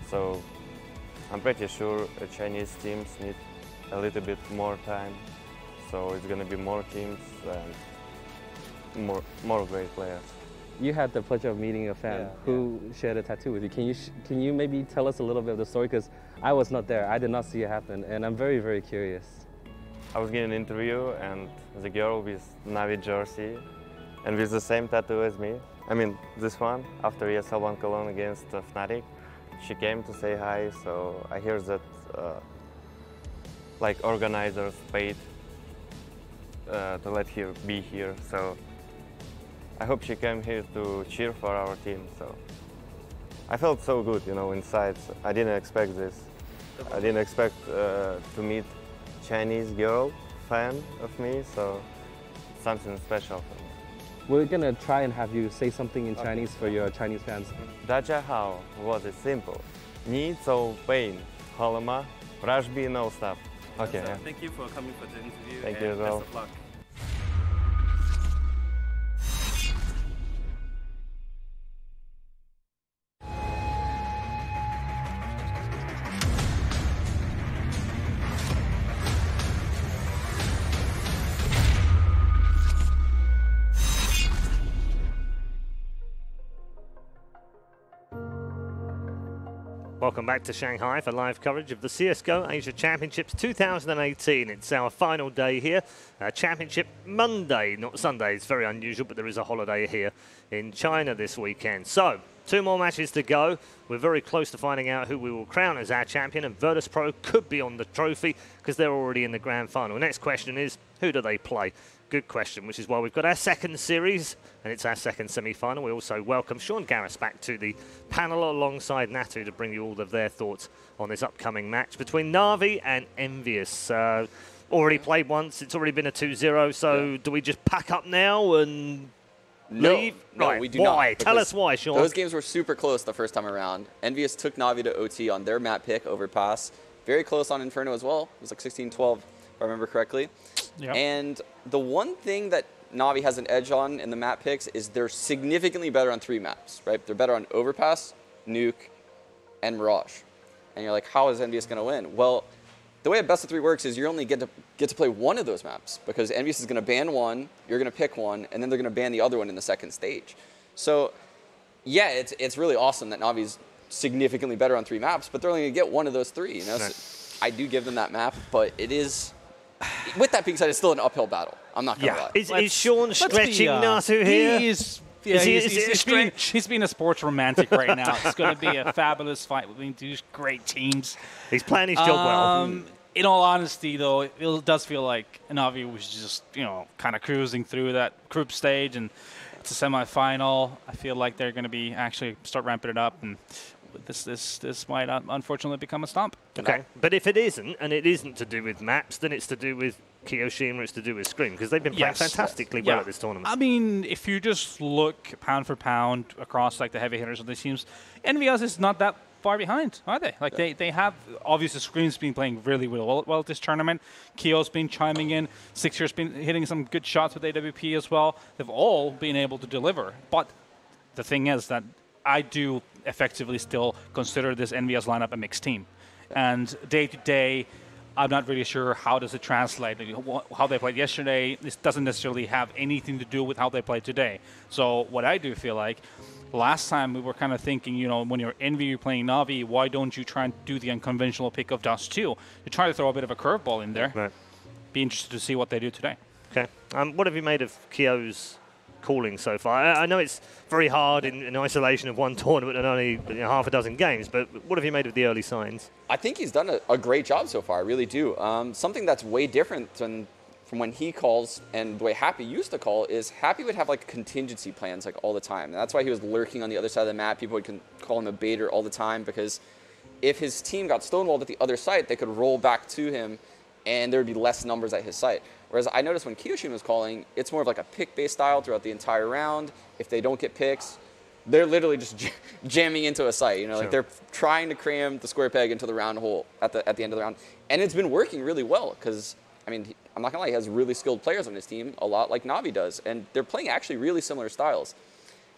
So I'm pretty sure Chinese teams need a little bit more time. So it's going to be more teams and more great players. You had the pleasure of meeting a fan who shared a tattoo with you. Can you maybe tell us a little bit of the story? Because I was not there. I did not see it happen, and I'm very, very curious. I was getting an interview, and the girl with Navii jersey and with the same tattoo as me. I mean, this one, after ESL 1 Cologne against Fnatic, she came to say hi, so I hear that like organizers paid to let her be here. So I hope she came here to cheer for our team. So I felt so good, you know, inside. I didn't expect this. I didn't expect to meet Chinese girl fan of me, so something special for me. We're gonna try and have you say something in Chinese for your Chinese fans. 大家好 was it simple. 你走北好了吗? Rush B no stop. Okay. So, thank you for coming for the interview. Thank and you as well. Best of luck. Welcome back to Shanghai for live coverage of the CSGO Asia Championships 2018. It's our final day here. Championship Monday, not Sunday. It's very unusual, but there is a holiday here in China this weekend. So, 2 more matches to go. We're very close to finding out who we will crown as our champion, and Virtus.pro could be on the trophy because they're already in the grand final. Next question is, who do they play? Good question, which is why we've got our second series, and it's our second semi-final. We also welcome Sean Garris back to the panel alongside Natu to bring you all of their thoughts on this upcoming match between Navii and Envyus. Already played once, it's already been a 2-0, so do we just pack up now and leave? No, right. we do why? not. Tell us why, Sean. Those games were super close the first time around. Envyus took Navii to OT on their map pick overpass. Very close on Inferno as well. It was like 16-12, if I remember correctly. Yep. And the one thing that Navii has an edge on in the map picks is they're significantly better on 3 maps, right? They're better on Overpass, Nuke, and Mirage. And you're like, how is Envyus going to win? Well, the way a best of 3 works is you only get to play one of those maps because Envyus is going to ban one, you're going to pick one, and then they're going to ban the other one in the second stage. So, yeah, it's really awesome that Navi's significantly better on 3 maps, but they're only going to get one of those 3. You know, so I do give them that map, but it is. With that being said, it's still an uphill battle. I'm not going to lie. Is Sean stretching Natu here? He's being a sports romantic right now. It's going to be a fabulous fight between 2 great teams. He's playing his job well. In all honesty, though, it does feel like Navii was just, kind of cruising through that group stage, and it's a semifinal. I feel like they're going to be actually start ramping it up, and this might unfortunately become a stomp. Okay, but if it isn't, and it isn't to do with maps, then it's to do with Kiyoshima, it's to do with Scream, because they've been playing fantastically well at this tournament. I mean, if you just look pound for pound across like the heavy hitters of these teams, Envyus is not that far behind, are they? Like they have, obviously Scream's been playing really well at this tournament. Kyo's been chiming in. Sixer's been hitting some good shots with AWP as well. They've all been able to deliver. But the thing is that I do effectively still consider this Envyus lineup a mixed team. And day to day, I'm not really sure how does it translate. How they played yesterday, this doesn't necessarily have anything to do with how they played today. So what I do feel like, last time we were kind of thinking, when you're Envy playing Navii, why don't you try and do the unconventional pick of Dust 2? You try to throw a bit of a curveball in there. Right. Be interested to see what they do today. Okay. What have you made of Kyo's calling so far? I know it's very hard in isolation of one tournament and only half a dozen games, but what have you made of the early signs? I think he's done a great job so far, I really do. Something that's way different than from when he calls and the way Happy used to call is Happy would have like contingency plans like all the time. And that's why he was lurking on the other side of the map. People would call him a baiter all the time because if his team got stonewalled at the other site, they could roll back to him and there would be less numbers at his site. Whereas I noticed when Kiyoshin was calling, it's more of like a pick-based style throughout the entire round. If they don't get picks, they're literally just jamming into a site. You know, like they're trying to cram the square peg into the round hole at the end of the round. And it's been working really well because, I mean, I'm not going to lie, he has really skilled players on his team, a lot like Navii does. And they're playing actually really similar styles.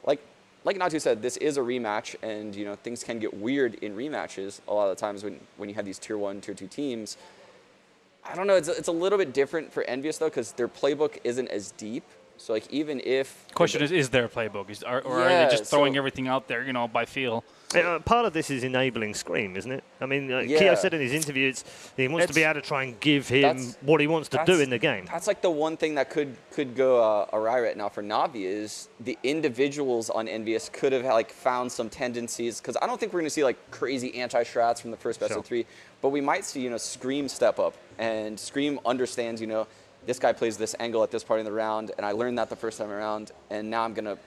Like Nactus said, this is a rematch, and you know things can get weird in rematches a lot of the times when you have these tier 1, tier 2 teams. I don't know, it's a little bit different for Envyus though, because their playbook isn't as deep. So like even if question is there a playbook, or are they just throwing everything out there, you know, by feel? Part of this is enabling Scream, isn't it? I mean, Keo said in his interview, he wants to be able to try and give him what he wants to do in the game. That's like the one thing that could go awry right now for Navii is the individuals on Envyus could have like found some tendencies, because I don't think we're going to see like crazy anti-strats from the first best of 3, but we might see, you know, Scream step up, and Scream understands, you know, this guy plays this angle at this part in the round, and I learned that the first time around, and now I'm going to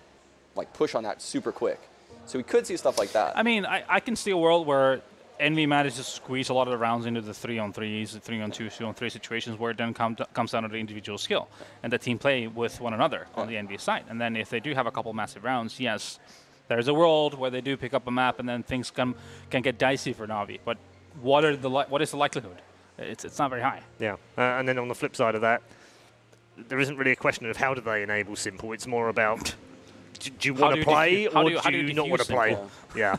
like push on that super quick. So we could see stuff like that. I mean, I can see a world where Envy manages to squeeze a lot of the rounds into the 3-on-3s, the 3-on-2, 2-on-3 situations where it then comes down to the individual skill and the team play with one another on the Envy side. And then if they do have a couple massive rounds, yes, there's a world where they do pick up a map and then things can get dicey for Navii. But what is the likelihood? It's not very high. Yeah, and then on the flip side of that, there isn't really a question of how do they enable simple. It's more about do you want to play or do you not want to play? Yeah,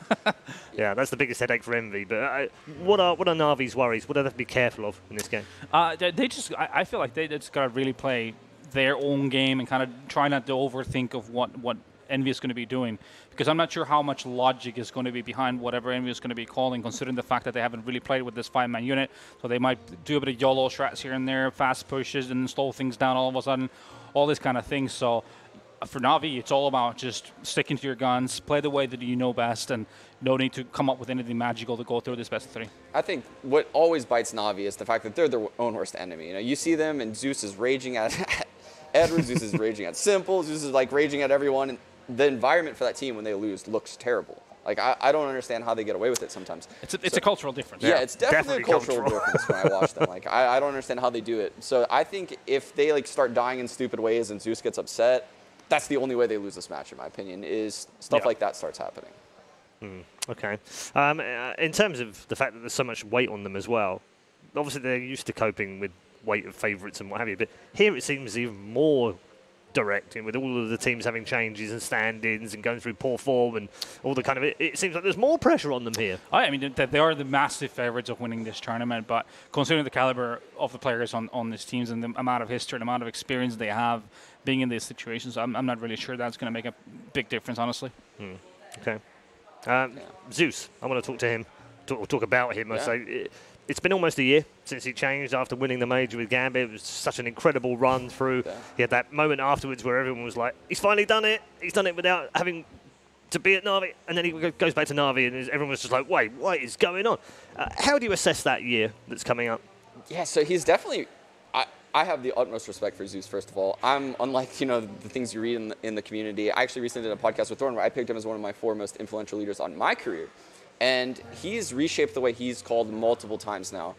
yeah, that's the biggest headache for Envy. But what are Navi's worries? What do they have to be careful of in this game? I feel like they just got to really play their own game and kind of try not to overthink of what Envy is going to be doing, because I'm not sure how much logic is going to be behind whatever Envy is going to be calling, considering the fact that they haven't really played with this 5-man unit. So they might do a bit of YOLO strats here and there, fast pushes and slow things down all of a sudden, all this kind of thing. So for Navii, it's all about just sticking to your guns, play the way that you know best, and no need to come up with anything magical to go through this best of 3. I think what always bites Navii is the fact that they're their own worst enemy. You know, you see them and Zeus is raging at Edward, Zeus is raging at Simple, Zeus is like raging at everyone, and the environment for that team when they lose looks terrible. Like I don't understand how they get away with it sometimes. It's a cultural difference. Yeah, it's definitely a cultural difference when I watch them. Like I don't understand how they do it. So I think if they like start dying in stupid ways and Zeus gets upset, that's the only way they lose this match, in my opinion, is stuff like that starts happening. Okay. In terms of the fact that there's so much weight on them as well, obviously they're used to coping with weight of favourites and what have you, but here it seems even more direct, with all of the teams having changes and stand-ins and going through poor form and all the kind of it seems like there's more pressure on them here. I mean, they are the massive favourites of winning this tournament, but considering the caliber of the players on these teams and the amount of history and amount of experience they have being in these situations, I'm not really sure that's going to make a big difference, honestly. Okay. Zeus, I want to talk to him, talk about him. Yeah. It's been almost a year since he changed after winning the major with Gambit. It was such an incredible run through. Yeah. He had that moment afterwards where everyone was like, he's finally done it. He's done it without having to be at Navii. And then he goes back to Navii and everyone was just like, wait, what is going on? How do you assess that year that's coming up? Yeah, so he's definitely... I have the utmost respect for Zeus, first of all. I'm unlike, you know, the things you read in the community. I actually recently did a podcast with Thorn where I picked him as one of my 4 most influential leaders on my career. And he's reshaped the way he's called multiple times now.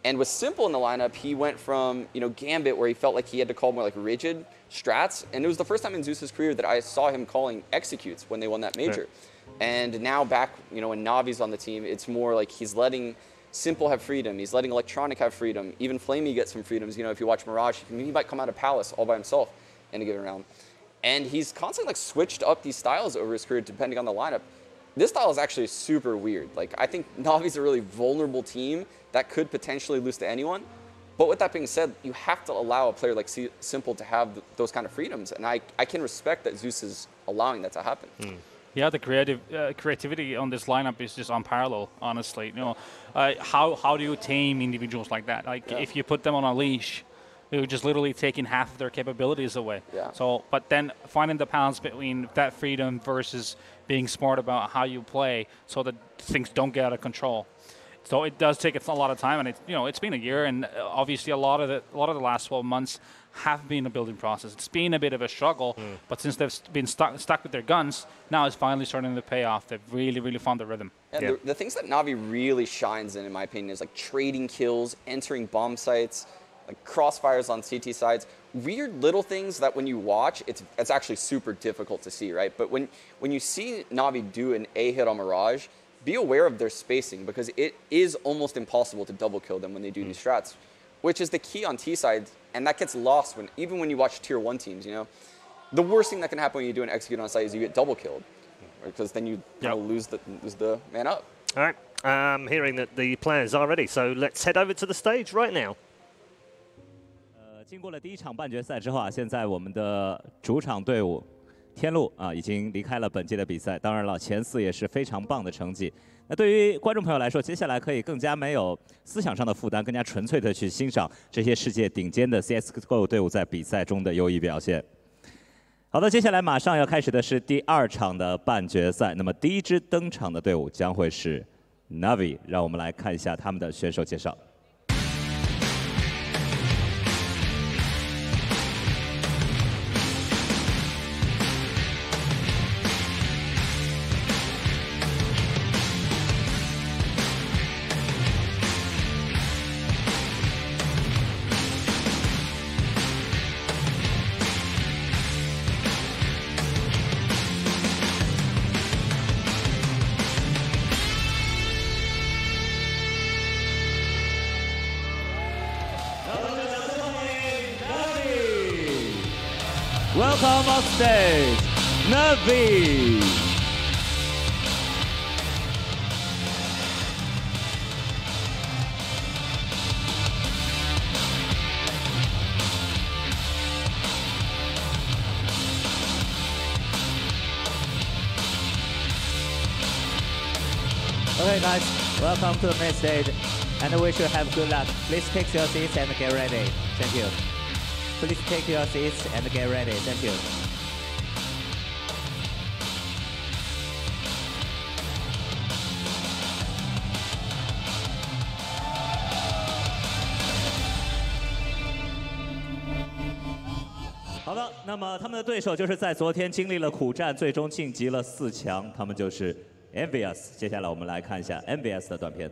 And with Simple in the lineup, he went from, you know, Gambit, where he felt like he had to call more like rigid strats. And it was the first time in Zeus's career that I saw him calling executes when they won that major. Right. And now back, you know, when Navi's on the team, it's more like he's letting Simple have freedom. He's letting Electronic have freedom. Even Flamey get some freedoms. You know, if you watch Mirage, he might come out of Palace all by himself in a given round. And he's constantly like switched up these styles over his career depending on the lineup. This style is actually super weird. Like, I think Navi's a really vulnerable team that could potentially lose to anyone. But with that being said, you have to allow a player like Simple to have those kind of freedoms. And I can respect that Zeus is allowing that to happen. Yeah, the creativity on this lineup is just unparalleled, honestly. You know, how do you tame individuals like that? Like, if you put them on a leash, you're just literally taking half of their capabilities away. Yeah. So, but then finding the balance between that freedom versus being smart about how you play so that things don't get out of control. So it does take a lot of time, and it's been a year, and obviously a lot of the last 12 months have been a building process. It's been a bit of a struggle, but since they've been stuck with their guns, now it's finally starting to pay off. They've really found the rhythm. And the things that Na'Vi really shines in my opinion, is like trading kills, entering bomb sites, like crossfires on CT sides. Weird little things that when you watch, it's actually super difficult to see, right? But when you see Na'Vi do an A hit on Mirage, be aware of their spacing, because it is almost impossible to double kill them when they do these strats, which is the key on T side, and that gets lost even when you watch tier 1 teams. The worst thing that can happen when you do an execute on site is you get double killed, because then you kind of lose the man up. All right, I'm hearing that the players are ready, so let's head over to the stage right now. 经过了第一场半决赛之后啊，现在我们的主场队伍天路啊已经离开了本届的比赛。当然了，前4也是非常棒的成绩。那对于观众朋友来说，接下来可以更加没有思想上的负担，更加纯粹的去欣赏这些世界顶尖的 CS:GO 队伍在比赛中的优异表现。好的，接下来马上要开始的是第2场的半决赛。那么第一支登场的队伍将会是 Navii， 让我们来看一下他们的选手介绍。Welcome on stage, Navii. Okay guys, welcome to the main stage, and I wish you have good luck. Please take your seats and get ready. Thank you. Please take your seats and get ready. Thank you.好的，那么他们的对手就是在昨天经历了苦战，最终晋级了4强，他们就是 Envyus。接下来我们来看一下 Envyus 的短片。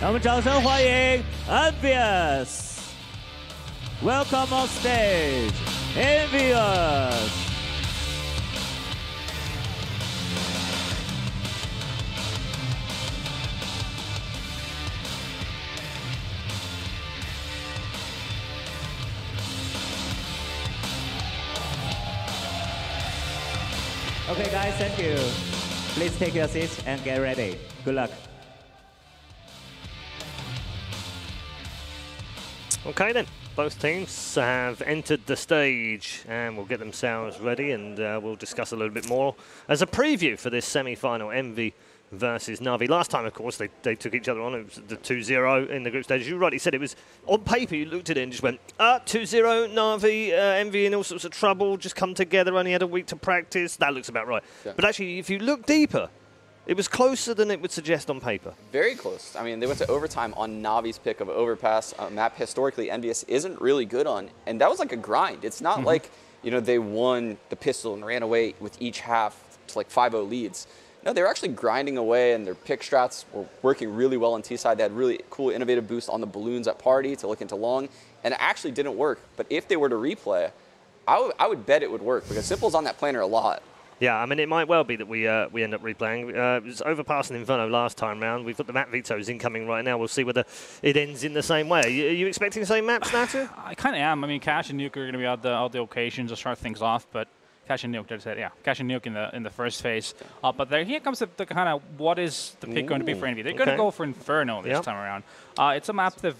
让我们掌声欢迎 Envyus。Welcome on stage, Envyus. Okay, guys, thank you. Please take your seats and get ready. Good luck. Okay then, both teams have entered the stage and will get themselves ready, and we'll discuss a little bit more as a preview for this semi-final, Envy versus Na'Vi. Last time, of course, they took each other on. It was the 2-0 in the group stage. As you rightly said, it was on paper, you looked at it and just went, 2-0, Na'Vi, Envy in all sorts of trouble, just come together, only had a week to practice. That looks about right. Yeah. But actually, if you look deeper, it was closer than it would suggest on paper. Very close. I mean, they went to overtime on Navi's pick of Overpass, a map historically Envyus isn't really good on. And that was like a grind. It's not like, you know, they won the pistol and ran away with each half to like 5-0 leads. No, they were actually grinding away, and their pick strats were working really well on T-side. They had really cool, innovative boosts on the balloons at party to look into long, and it actually didn't work. But if they were to replay, I would bet it would work, because Simple's on that planner a lot. Yeah, I mean, it might well be that we end up replaying. It was Overpass and Inferno last time round. We've got the map vetoes incoming right now. We'll see whether it ends in the same way. Are you expecting the same maps, Natu? I kind of am. I mean, Cash and Nuke are going to be out the occasion to start things off, but Catch and nuke, that's it, yeah. Catch and nuke in the first phase. But here comes the kind of what is the pick going to be for Envy. They're going to go for Inferno this time around. It's a map that,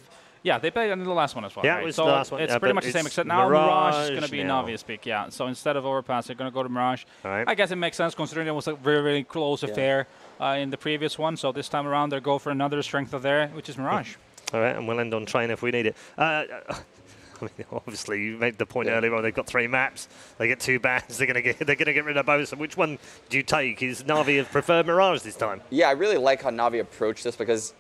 they played in the last one as well. Yeah, right? it was so the last one. It's pretty much the same, except now Mirage is going to be Navii's pick, So instead of Overpass, they're going to go to Mirage. Right. I guess it makes sense considering it was a very, very close affair in the previous one. So this time around, they'll go for another strength of there, which is Mirage. All right, and we'll end on Train if we need it. I mean, obviously, you made the point earlier on. They've got 3 maps. They get 2 bans. They're going to get rid of both. So which one do you take? Is Navii have preferred Mirage this time? Yeah, I really like how Navii approached this because,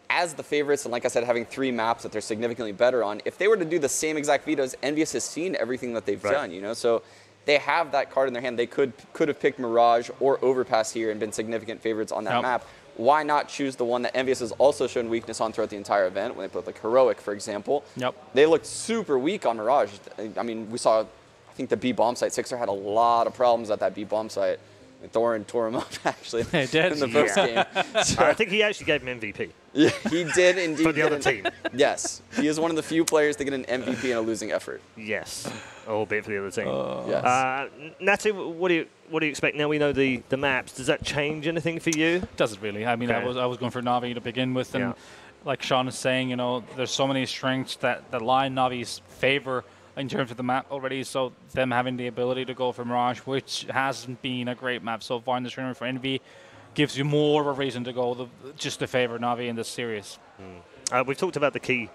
as the favorites, and like I said, having 3 maps that they're significantly better on, if they were to do the same exact vetoes, Envyus has seen everything that they've done. You know, so they have that card in their hand. They could have picked Mirage or Overpass here and been significant favorites on that map. Why not choose the one that Envyus has also shown weakness on throughout the entire event? When they put like Heroic, for example, they looked super weak on Mirage. I mean, we saw, I think the B bomb site, Sixer had a lot of problems at that B bomb site. Thorin tore him up actually in the first game. So, I think he actually gave him MVP. Yeah, he did indeed. For the other team. Yes, he is one of the few players to get an MVP in a losing effort. Yes, albeit for the other team. Yes. Natu, what do you expect? Now we know the maps. Does that change anything for you? Doesn't really. I mean, I was going for Navii to begin with, and like Sean is saying, you know, there's so many strengths that lie in Navi's favor in terms of the map already, so them having the ability to go for Mirage, which hasn't been a great map so far in this tournament for Envy, gives you more of a reason to go just to favor Navii in this series. We've talked about the keys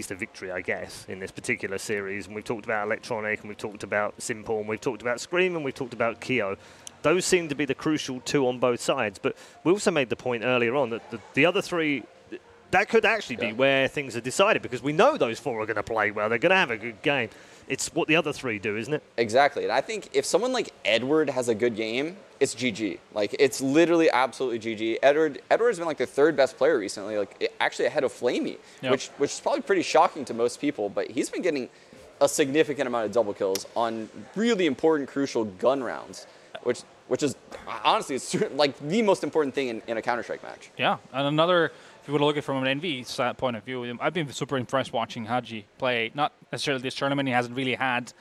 to victory, I guess, in this particular series, and we've talked about Electronic, and we've talked about Simple, and we've talked about Scream, and we've talked about Keo. Those seem to be the crucial 2 on both sides, but we also made the point earlier on that the other 3, that could actually be where things are decided, because we know those 4 are going to play well. They're going to have a good game. It's what the other 3 do, isn't it? Exactly. And I think if someone like Edward has a good game, it's GG. Like, it's literally absolutely GG. Edward's been like the 3rd best player recently, like actually ahead of Flamey, which is probably pretty shocking to most people, but he's been getting a significant amount of double kills on really important, crucial gun rounds, which is honestly, it's like the most important thing in a Counter-Strike match. Yeah, and another, if you were to look at it from an Envy point of view, I've been super impressed watching Haji play. Not necessarily this tournament, he hasn't really had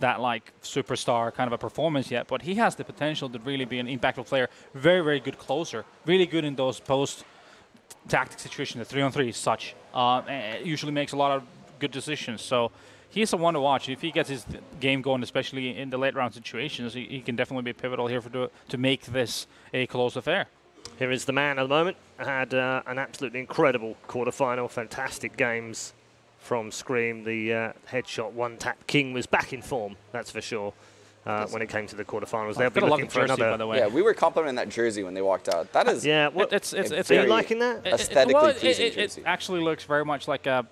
that like superstar kind of a performance yet, but he has the potential to really be an impactful player. Very, very good closer. Really good in those post-tactic situations, the 3-on-3 such. Usually makes a lot of good decisions. So he's a one to watch. If he gets his game going, especially in the late round situations, he can definitely be pivotal here to make this a close affair. Here is the man at the moment. Had an absolutely incredible quarterfinal. Fantastic games from Scream. The headshot one-tap king was back in form, that's for sure, when it came to the quarterfinals. They'll be looking for another. By the way. Yeah, we were complimenting that jersey when they walked out. That is. Yeah, it's are you liking that? Aesthetically pleasing jersey. It actually looks very much like a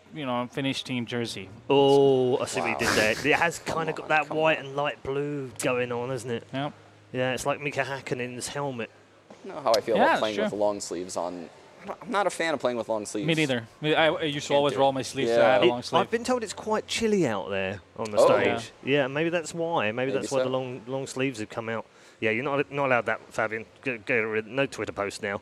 Finnish team jersey. Oh, I see what you did there. It has kind of got that white and light blue going on, hasn't it? Yeah. Yeah, it's like Mika Hakkonen's helmet. I don't know how I feel about playing with long sleeves on. I'm not a fan of playing with long sleeves. Me neither. I used to always roll my sleeves to add a long sleeve. I've been told it's quite chilly out there on the stage. Yeah, maybe that's why. Maybe that's why the long sleeves have come out. Yeah, you're not allowed that, Fabian. No Twitter post now.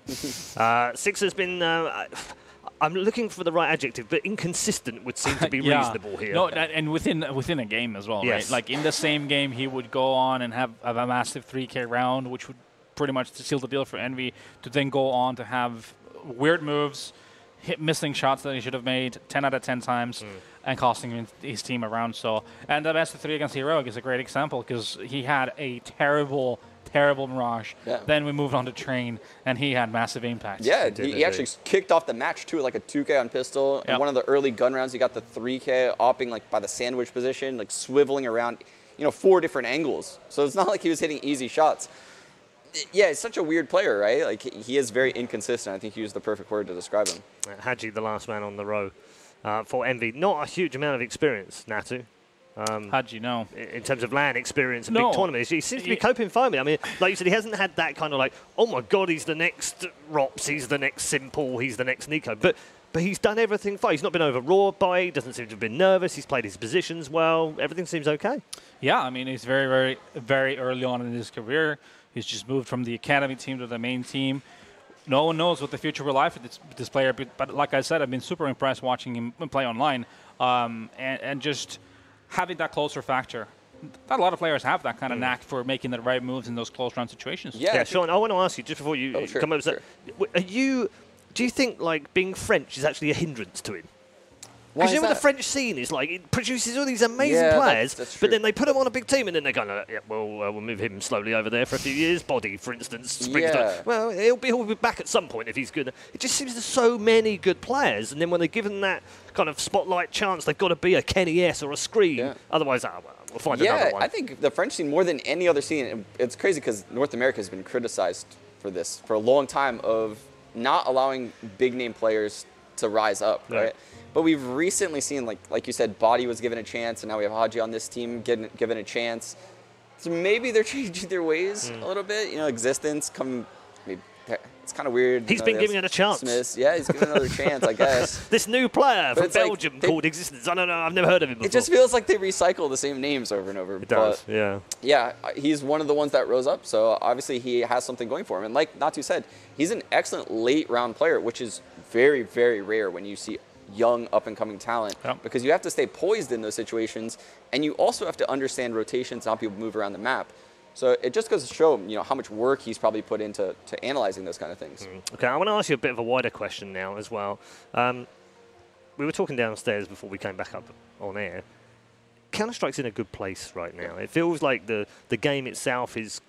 Six has been. I'm looking for the right adjective, but inconsistent would seem to be reasonable here. No, and within a game as well, right? Like in the same game, he would go on and have a massive 3K round, which would pretty much seal the deal for Envy, to then go on to have weird moves, missing shots that he should have made 10 out of 10 times, and costing his team around. So, and the best of 3 against Heroic is a great example, because he had a terrible Mirage. Yeah. Then we moved on to Train, and he had massive impact. Yeah, he actually kicked off the match too, like a 2K on pistol. In one of the early gun rounds, he got the 3K opping like by the sandwich position, like swiveling around, 4 different angles. So it's not like he was hitting easy shots. Yeah, he's such a weird player, right? Like, he is very inconsistent. I think you used the perfect word to describe him. Haji, the last man on the row for Envy. Not a huge amount of experience, Natu. Haji, no. In terms of LAN experience and big tournaments. He seems to be coping fine. I mean, like you said, he hasn't had that kind of like, oh my God, he's the next Rops, he's the next Simple, he's the next Nico. But he's done everything fine. He's not been overwrought by it. He doesn't seem to have been nervous. He's played his positions well. Everything seems okay. Yeah, I mean, he's very, very, very early on in his career. He's just moved from the academy team to the main team. No one knows what the future will lie for this player. But like I said, I've been super impressed watching him play online, and just having that closer factor. not a lot of players have that kind of knack for making the right moves in those close round situations. Yeah, Sean, I want to ask you just before you come over. Do you think like being French is actually a hindrance to him? Because you know what the French scene is like, it produces all these amazing players, but then they put them on a big team and then they're going, we'll move him slowly over there for a few years. Body, for instance. Well, he'll be back at some point if he's good. It just seems there's so many good players, and then when they're given that kind of spotlight chance, they've got to be a Kenny S or a Scream. Yeah. Otherwise, we'll find another one. I think the French scene, more than any other scene, it's crazy because North America has been criticized for this for a long time of not allowing big-name players to rise up, right? But we've recently seen, like you said, Body was given a chance, and now we have Haji on this team given a chance. So maybe they're changing their ways a little bit. You know, Existence it's kind of weird. He's been given it a chance. Smith. Yeah, he's given another chance, I guess. This new player from Belgium called Existence. I don't know. I've never heard of him before. It just feels like they recycle the same names over and over. It does, yeah. Yeah, he's one of the ones that rose up, so obviously he has something going for him. And like Natu said, he's an excellent late-round player, which is very, very rare when you see young up-and-coming talent, because you have to stay poised in those situations, and you also have to understand rotations and how people move around the map. So it just goes to show, how much work he's probably put into analyzing those kind of things. Okay, I want to ask you a bit of a wider question now as well. We were talking downstairs before we came back up on air. Counter-Strike's in a good place right now. It feels like the game itself is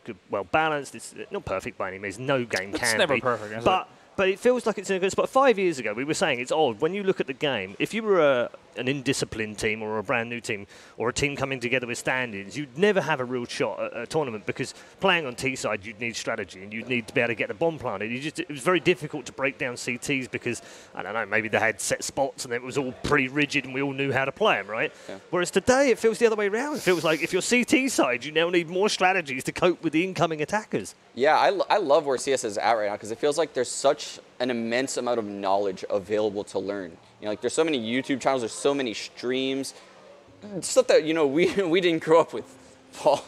good, well balanced. It's not perfect by any means. No game can be. It's never perfect, is it? But it feels like it's in a good spot. 5 years ago, we were saying it's odd. When you look at the game, if you were an indisciplined team or a brand new team or a team coming together with stand-ins, you'd never have a real shot at a tournament because playing on T-side, you'd need strategy and you'd need to be able to get the bomb planted. It was very difficult to break down CTs because, I don't know, maybe they had set spots and it was all pretty rigid and we all knew how to play them, right? Yeah. Whereas today, it feels the other way around. It feels like if you're CT side, you now need more strategies to cope with the incoming attackers. Yeah, I love where CS is at right now because it feels like there's such an immense amount of knowledge available to learn. There's so many YouTube channels, there's so many streams, stuff that we didn't grow up with. Paul,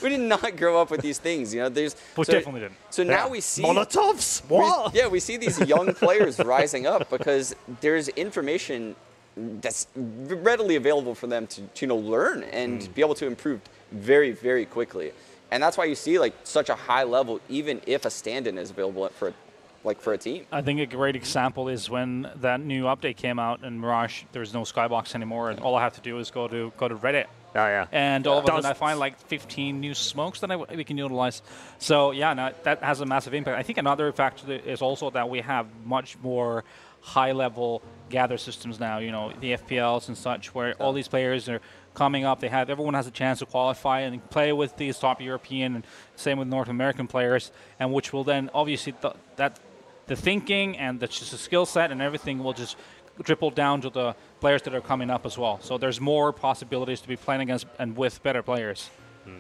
we did not grow up with these things. Definitely didn't. So now we see Molotovs. What? We see these young players rising up because there's information that's readily available for them to learn and be able to improve very, very quickly. And that's why you see such a high level, even if a stand-in is available for a team. I think a great example is when that new update came out and Mirage, there's no skybox anymore, and all I have to do is go to Reddit. Oh, yeah. And all of a sudden I find 15 new smokes that we can utilize. So yeah, that has a massive impact. I think another factor is also that we have much more high-level gather systems now. The FPLs and such, where all these players are coming up. Everyone has a chance to qualify and play with these top European, and same with North American players, and which will then obviously the thinking and the skill set and everything will just dribble down to the players that are coming up as well. So there's more possibilities to be playing against and with better players.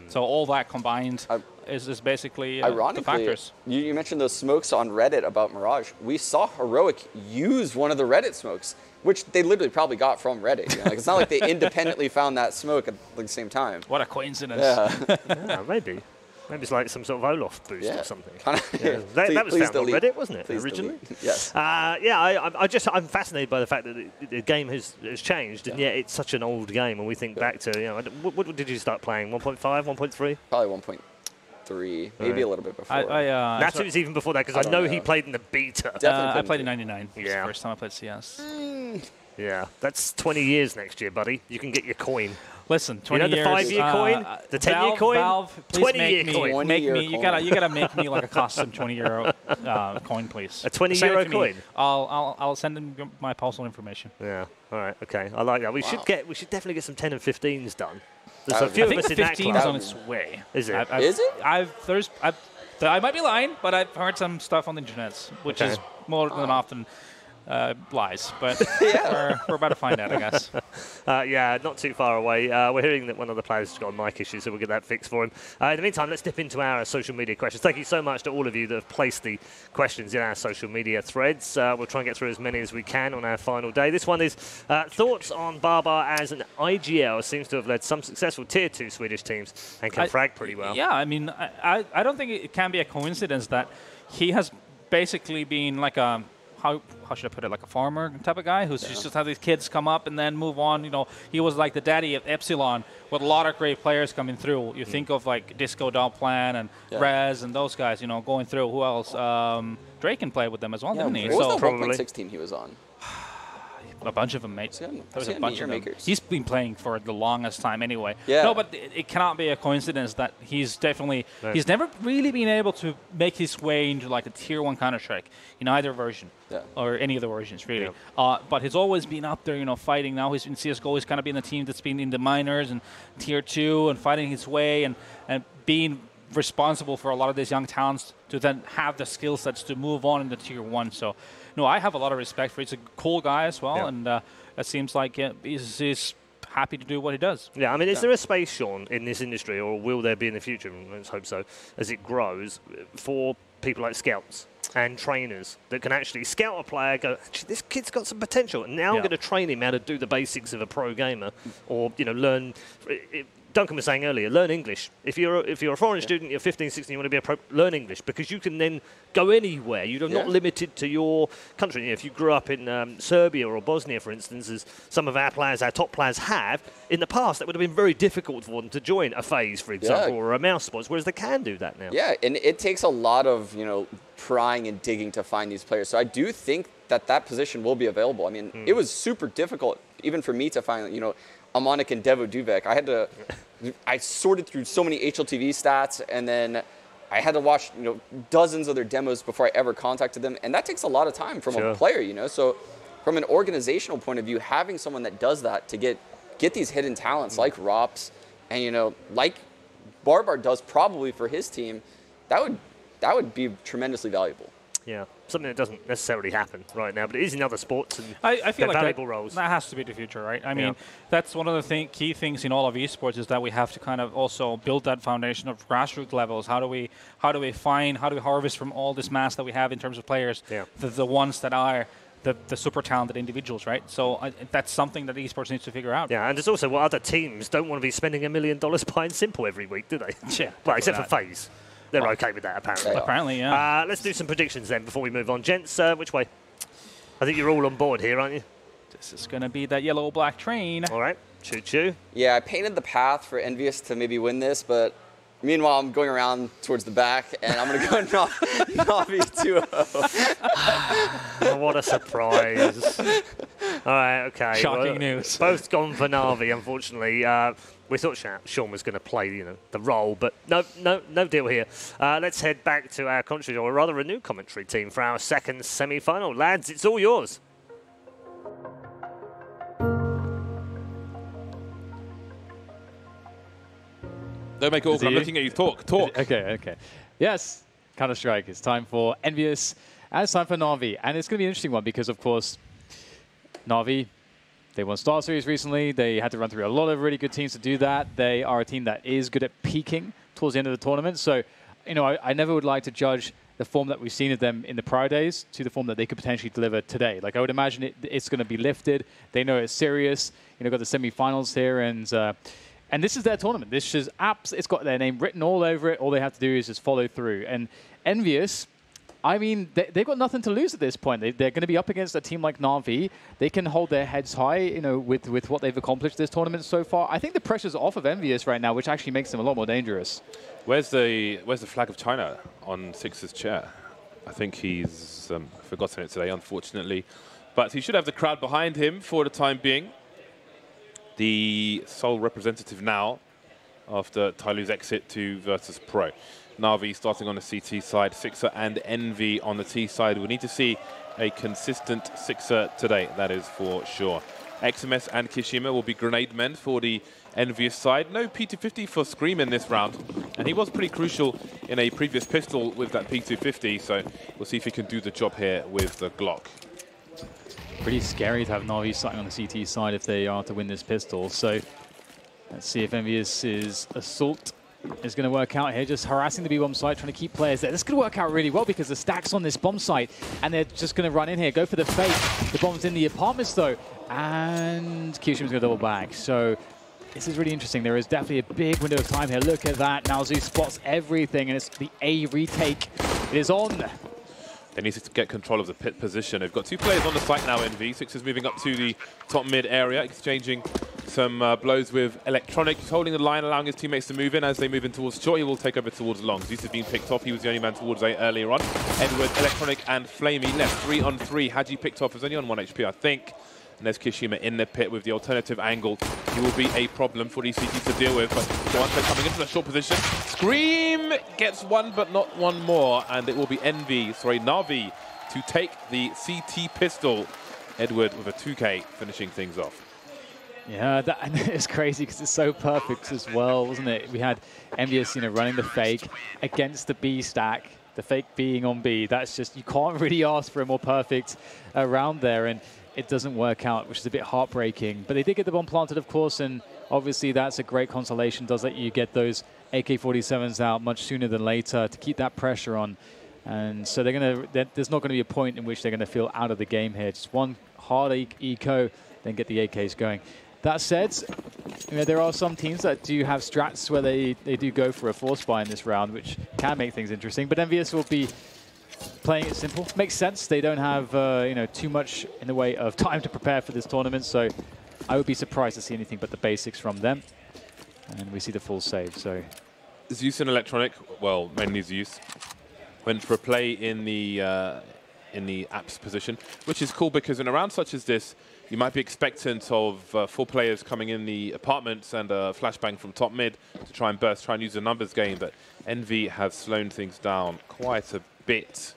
So all that combined is basically the factors. You mentioned those smokes on Reddit about Mirage. We saw Heroic use one of the Reddit smokes, which they literally probably got from Reddit. It's not like they independently found that smoke at the same time. What a coincidence. Yeah, maybe. Maybe it's like some sort of Olaf boost or something. That was found on Reddit, wasn't it, originally? Yes. I'm fascinated by the fact that the game has changed, and yet it's such an old game. When we think back to, what did you start playing? 1.5, 1.3? Probably 1.3, maybe a little bit before. Nactus was even before that because I know he played in the beta. Definitely I played in '99. Yeah. It was the first time I played CS. Yeah, that's 20 years next year, buddy. You can get your coin. Listen, 20 years. The 5-year coin, the 10-year coin, Valve, 20-year coin. You gotta make me like a custom 20-euro coin, please. A 20-euro coin. I'll send in my personal information. Yeah. All right. Okay. I like that. We should definitely get some 10 and 15s done. There's a few of us in that club. I think the 15 is on its way. Is it? Is it? I might be lying, but I've heard some stuff on the internet, which is more than often lies, but we're about to find out, I guess. Not too far away. We're hearing that one of the players has got a mic issue, so we'll get that fixed for him. In the meantime, let's dip into our social media questions. Thank you so much to all of you that have placed the questions in our social media threads. We'll try and get through as many as we can on our final day. This one is thoughts on Barbar as an IGL. Seems to have led some successful Tier 2 Swedish teams and can frag pretty well. Yeah, I mean, I don't think it can be a coincidence that he has basically been like a how should I put it, like a farmer type of guy who's just have these kids come up and then move on. You know, he was like the daddy of Epsilon with a lot of great players coming through. You think of like Disco Dopplan and Rez and those guys, you know, going through. Who else? Draken played with them as well, didn't he? What was that 1.6 team he was on? A bunch of them, mate. There was a bunch of them. He's been playing for the longest time anyway. Yeah. No, but it cannot be a coincidence that he's definitely he's never really been able to make his way into like a tier 1 Counter-Strike in either version or any of the versions really. But he's always been up there, you know, fighting. Now he's in CS:GO. He's kind of been the team that's been in the minors and tier 2 and fighting his way and being responsible for a lot of these young talents to then have the skill sets to move on into tier 1. So. No, I have a lot of respect for him. He's a cool guy as well, and it seems like he's happy to do what he does. Yeah, I mean, is there a space, Sean, in this industry, or will there be in the future, and let's hope so, as it grows, for people like scouts and trainers that can actually scout a player, go, actually, this kid's got some potential, and now I'm going to train him how to do the basics of a pro gamer, or, you know, learn... Duncan was saying earlier, learn English. If you're a foreign student, you're 15, 16, you want to be a pro, learn English, because you can then go anywhere. You're not limited to your country. You know, if you grew up in Serbia or Bosnia, for instance, as some of our players, our top players have, in the past, that would have been very difficult for them to join a FaZe, for example, or a Mouse Sports, whereas they can do that now. Yeah, and it takes a lot of, you know, prying and digging to find these players. So I do think that position will be available. I mean, it was super difficult, even for me, to find, you know, Amonik and Devo Duvek. I sorted through so many HLTV stats, and then I had to watch, you know, dozens of their demos before I ever contacted them, and that takes a lot of time from a player, you know. So from an organizational point of view, having someone that does that to get these hidden talents like Rops and, you know, like Barbar does probably for his team, that would be tremendously valuable. Yeah, something that doesn't necessarily happen right now, but it is in other sports, and I feel like valuable roles. That has to be the future, right? I mean, that's one of the key things in all of esports is that we have to kind of also build that foundation of grassroots levels. How do we harvest from all this mass that we have in terms of players, the ones that are the super talented individuals, right? So that's something that esports needs to figure out. Yeah, and there's also what other teams don't want to be spending $1 million buying Simple every week, do they? Yeah. Well, except for FaZe. They're okay with that, apparently. Apparently, yeah. Let's do some predictions then before we move on. Gents, which way? I think you're all on board here, aren't you? This is going to be that yellow-black train. All right. Choo-choo. Yeah, I painted the path for Envyus to maybe win this, but meanwhile, I'm going around towards the back, and I'm going to go Navii 2-0. What a surprise. All right, okay. Shocking news. Both gone for Navii, unfortunately. We thought Sean was going to play, you know, the role, but no deal here. Let's head back to our commentary, or rather a new commentary team for our second semi-final. Lads, it's all yours. Don't make it awkward. I'm looking at you. Talk. Okay. Yes, Counter-Strike. It's time for Envyus, and it's time for Navii. And it's going to be an interesting one because, of course, Navii, they won Star Series recently. They had to run through a lot of really good teams to do that. They are a team that is good at peaking towards the end of the tournament. So, you know, I never would like to judge the form that we've seen of them in the prior days to the form that they could potentially deliver today. Like, I would imagine it's going to be lifted. They know it's serious. You know, got the semi-finals here, and this is their tournament. This is it's got their name written all over it. All they have to do is just follow through. And Envyus, I mean, they've got nothing to lose at this point. They're going to be up against a team like Navii. They can hold their heads high, you know, with what they've accomplished this tournament so far. I think the pressure's off of Envyus right now, which actually makes them a lot more dangerous. Where's the flag of China on Six's chair? I think he's forgotten it today, unfortunately. But he should have the crowd behind him for the time being. The sole representative now after Tyloo's exit to Virtus Pro. Navii starting on the CT side, Sixer and Envy on the T side. We need to see a consistent Sixer today, that is for sure. XMS and Kishima will be grenade men for the Envyus side. No P250 for Scream in this round, and he was pretty crucial in a previous pistol with that P250, so we'll see if he can do the job here with the Glock. Pretty scary to have Navii starting on the CT side if they are to win this pistol. So let's see if Envyus' assault is going to work out here, just harassing the B-bomb site, trying to keep players there. This could work out really well because the stack's on this bomb site, and they're just going to run in here, go for the fake. The bomb's in the apartments, though, and Kishima's going to double back. So this is really interesting. There is definitely a big window of time here. Look at that. Now Zeus spots everything, and it's the A retake. It is on. They need to get control of the pit position. They've got 2 players on the site now, Envy. Six is moving up to the top mid area, exchanging some blows with Electronic. He's holding the line, allowing his teammates to move in. As they move in towards short, he will take over towards long. Zeus has been picked off. He was the only man towards A earlier on. Edward, Electronic, and Flamey left 3 on 3. Haji picked off, was only on 1 HP, I think. And there's Kishima in the pit with the alternative angle. He will be a problem for these CTs to deal with. But once they're coming into the short position, Scream gets one, but not one more. And it will be Navii to take the CT pistol. Edward with a 2K finishing things off. Yeah, that is crazy because it's so perfect as well, wasn't it? We had Envyus, running the fake against the B stack, the fake being on B. That's just, you can't really ask for a more perfect round there, and it doesn't work out, which is a bit heartbreaking. But they did get the bomb planted, of course, and obviously that's a great consolation. Does let you get those AK-47s out much sooner than later to keep that pressure on. And so there's not going to be a point in which they're going to feel out of the game here. Just one hard eco, then get the AKs going. That said, there are some teams that do have strats where they do go for a force buy in this round, which can make things interesting. But Envyus will be playing it simple. Makes sense. They don't have too much in the way of time to prepare for this tournament, so I would be surprised to see anything but the basics from them. And we see the full save. So Zeus and Electronic, well, mainly Zeus, went for a play in the apps position, which is cool because in a round such as this, you might be expectant of 4 players coming in the apartments and a flashbang from top mid to try and use a numbers game, but Envy has slowed things down quite a bit.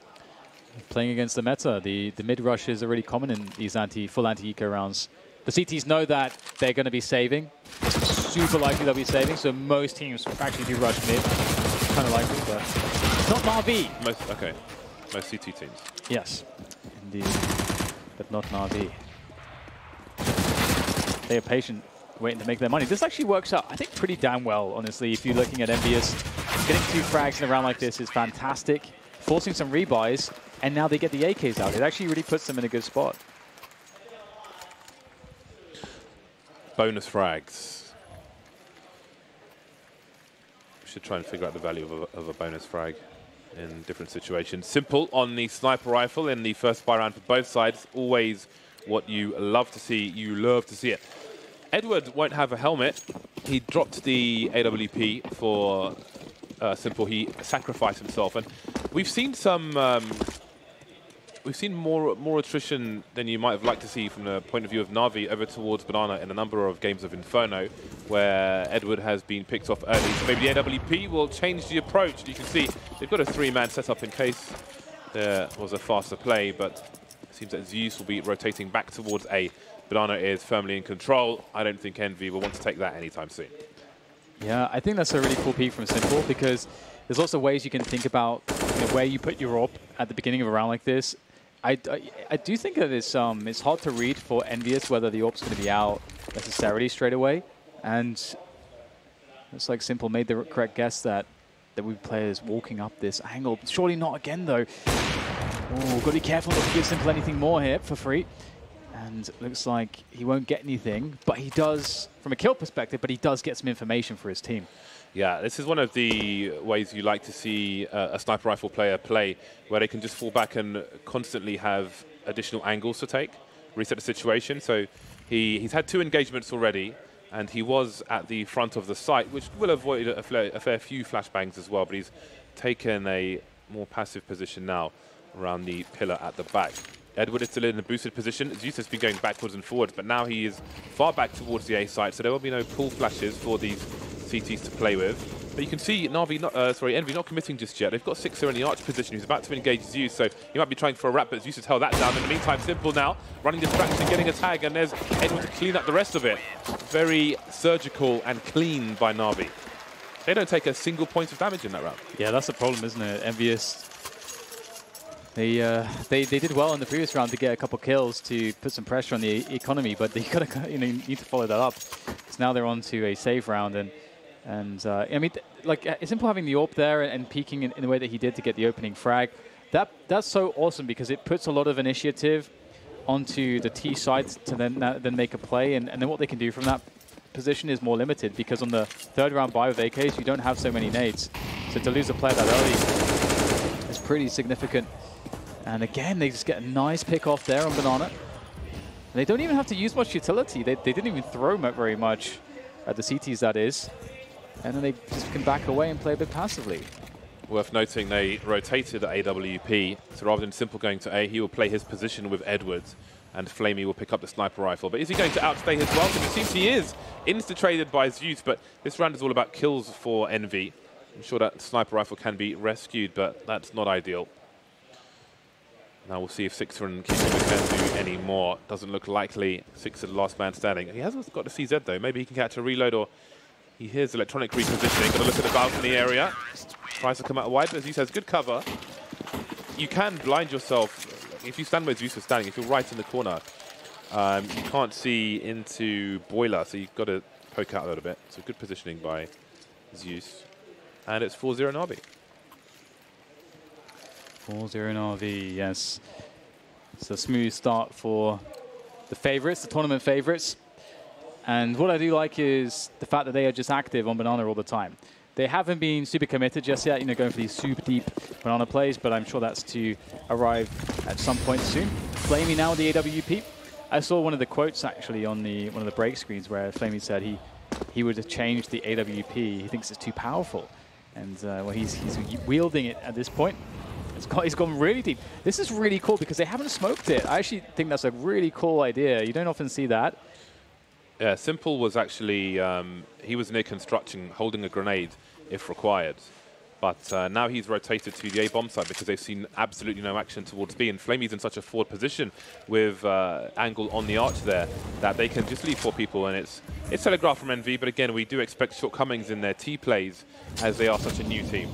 Playing against the meta, the mid rush is already common in these full anti-eco rounds. The CTs know that they're going to be saving. It's super likely they'll be saving, so most teams actually do rush mid. Kind of likely, but not Navii. Most CT teams. Yes, indeed, but not Navii. They are patient, waiting to make their money. This actually works out, I think, pretty damn well, honestly. If you're looking at Envyus, getting 2 frags in a round like this is fantastic. Forcing some rebuys, and now they get the AKs out. It actually really puts them in a good spot. Bonus frags. We should try and figure out the value of a bonus frag in different situations. Simple on the sniper rifle in the first buy round for both sides. Always what you love to see. You love to see it. Edward won't have a helmet. He dropped the AWP for Simple. He sacrificed himself, and we've seen more attrition than you might have liked to see from the point of view of Navii over towards Banana in a number of games of Inferno, where Edward has been picked off early. So maybe the AWP will change the approach. You can see they've got a 3-man setup in case there was a faster play, but it seems that Zeus will be rotating back towards A. Banana is firmly in control. I don't think Envy will want to take that anytime soon. Yeah, I think that's a really cool peek from Simple, because there's lots of ways you can think about where you put your AWP at the beginning of a round like this. I do think that it's hard to read for Envyus whether the AWP's going to be out necessarily straight away. And it's like Simple made the correct guess that we players walking up this angle. Surely not again, though. Oh, got to be careful not to give Simple anything more here for free. And looks like he won't get anything, but he does, from a kill perspective, but he does get some information for his team. Yeah, this is one of the ways you like to see a sniper rifle player play, where they can just fall back and constantly have additional angles to take, reset the situation. So he's had 2 engagements already, and he was at the front of the site, which will avoid a fair few flashbangs as well, but he's taken a more passive position now around the pillar at the back. Edward is still in a boosted position. Zeus has been going backwards and forwards, but now he is far back towards the A site, so there will be no pull flashes for these CTs to play with. But you can see Envy not committing just yet. They've got Sixer in the arch position who's about to engage Zeus, so he might be trying for a wrap, but Zeus has held that down. In the meantime, Simple now running distraction, getting a tag, and there's Edward to clean up the rest of it. Very surgical and clean by Navii. They don't take a single point of damage in that round. Yeah, that's the problem, isn't it? Envyus, they did well in the previous round to get a couple kills to put some pressure on the economy, but they gotta need to follow that up. So now they're on to a save round, and I mean, like Simple having the AWP there and peeking in the way that he did to get the opening frag, that's so awesome because it puts a lot of initiative onto the T side to then make a play, and then what they can do from that position is more limited, because on the 3rd round buy with AKs you don't have so many nades, so to lose a player that early is pretty significant. And again, they just get a nice pick off there on Banana. And they don't even have to use much utility. They didn't even throw very much at the CTs, that is. And then they just can back away and play a bit passively. Worth noting, they rotated at AWP, so rather than Simple going to A, he will play his position with Edwards, and Flamey will pick up the sniper rifle. But is he going to outstay his welcome? It seems he is. Insta-traded by Zeus, but this round is all about kills for Envy. I'm sure that sniper rifle can be rescued, but that's not ideal. Now we'll see if Sixer and Kingdom can do any more. Doesn't look likely. Sixer, the last man standing. He hasn't got the CZ though. Maybe he can catch a reload, or he hears electronic repositioning. Got to look at the balcony area. Tries to come out wide, but Zeus has good cover. You can blind yourself. If you stand where Zeus was standing, if you're right in the corner, you can't see into Boiler, so you've got to poke out a little bit. So good positioning by Zeus. And it's 4-0 Navii. 4-0 Navii, yes. It's a smooth start for the favorites, the tournament favorites. And what I do like is the fact that they are just active on Banana all the time. They haven't been super committed just yet, going for these super deep Banana plays, but I'm sure that's to arrive at some point soon. Flamey now the AWP. I saw one of the quotes actually on one of the break screens where Flamey said he would have changed the AWP. He thinks it's too powerful. And well, he's wielding it at this point. He's gone really deep. This is really cool because they haven't smoked it. I actually think that's a really cool idea. You don't often see that. Yeah, Simple was actually, he was near construction, holding a grenade if required. But now he's rotated to the A-bomb side because they've seen absolutely no action towards B. And Flamey's in such a forward position with angle on the arch there that they can just leave 4 people. And it's telegraphed from Envy, but again, we do expect shortcomings in their T-plays as they are such a new team.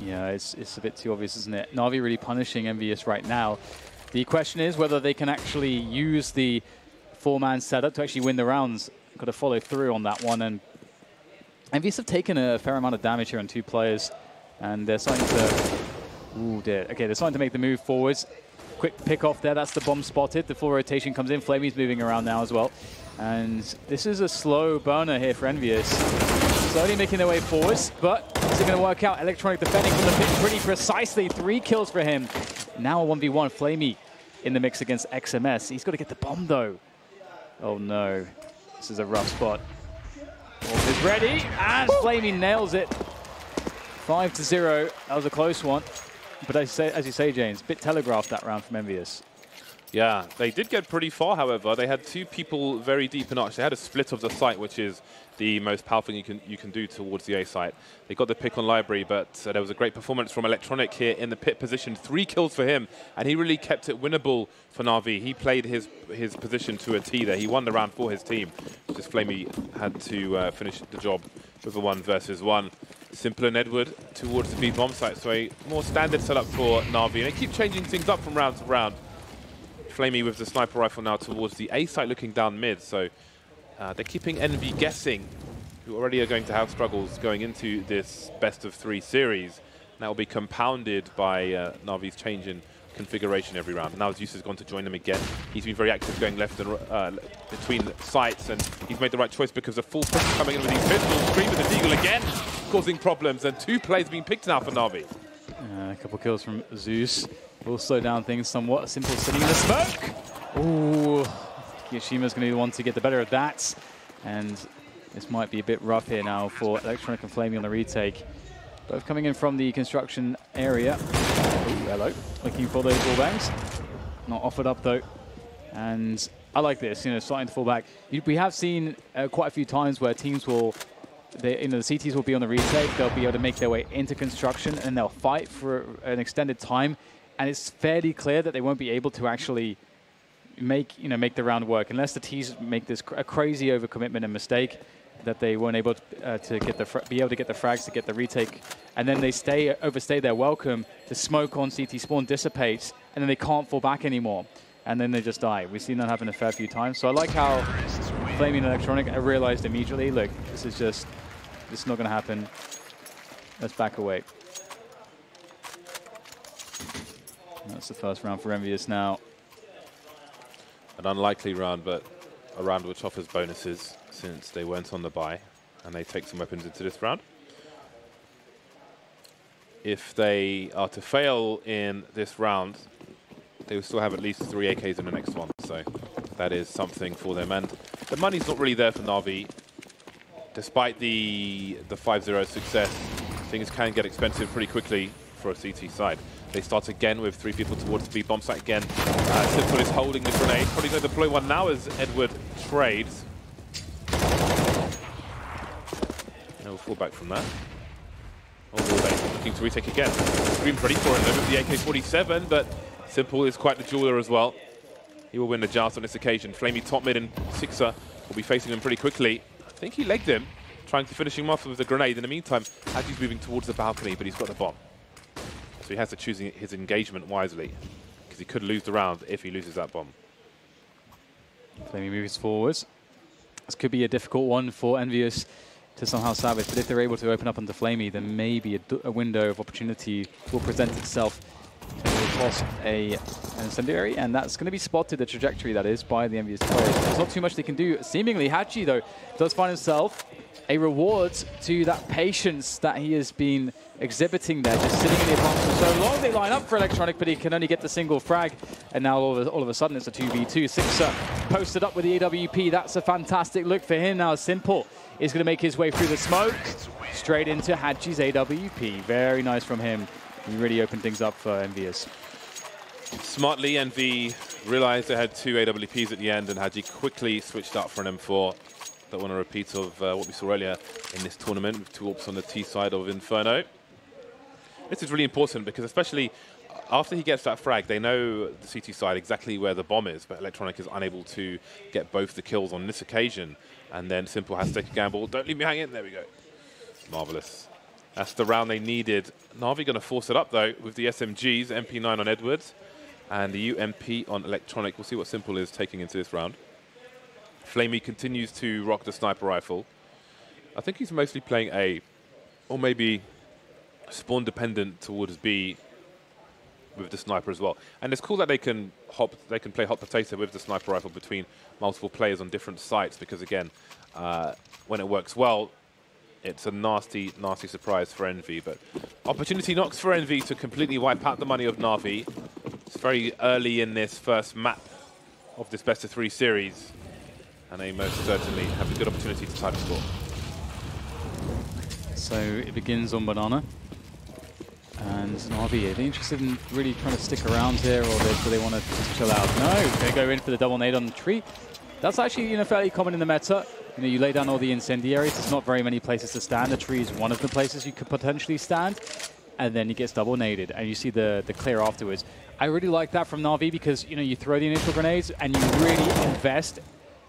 Yeah, it's a bit too obvious, isn't it? Navii really punishing Envyus right now. The question is whether they can actually use the 4-man setup to actually win the rounds. Got to follow through on that one. And Envyus have taken a fair amount of damage here on 2 players. And they're starting to... Ooh, dear. Okay, they're starting to make the move forwards. Quick pick off there. That's the bomb spotted. The full rotation comes in. Flamey's moving around now as well. And this is a slow burner here for Envyus. Slowly making their way forwards, but is it going to work out? Electronic defending from the pit pretty precisely. 3 kills for him. Now a 1v1. Flamey in the mix against XMS. He's got to get the bomb, though. Oh, no. This is a rough spot. Wolf is ready, and Flamey nails it. 5-0. That was a close one. But as you say, James, a bit telegraphed that round from Envyus. Yeah, they did get pretty far, however. They had 2 people very deep in arch. They had a split of the site, which is the most powerful thing you can do towards the A site. They got the pick on Library, but there was a great performance from Electronic here in the pit position. 3 kills for him, and he really kept it winnable for Navii. He played his position to a T there. He won the round for his team. Just Flamey had to finish the job with a 1 versus 1. Simple and Edward towards the B bomb site, so a more standard setup for Navii. And they keep changing things up from round to round. Flamey with the sniper rifle now towards the A site looking down mid, so they're keeping Envy guessing, who already are going to have struggles going into this best of 3 series. And that will be compounded by Navi's change in configuration every round. Now Zeus has gone to join them again. He's been very active going left and between sites, and he's made the right choice because a full push coming in with these pistols. Scream with the Deagle again, causing problems, and 2 plays being picked now for Navii. A couple kills from Zeus. Will slow down things somewhat. Simple sitting in the smoke. Ooh, Yoshima's going to be the one to get the better of that. And this might be a bit rough here now for Electronic and Flamey on the retake. Both coming in from the construction area. Ooh, hello. Looking for those ball bangs. Not offered up though. And I like this, starting to fall back. We have seen quite a few times where teams will, the CTs will be on the retake. They'll be able to make their way into construction and they'll fight for an extended time. And it's fairly clear that they won't be able to actually make the round work unless the T's make this a crazy overcommitment and mistake that they weren't able to get be able to get the frags to get the retake, and then they overstay their welcome. The smoke on CT spawn dissipates, and then they can't fall back anymore, and then they just die. We've seen that happen a fair few times. So I like how Flaming Electronic realized immediately, look, this is not going to happen. Let's back away. That's the first round for Envyus now. An unlikely round, but a round which offers bonuses since they weren't on the bye, and they take some weapons into this round. if they are to fail in this round, they will still have at least 3 AKs in the next one. So that is something for them. And the money's not really there for Na'Vi. Despite the 5-0 success, things can get expensive pretty quickly for a CT side. They start again with 3 people towards the B bomb site again. Simple is holding the grenade. Probably going to deploy one now as Edward trades. No fallback from that. Looking to retake again. Scream's ready for it though with the AK-47, but Simple is quite the jeweler as well. He will win the joust on this occasion. Flamey top mid and Sixer will be facing him pretty quickly. I think he legged him, trying to finish him off with the grenade. In the meantime, Haji's moving towards the balcony, but he's got the bomb. So he has to choose his engagement wisely, because he could lose the round if he loses that bomb. Flamey moves forwards. This could be a difficult one for Envyus to somehow salvage, but if they're able to open up onto Flamey, then maybe a window of opportunity will present itself. It will cost an incendiary, and that's going to be spotted, the trajectory that is, by the Envyus players. There's not too much they can do. Seemingly, Haji, though, does find himself a reward to that patience that he has been exhibiting there, just sitting in the apartment for so long. They line up for Electronic, but he can only get the single frag, and now all of a sudden it's a 2v2. Sixer posted up with the AWP. That's a fantastic look for him now. Simple is going to make his way through the smoke, straight into Haji's AWP. Very nice from him. He really opened things up for Envyus. Smartly, Envy realized they had 2 AWPs at the end, and Haji quickly switched up for an M4. Don't want a repeat of what we saw earlier in this tournament with 2 AWPs on the T side of Inferno. This is really important because especially after he gets that frag, they know the CT side exactly where the bomb is, but Electronic is unable to get both the kills on this occasion. And then Simple has to take a gamble. Don't leave me hanging. There we go. Marvelous. That's the round they needed. Na'Vi going to force it up, though, with the SMGs, MP9 on Edwards, and the UMP on Electronic. We'll see what Simple is taking into this round. Flamey continues to rock the sniper rifle. I think he's mostly playing A, or maybe spawn dependent towards B with the sniper as well. And it's cool that they can play hot potato with the sniper rifle between multiple players on different sites, because again, when it works well, it's a nasty, nasty surprise for Envy. But opportunity knocks for Envy to completely wipe out the money of Na'Vi. It's very early in this first map of this best-of-3 series, and they most certainly have a good opportunity to tie the score. So it begins on Banana. And Na'Vi, are they interested in really trying to stick around here, or do they want to just chill out? No, they go in for the double nade on the tree. That's actually, fairly common in the meta. You lay down all the incendiaries. There's not very many places to stand. The tree is one of the places you could potentially stand, and then he gets double naded, and you see the clear afterwards. I really like that from Na'Vi because you throw the initial grenades and you really invest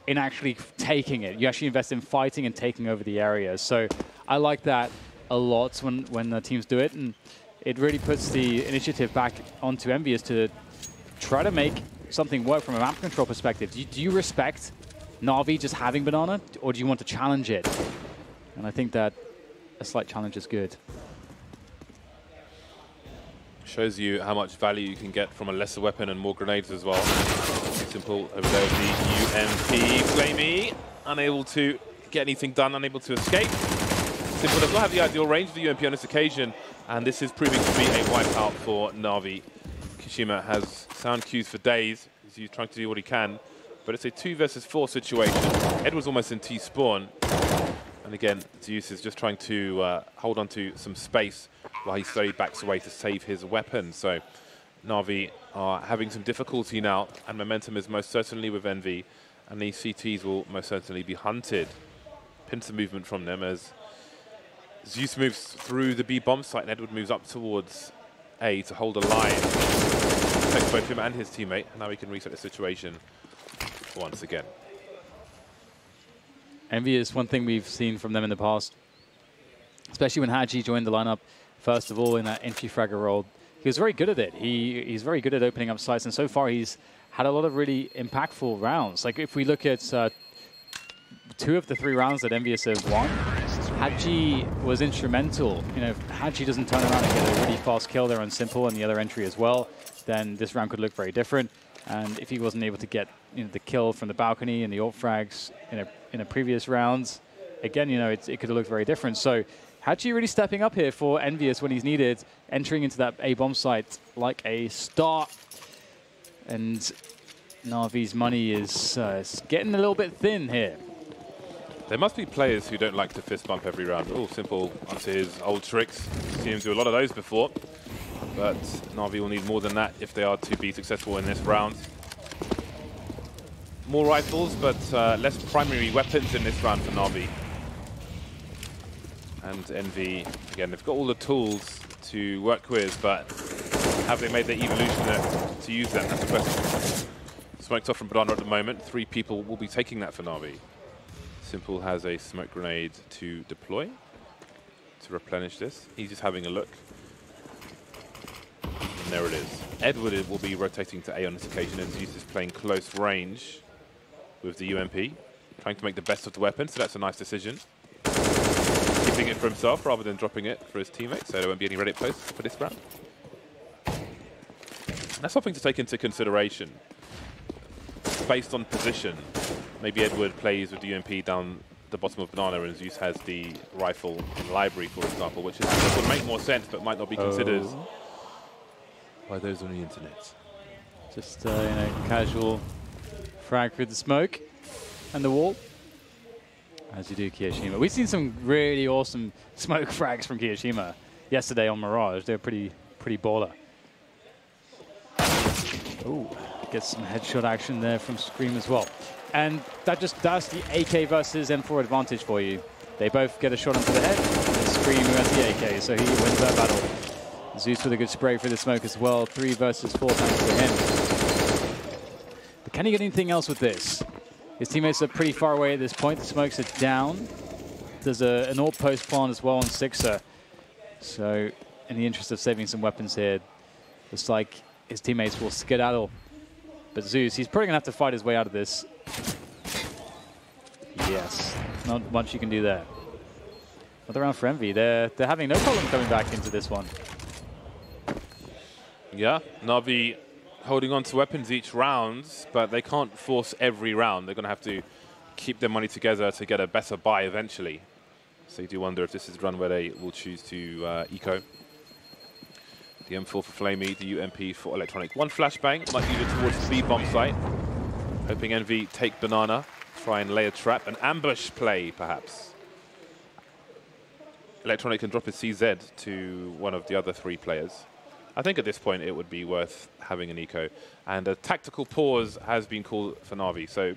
in actually taking it. You actually invest in fighting and taking over the area. So I like that a lot when the teams do it, and it really puts the initiative back onto Envyus to try to make something work from a map control perspective. Do you respect Na'Vi just having Banana, or do you want to challenge it? And I think that a slight challenge is good. Shows you how much value you can get from a lesser weapon and more grenades as well. Simple over there with the UMP. Flamey, unable to get anything done, unable to escape. Simple does not have the ideal range of the UMP on this occasion, and this is proving to be a wipeout for Na'Vi. Kishima has sound cues for days. He's trying to do what he can, but it's a 2 versus 4 situation. Edward's almost in T-spawn. And again, Zeus is just trying to hold on to some space while he slowly backs away to save his weapon. So Na'Vi are having some difficulty now, and momentum is most certainly with Envy, and these CTs will most certainly be hunted. Pincer movement from them as Zeus moves through the B bomb site, and Edward moves up towards A to hold a line. Protects both him and his teammate, and now we can reset the situation once again. Envy is one thing we've seen from them in the past, especially when Haji joined the lineup, first of all, in that entry fragger role. He was very good at it. He's very good at opening up sites, and so far he's had a lot of really impactful rounds. Like if we look at 2 of the 3 rounds that Envyus have won, Haji was instrumental. If Haji doesn't turn around and get a really fast kill there on Simple and the other entry as well, then this round could look very different. And if he wasn't able to get the kill from the balcony and the ult frags in a previous rounds, again, it could have looked very different. So Hachi really stepping up here for Envyus when he's needed, entering into that A bomb site like a star. And Navi's money is getting a little bit thin here. There must be players who don't like to fist bump every round. Oh, Simple onto his old tricks. Seen him do a lot of those before. But Na'Vi will need more than that if they are to be successful in this round. More rifles, but less primary weapons in this round for Na'Vi. And Envy, again, they've got all the tools to work with, but have they made the evolution to use them? That's the question. Smoked off from Banana at the moment. 3 people will be taking that for Na'Vi. Simple has a smoke grenade to deploy to replenish this. He's just having a look. And there it is. Edward will be rotating to A on this occasion, and Zeus is playing close range with the UMP, trying to make the best of the weapon, so that's a nice decision. Keeping it for himself rather than dropping it for his teammates, so there won't be any Reddit posts for this round. That's something to take into consideration. Based on position, maybe Edward plays with the UMP down the bottom of Banana and Zeus has the rifle in library, for example, which would make more sense but might not be considered by those on the internet. Just you know, casual frag through the smoke and the wall. As you do, Kiyoshima. We've seen some really awesome smoke frags from Kiyoshima yesterday on Mirage. They're pretty baller. Ooh. Gets some headshot action there from Scream as well. And that's the AK versus M4 advantage for you. They both get a shot onto the head, and Scream who has the AK, so he wins that battle. Zeus with a good spray for the smoke as well. 3 versus 4 thanks to him. But can he get anything else with this? His teammates are pretty far away at this point. The smokes are down. There's an AWP post plan as well on Sixer. So in the interest of saving some weapons here, looks like his teammates will skedaddle. But Zeus, he's probably going to have to fight his way out of this. Yes, not much you can do there. Another round for Envy. They're having no problem coming back into this one. Yeah, Na'Vi holding on to weapons each round, but they can't force every round. They're going to have to keep their money together to get a better buy eventually. So you do wonder if this is a run where they will choose to eco. The M4 for Flamey, the UMP for Electronic. 1 flashbang, might lead it towards the B bomb site. Hoping Envy take Banana, try and lay a trap, an ambush play perhaps. Electronic can drop his CZ to one of the other 3 players. I think at this point it would be worth having an eco. And a tactical pause has been called for Na'Vi. So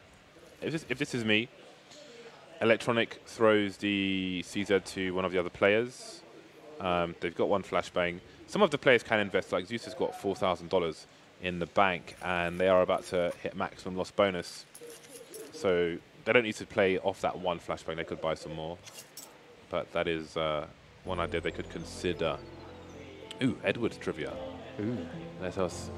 if this is me, Electronic throws the CZ to one of the other players. They've got 1 flashbang. Some of the players can invest, like Zeus has got $4,000 in the bank, and they are about to hit maximum loss bonus. So they don't need to play off that 1 flashbang. They could buy some more. But that is one idea they could consider. Ooh, Edward's trivia. Ooh. Let us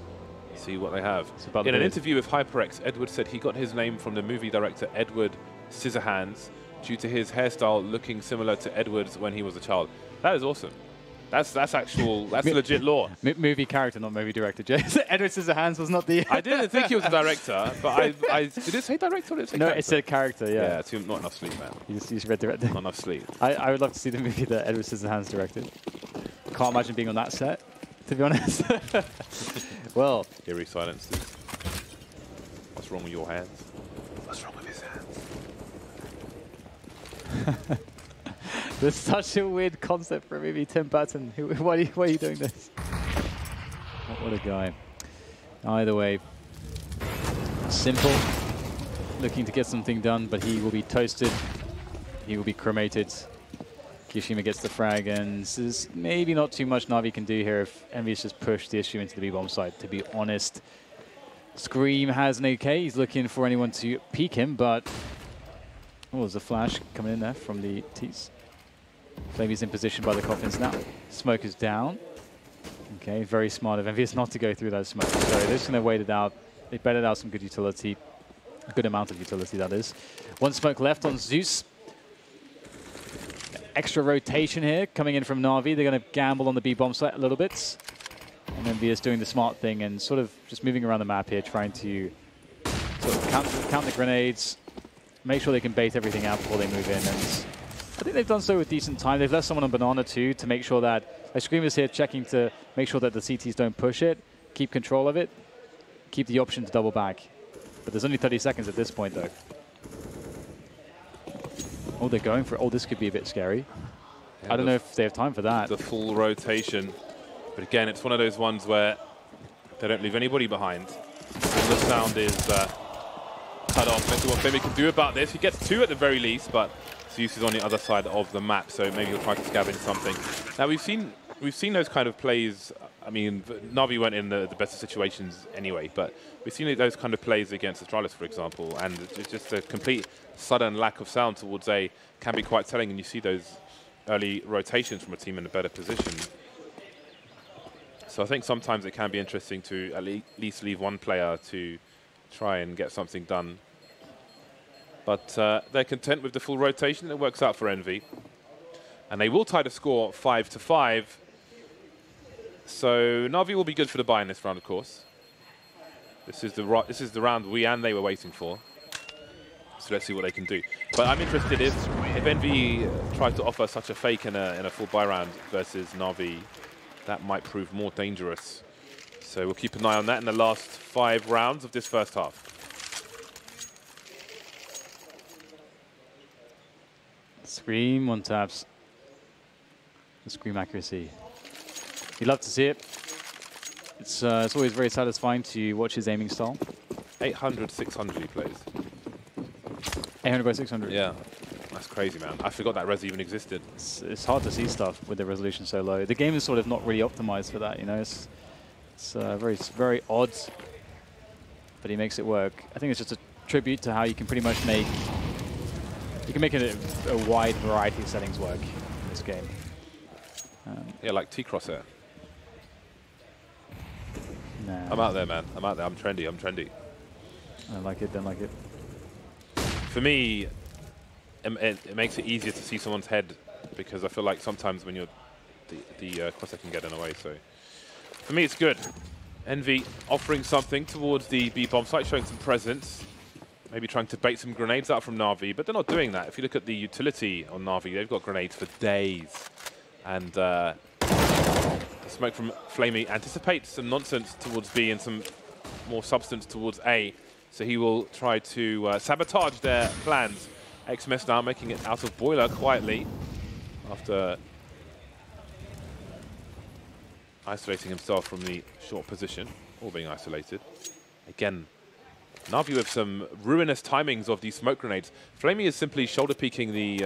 see what they have. In an interview with HyperX, Edward said he got his name from the movie director Edward Scissorhands due to his hairstyle looking similar to Edward's when he was a child. That is awesome. That's legit lore. Movie character, not movie director. Edward Scissorhands was not the... I didn't think he was a director, but did it say director or did it say character? It said character, yeah. Yeah, not enough sleep, man. You just read director. Not enough sleep. I would love to see the movie that Edward Scissorhands directed. Can't imagine being on that set, to be honest. Well... Eerie silences. What's wrong with your hands? What's wrong with his hands? There's such a weird concept for a movie. Tim Burton, why are you doing this? What a guy. Either way, Simple, looking to get something done, but he will be toasted. He will be cremated. Kiyoshima gets the frag, and there's maybe not too much Na'Vi can do here if Envyus just pushed the issue into the B-bomb site, to be honest. Scream has an AK. He's looking for anyone to peek him, but... Oh, there's a flash coming in there from the T's. Flamey's in position by the coffins now. Smoke is down. Okay, very smart of Envyus not to go through that smoke. So they're just going to wait it out. They baited out some good utility. A good amount of utility, that is. 1 smoke left on Zeus. Extra rotation here coming in from Na'Vi. They're going to gamble on the B-bomb site a little bit. And Envyus doing the smart thing and sort of just moving around the map here, trying to sort of count the grenades, make sure they can bait everything out before they move in, and I think they've done so with decent time. They've left someone on banana too to make sure that Screamer's here checking to make sure that the CTs don't push it, keep control of it, keep the option to double back. But there's only 30 seconds at this point though. Oh, they're going for it. Oh, this could be a bit scary. Yeah, I don't know if they have time for that. The full rotation. But again, it's one of those ones where they don't leave anybody behind. The sound is cut off. Let's see what Femi can do about this. He gets 2 at the very least, but Zeus is on the other side of the map, so maybe he'll try to scavenge something. Now, we've seen those kind of plays. I mean, Na'Vi weren't in the best of situations anyway, but we've seen those kind of plays against Astralis, for example, and it's just a complete sudden lack of sound towards A can be quite telling, and you see those early rotations from a team in a better position. So I think sometimes it can be interesting to at least leave one player to try and get something done. But they're content with the full rotation. It works out for Envy. And they will tie the score 5-5. So Na'Vi will be good for the buy in this round, of course. This is the round we and they were waiting for. So let's see what they can do. But I'm interested if Envy tried to offer such a fake in a full buy round versus Na'Vi, that might prove more dangerous. So we'll keep an eye on that in the last 5 rounds of this first half. Scream, 1 taps. The Scream accuracy. You love to see it. It's always very satisfying to watch his aiming style. 800, 600 he plays. 800 by 600. Yeah, that's crazy, man. I forgot that res even existed. It's hard to see stuff with the resolution so low. The game is sort of not really optimized for that, you know. It's very odd, but he makes it work. I think it's just a tribute to how you can pretty much make a wide variety of settings work in this game. Yeah, like T-Crosshair. Nah. I'm out there, man. I'm out there. I'm trendy. I don't like it. For me, it makes it easier to see someone's head because I feel like sometimes when you're the crosshair can get in the way. So for me, it's good. Envy offering something towards the B bomb site, showing some presence. Maybe trying to bait some grenades out from Na'Vi, but they're not doing that. If you look at the utility on Na'Vi, they've got grenades for days. And the smoke from Flamey anticipates some nonsense towards B and some more substance towards A. So he will try to sabotage their plans. XMS now making it out of boiler quietly after isolating himself from the short position, or being isolated. Again, Na'Vi with some ruinous timings of these smoke grenades. Flamey is simply shoulder peeking the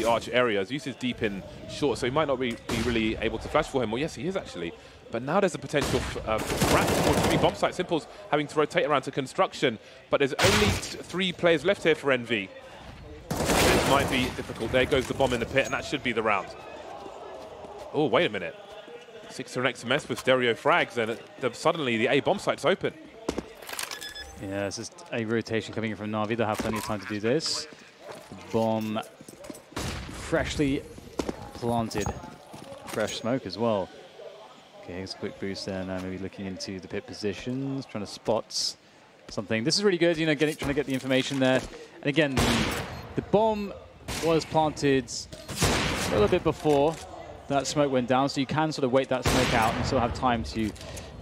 arch area. Zeus is deep in short, so he might not be really able to flash for him. Well, yes, he is actually. But now there's a potential wrap towards 3 bomb site. Simple's having to rotate around to construction, but there's only 3 players left here for Envy. This might be difficult. There goes the bomb in the pit, and that should be the round. Oh, wait a minute. 6 and XMS with stereo frags, and suddenly the A bomb site's open. Yeah, it's just a rotation coming in from Na'Vi. They'll have plenty of time to do this. The bomb freshly planted. Fresh smoke as well. Okay, it's a quick boost there. Now maybe looking into the pit positions, trying to spot something. This is really good, you know, trying to get the information there. And again, the bomb was planted a little bit before that smoke went down, so you can sort of wait that smoke out and still have time to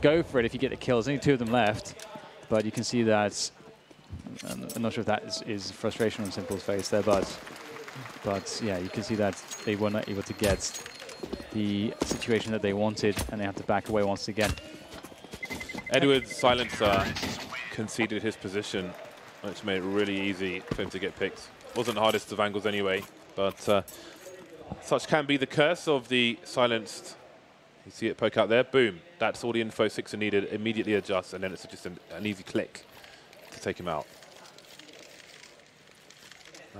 go for it if you get the kill. There's only 2 of them left, but you can see that. I'm not sure if that is frustration on Simple's face there, but yeah, you can see that they were not able to get the situation that they wanted, and they have to back away once again. Edward's silencer conceded his position, which made it really easy for him to get picked. Wasn't the hardest of angles anyway, but such can be the curse of the silenced. You see it poke out there, boom. That's all the info Sixer needed, immediately adjust, and then it's just an easy click to take him out.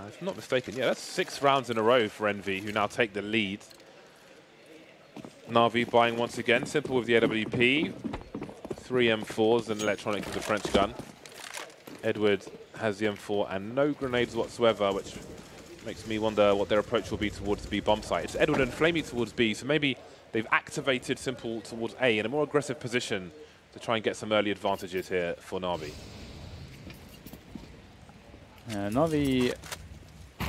If I'm not mistaken, yeah, that's 6 rounds in a row for Envy, who now take the lead. Na'Vi buying once again, Simple with the AWP, 3 M4s and electronic with the French gun. Edward has the M4 and no grenades whatsoever, which makes me wonder what their approach will be towards the B bomb site. It's Edward and Flamey towards B, so maybe they've activated Simple towards A in a more aggressive position to try and get some early advantages here for Na'Vi. Na'Vi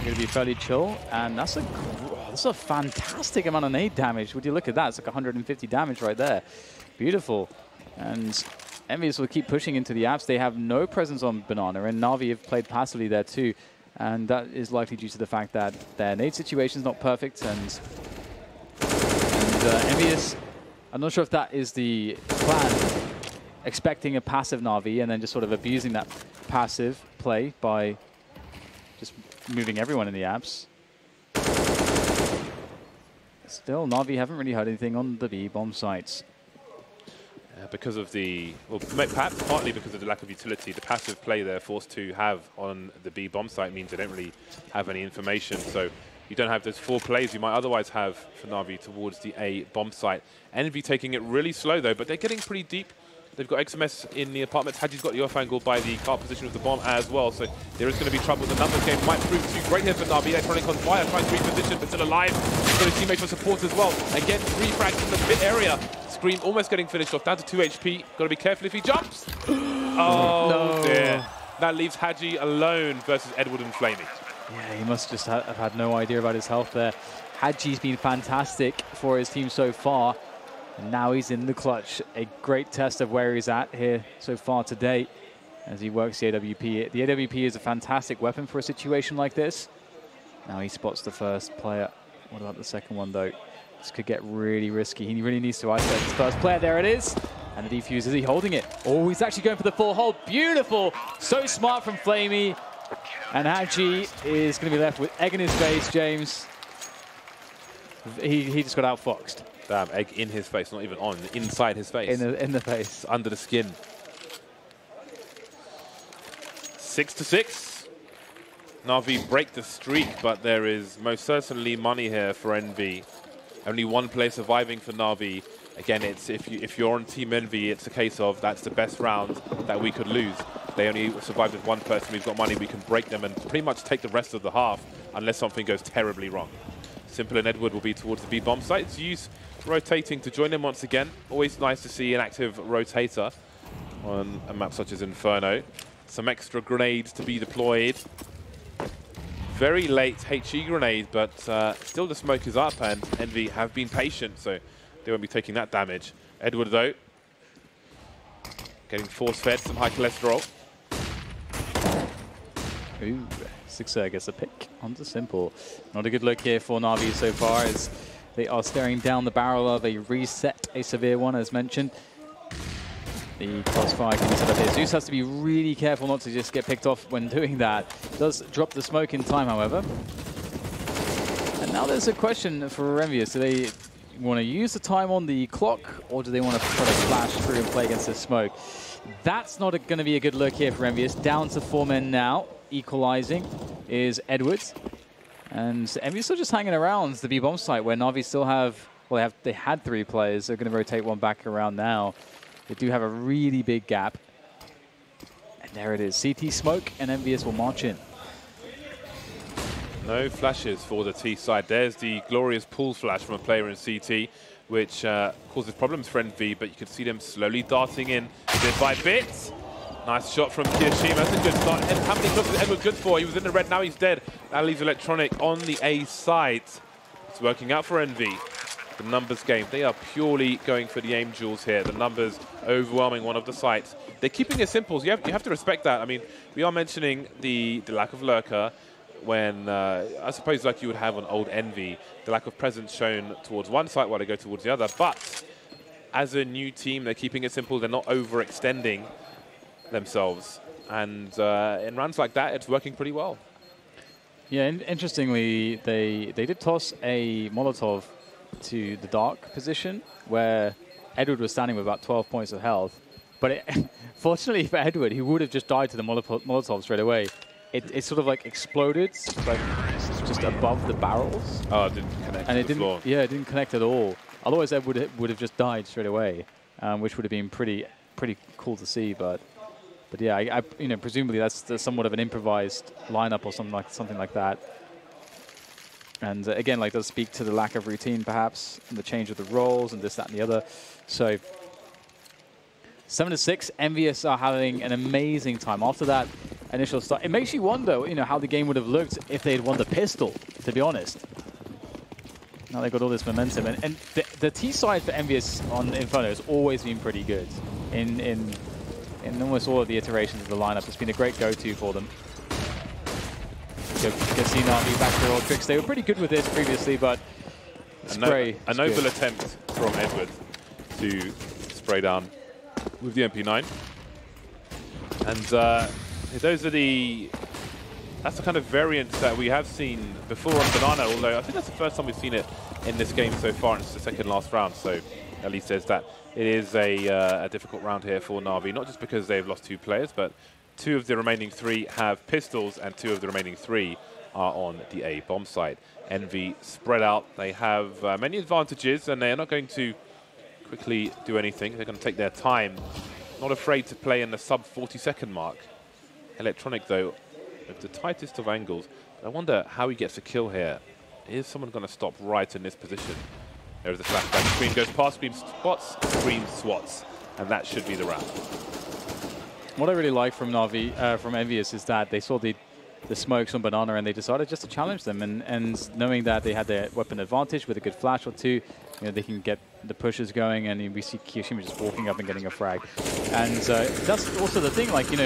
going to be fairly chill, and that's a fantastic amount of nade damage. Would you look at that? It's like 150 damage right there. Beautiful. And Envyus will keep pushing into the apps. They have no presence on Banana, and Na'Vi have played passively there too. And that is likely due to the fact that their nade situation is not perfect. And Envyus, I'm not sure if that is the plan, expecting a passive Na'Vi and then just sort of abusing that passive play by just moving everyone in the apps. Still, Na'Vi haven't really heard anything on the B-bomb sites. Because of the, well, perhaps partly because of the lack of utility, the passive play they're forced to have on the B bomb site means they don't really have any information. So you don't have those 4 plays you might otherwise have for Na'Vi towards the A bomb site. Envy taking it really slow though, but they're getting pretty deep. They've got XMS in the apartments. Haji's got the off angle by the cart position of the bomb as well. So there is going to be trouble. The numbers game might prove too great here for Na'Vi. Electronic on fire, trying to reposition, but still alive. He's got his teammates for support as well. Again, 3 frags in the pit area. Scream almost getting finished off, down to 2 HP. Got to be careful if he jumps. Oh, no. Dear. That leaves Haji alone versus Edward and Flamey. Yeah, he must just have had no idea about his health there. Haji's been fantastic for his team so far. And now he's in the clutch. A great test of where he's at here so far today as he works the AWP. The AWP is a fantastic weapon for a situation like this. Now he spots the first player. What about the second one, though? This could get really risky. He really needs to isolate his first player. There it is. And the defuse, is he holding it? Oh, he's actually going for the full hold. Beautiful. So smart from Flamey. And Haji is going to be left with egg in his face, James. He just got outfoxed. Damn, egg in his face, not even on, inside his face. In the face. It's under the skin. 6-6. Na'Vi break the streak, but there is most certainly money here for Envy. Only 1 player surviving for Na'Vi. Again, it's if you're on Team Envy, it's a case of that's the best round that we could lose. They only survived with 1 person. We've got money. We can break them and pretty much take the rest of the half unless something goes terribly wrong. Simple and Edward will be towards the B bomb site. Zeus rotating to join him once again. Always nice to see an active rotator on a map such as Inferno. Some extra grenades to be deployed. Very late HE grenade, but still the smoke is up, and Envy have been patient, so they won't be taking that damage. Edward, though, getting force-fed, some high cholesterol. Ooh, Sixer gets a pick onto Simple. Not a good look here for Na'Vi so far, as they are staring down the barrel of a reset, a severe one, as mentioned. The crossfire can be set up here. Zeus has to be really careful not to just get picked off when doing that. Does drop the smoke in time, however. And now there's a question for Envyus. Do they want to use the time on the clock, or do they want to try to flash through and play against the smoke? That's not going to be a good look here for Envyus. Down to 4 men now. Equalizing is Edwards. And Envyus are just hanging around the B-bomb site where Na'Vi still have, well, they had 3 players. They're going to rotate 1 back around now. They do have a really big gap. And there it is. CT smoke, and Envyus will march in. No flashes for the T side. There's the glorious pull flash from a player in CT, which causes problems for Envy, but you can see them slowly darting in bit by bit. Nice shot from Kirishima. That's a good start. And how many looks is Edward good for? He was in the red, now he's dead. That leaves Electronic on the A side. It's working out for Envy. The numbers game. They are purely going for the aim jewels here. The numbers overwhelming one of the sites. They're keeping it simple. So you have to respect that. I mean, we are mentioning the lack of lurker when, I suppose like you would have on old Envy, the lack of presence shown towards one site while they go towards the other. But as a new team, they're keeping it simple. They're not overextending themselves. And in runs like that, it's working pretty well. Yeah, interestingly, they did toss a Molotov to the dark position where Edward was standing with about 12 points of health. But fortunately for Edward, he would have just died to the Molotov straight away. It sort of like exploded like just above the barrels. Oh, it didn't connect and to the floor. Yeah, it didn't connect at all. Otherwise, Edward would have just died straight away, which would have been pretty cool to see. But yeah, you know, presumably that's somewhat of an improvised lineup or something like that. And again, like, does speak to the lack of routine, perhaps, and the change of the roles and this, that, and the other. So 7-6, Envyus are having an amazing time. After that initial start. It makes you wonder, you know, how the game would have looked if they had won the pistol, to be honest. Now they've got all this momentum. And the T side for Envyus on Inferno has always been pretty good. In almost all of the iterations of the lineup, it's been a great go-to for them. You can see Navii back to their old tricks. They were pretty good with this previously, but spray. A noble attempt from Edward to spray down with the MP9. And those are that's the kind of variant that we have seen before on Banana, although I think that's the first time we've seen it in this game so far, and it's the second last round, so at least says that it is a difficult round here for Navii, not just because they've lost 2 players, but 2 of the remaining 3 have pistols, and 2 of the remaining 3 are on the A bomb side. Envy spread out. They have many advantages, and they're not going to quickly do anything. They're going to take their time. Not afraid to play in the sub 40-second mark. Electronic, though, with the tightest of angles. But I wonder how he gets a kill here. Is someone going to stop right in this position? There's the flashback. Scream goes past, Scream spots, Scream swats. And that should be the round. What I really like from Navii, from Envyus, is that they saw the smokes on Banana and they decided just to challenge them. And knowing that they had their weapon advantage with a good flash or 2, you know, they can get the pushes going, and we see Kiyoshima just walking up and getting a frag. And that's also the thing, like, you know,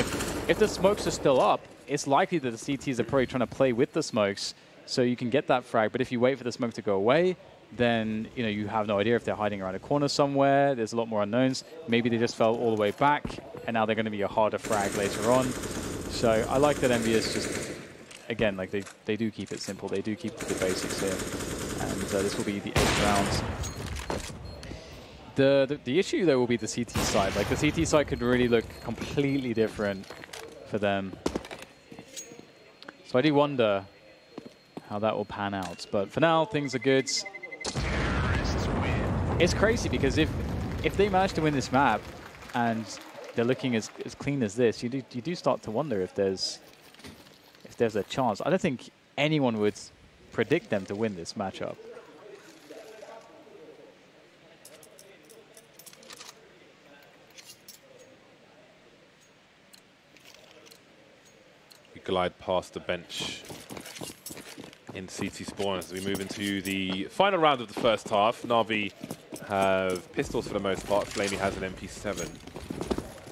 if the smokes are still up, it's likely that the CTs are probably trying to play with the smokes, so you can get that frag. But if you wait for the smoke to go away, then, you know, you have no idea if they're hiding around a corner somewhere. There's a lot more unknowns. Maybe they just fell all the way back, and now they're going to be a harder frag later on. So I like that Envyus just, again, like they do keep it simple. They do keep the basics here. And this will be the 8th round. The issue, though, will be the CT side. Like, the CT side could really look completely different for them. So I do wonder how that will pan out. But for now, things are good. It's crazy because if they manage to win this map and they're looking as clean as this, you do start to wonder if there's a chance. I don't think anyone would predict them to win this matchup. We glide past the bench in CT spawn as we move into the final round of the first half. Navii have pistols for the most part. Flamey has an MP7.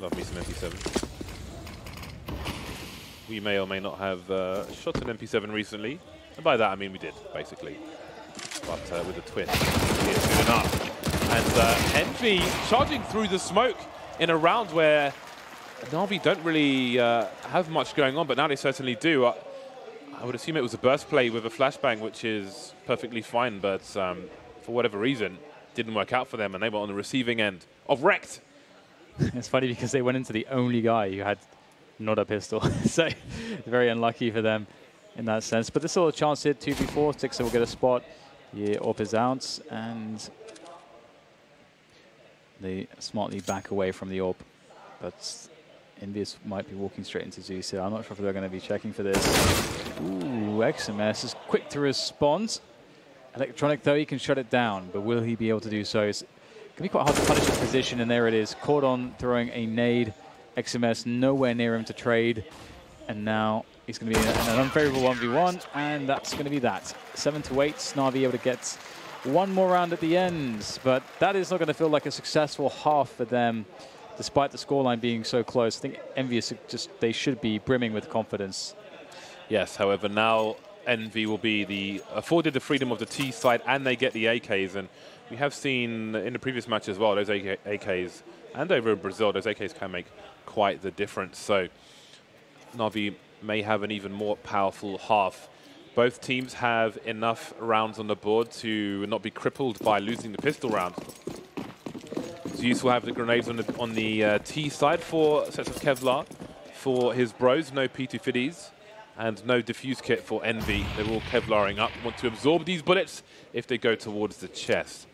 Love me some MP7. We may or may not have shot an MP7 recently. And by that I mean we did, basically. But with a twin, it's good enough. And Envy charging through the smoke in a round where Navii don't really have much going on, but now they certainly do. I would assume it was a burst play with a flashbang, which is perfectly fine, but for whatever reason, didn't work out for them, and they were on the receiving end of wrecked. It's funny because they went into the only guy who had not a pistol, so very unlucky for them in that sense. But there's still a chance here, 2v4, Stixer will get a spot. Yeah, AWP is out, and they smartly back away from the AWP, but Envyus might be walking straight into Zeus here. I'm not sure if they're going to be checking for this. Ooh, XMS is quick to respond. Electronic, though, he can shut it down, but will he be able to do so? It's going to be quite hard to punish his position, and there it is. Caught on throwing a nade. XMS nowhere near him to trade, and now he's going to be in an unfavorable 1v1, and that's going to be that. 7 to 8, Navii able to get one more round at the end, but that is not going to feel like a successful half for them. Despite the scoreline being so close, I think Envyus they should be brimming with confidence. Yes, however, now Envy will be afforded the freedom of the T side, and they get the AKs. And we have seen in the previous match as well, those AKs, and over in Brazil, those AKs can make quite the difference. So Navii may have an even more powerful half. Both teams have enough rounds on the board to not be crippled by losing the pistol round. Zeus will have the grenades on the T side, 4 sets of Kevlar for his bros, no P250s, and no diffuse kit for Envy. They're all Kevlaring up, want to absorb these bullets if they go towards the chest.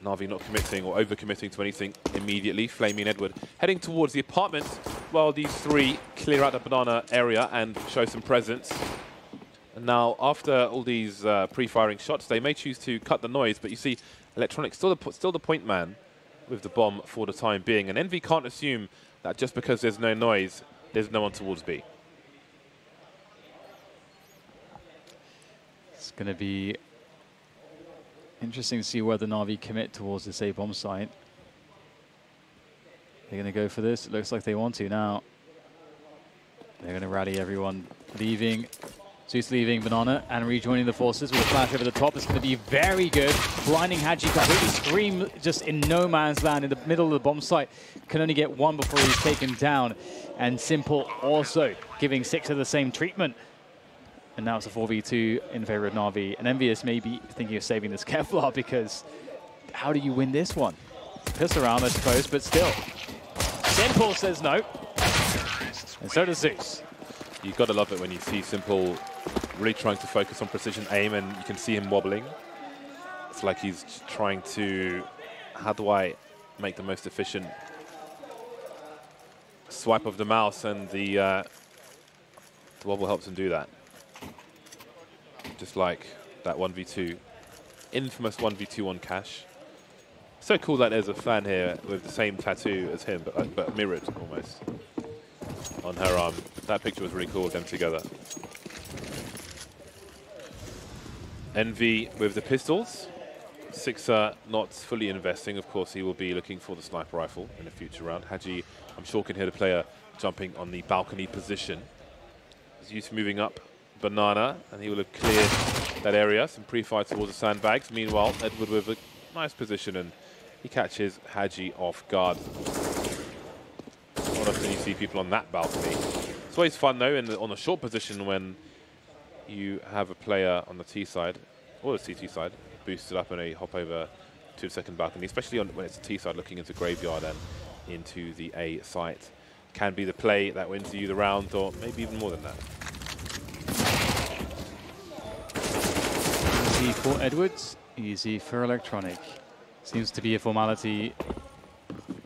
Navii not committing or over-committing to anything immediately. Flamey and Edward heading towards the apartment while these 3 clear out the banana area and show some presence. And now, after all these pre-firing shots, they may choose to cut the noise, but you see Electronic still the point man with the bomb for the time being. And Envy can't assume that just because there's no noise, there's no one towards B. going to be interesting to see whether Na'Vi commit towards this A bomb site. They're going to go for this. It looks like they want to now. They're going to rally everyone, leaving. Zeus leaving Banana and rejoining the forces with a flash over the top. It's going to be very good. Blinding Hadji completely Scream just in no man's land in the middle of the bomb site. Can only get one before he's taken down. And Simple also giving Sixer the same treatment. And now it's a 4v2 in favor of Na'Vi. And Envyus may be thinking of saving this Kevlar because how do you win this one? Piss around, I suppose, but still. Simple says no. And so does Zeus. You've got to love it when you see Simple really trying to focus on precision aim and you can see him wobbling. It's like he's trying to, how do I make the most efficient swipe of the mouse, and the wobble helps him do that. Just like that 1v2, infamous 1v2 on Cash. So cool that there's a fan here with the same tattoo as him, but mirrored almost on her arm. That picture was really cool with them together. Envy with the pistols. Sixer not fully investing. Of course, he will be looking for the sniper rifle in a future round. Hadji, I'm sure, can hear the player jumping on the balcony position. Zeus moving up Banana, and he will have cleared that area. Some pre-fire towards the sandbags. Meanwhile, Edward with a nice position, and he catches Hadji off guard. Not often you see people on that balcony. It's always fun, though, on the short position when you have a player on the T side, or the CT side, boosted up and a hop over to the second balcony, especially when it's a T side looking into Graveyard and into the A site. Can be the play that wins you the round, or maybe even more than that. Easy for Edwards, easy for Electronic. Seems to be a formality.